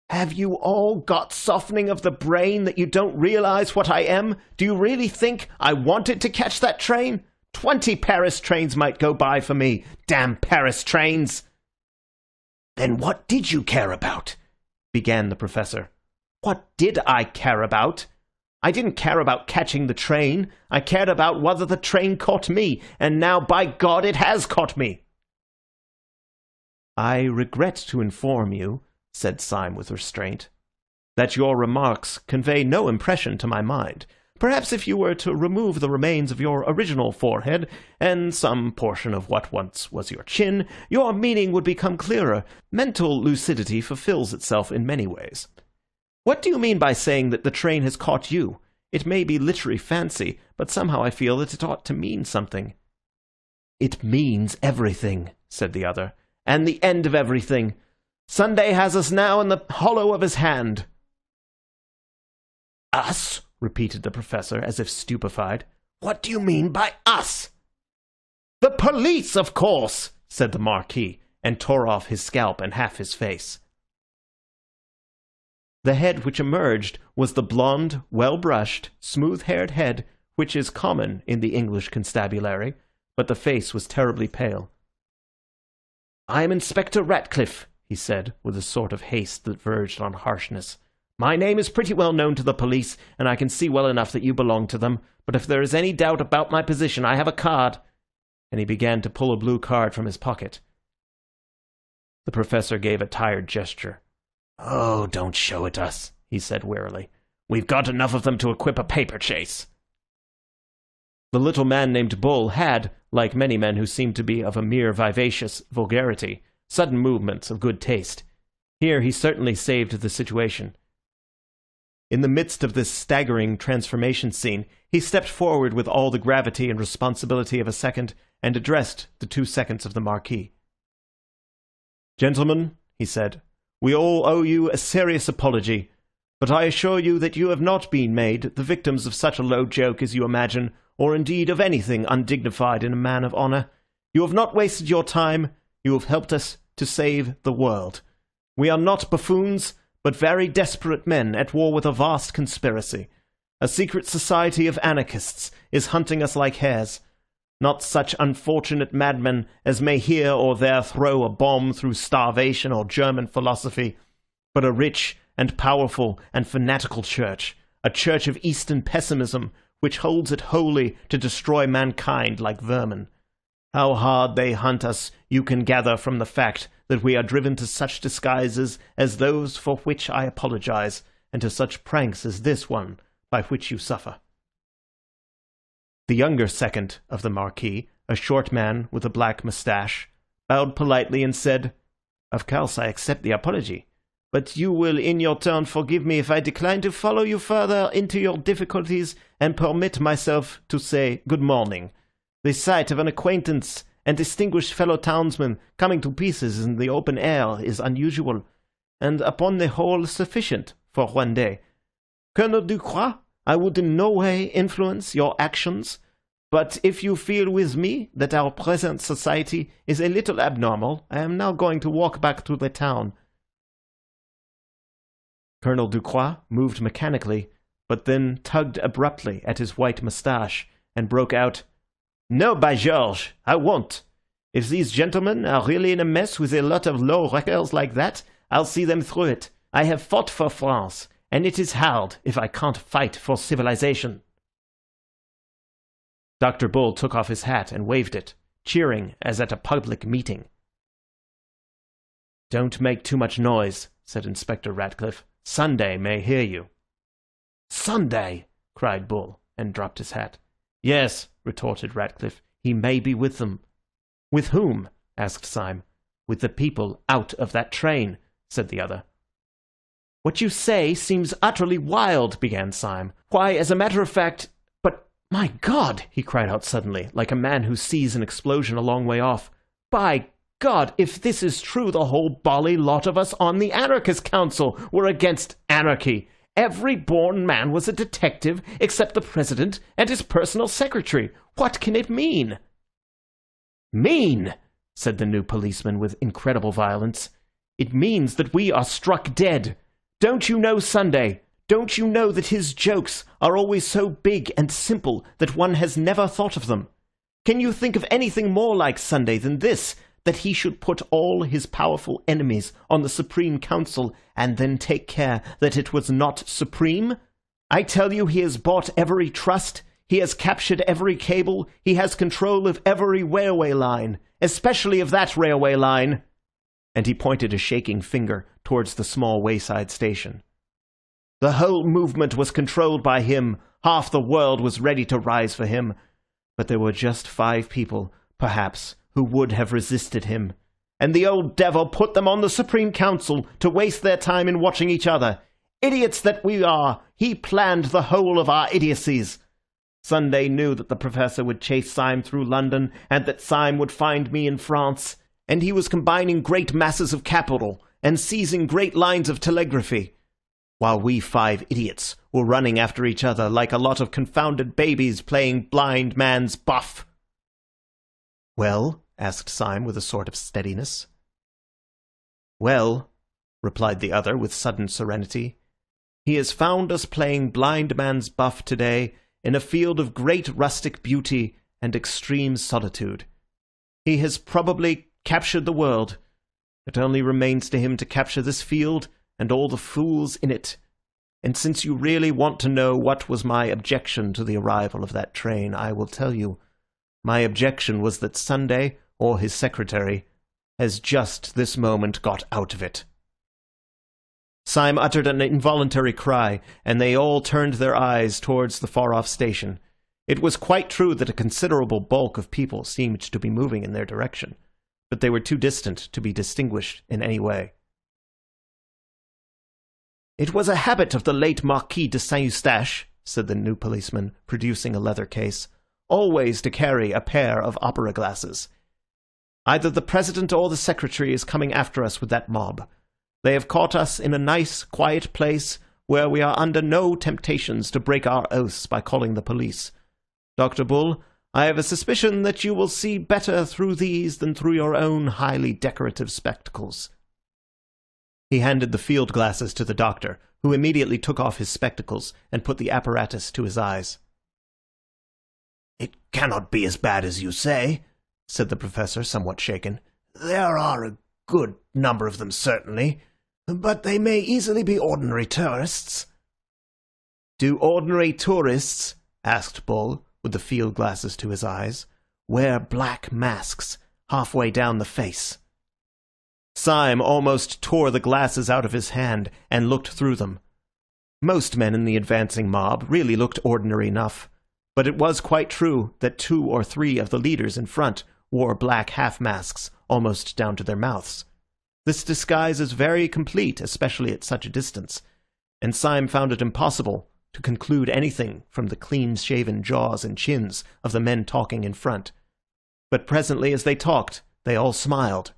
"Have you all got softening of the brain that you don't realize what I am? Do you really think I wanted to catch that train? 20 Paris trains might go by for me. Damn Paris trains!" "Then what did you care about?" began the Professor. "What did I care about? I didn't care about catching the train. I cared about whether the train caught me, and now, by God, it has caught me." "I regret to inform you," said Syme with restraint, "that your remarks convey no impression to my mind. Perhaps if you were to remove the remains of your original forehead, and some portion of what once was your chin, your meaning would become clearer. Mental lucidity fulfills itself in many ways. What do you mean by saying that the train has caught you? It may be literary fancy, but somehow I feel that it ought to mean something." "It means everything," said the other, "and the end of everything. Sunday has us now in the hollow of his hand." "Us?" repeated the Professor, as if stupefied. "What do you mean by us?" "The police, of course," said the Marquis, and tore off his scalp and half his face. The head which emerged was the blonde, well-brushed, smooth-haired head which is common in the English constabulary, but the face was terribly pale. "I am Inspector Ratcliffe," he said, with a sort of haste that verged on harshness. "My name is pretty well known to the police, and I can see well enough that you belong to them, but if there is any doubt about my position, I have a card," and he began to pull a blue card from his pocket. The professor gave a tired gesture. "Oh, don't show it us," he said wearily. "We've got enough of them to equip a paper chase." The little man named Bull had, like many men who seemed to be of a mere vivacious vulgarity, sudden movements of good taste. Here he certainly saved the situation. In the midst of this staggering transformation scene, he stepped forward with all the gravity and responsibility of a second, and addressed the 2 seconds of the Marquis. "Gentlemen," he said, "we all owe you a serious apology, but I assure you that you have not been made the victims of such a low joke as you imagine, or indeed of anything undignified in a man of honour. You have not wasted your time, you have helped us to save the world. We are not buffoons, but very desperate men at war with a vast conspiracy. A secret society of anarchists is hunting us like hares. Not such unfortunate madmen as may here or there throw a bomb through starvation or German philosophy, but a rich and powerful and fanatical church, a church of Eastern pessimism, which holds it holy to destroy mankind like vermin. How hard they hunt us you can gather from the fact that we are driven to such disguises as those for which I apologize, and to such pranks as this one by which you suffer." The younger second of the Marquis, a short man with a black moustache, bowed politely and said, "Of course I accept the apology, but you will in your turn forgive me if I decline to follow you further into your difficulties and permit myself to say good morning. The sight of an acquaintance and distinguished fellow townsman coming to pieces in the open air is unusual, and upon the whole sufficient for one day. Colonel Ducroix, I would in no way influence your actions, but if you feel with me that our present society is a little abnormal, I am now going to walk back to the town." Colonel Ducroix moved mechanically, but then tugged abruptly at his white moustache, and broke out, "No, by George, I won't. If these gentlemen are really in a mess with a lot of low wreckers like that, I'll see them through it. I have fought for France, and it is hard if I can't fight for civilization." Dr. Bull took off his hat and waved it, cheering as at a public meeting. "Don't make too much noise," said Inspector Ratcliffe. "Sunday may hear you." "Sunday!" cried Bull, and dropped his hat. "Yes," retorted Ratcliffe, "he may be with them." "With whom?" asked Syme. "With the people out of that train," said the other. "What you say seems utterly wild," began Syme. "Why, as a matter of fact... But, my God!" he cried out suddenly, like a man who sees an explosion a long way off. "By God, if this is true, the whole bally lot of us on the Anarchist Council were against anarchy. Every born man was a detective except the president and his personal secretary. What can it mean?" "Mean?" said the new policeman with incredible violence. "It means that we are struck dead. Don't you know Sunday? Don't you know that his jokes are always so big and simple that one has never thought of them? Can you think of anything more like Sunday than this, that he should put all his powerful enemies on the Supreme Council and then take care that it was not supreme? I tell you, he has bought every trust, he has captured every cable, he has control of every railway line, especially of that railway line." And he pointed a shaking finger towards the small wayside station. "The whole movement was controlled by him, half the world was ready to rise for him, but there were just 5 people, perhaps, who would have resisted him. And the old devil put them on the Supreme Council to waste their time in watching each other. Idiots that we are, he planned the whole of our idiocies. Sunday knew that the professor would chase Syme through London, and that Syme would find me in France, and he was combining great masses of capital and seizing great lines of telegraphy, while we 5 idiots were running after each other like a lot of confounded babies playing blind man's buff." "Well?" asked Syme with a sort of steadiness. "Well," replied the other with sudden serenity, "he has found us playing blind man's buff today in a field of great rustic beauty and extreme solitude. He has probably captured the world. It only remains to him to capture this field and all the fools in it. And since you really want to know what was my objection to the arrival of that train, I will tell you. My objection was that Sunday, or his secretary, has just this moment got out of it." Syme uttered an involuntary cry, and they all turned their eyes towards the far-off station. It was quite true that a considerable bulk of people seemed to be moving in their direction, but they were too distant to be distinguished in any way. "It was a habit of the late Marquis de Saint-Eustache," said the new policeman, producing a leather case, "always to carry a pair of opera glasses. Either the President or the Secretary is coming after us with that mob. They have caught us in a nice, quiet place where we are under no temptations to break our oaths by calling the police. Dr. Bull, I have a suspicion that you will see better through these than through your own highly decorative spectacles." He handed the field glasses to the doctor, who immediately took off his spectacles and put the apparatus to his eyes. "It cannot be as bad as you say," said the professor, somewhat shaken. "There are a good number of them, certainly, but they may easily be ordinary tourists." "Do ordinary tourists," asked Bull, with the field glasses to his eyes, "wear black masks halfway down the face?" Syme almost tore the glasses out of his hand and looked through them. Most men in the advancing mob really looked ordinary enough, but it was quite true that 2 or 3 of the leaders in front wore black half-masks almost down to their mouths. This disguise is very complete, especially at such a distance, and Syme found it impossible to conclude anything from the clean-shaven jaws and chins of the men talking in front. But presently, as they talked, they all smiled,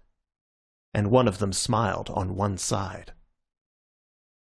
and one of them smiled on one side.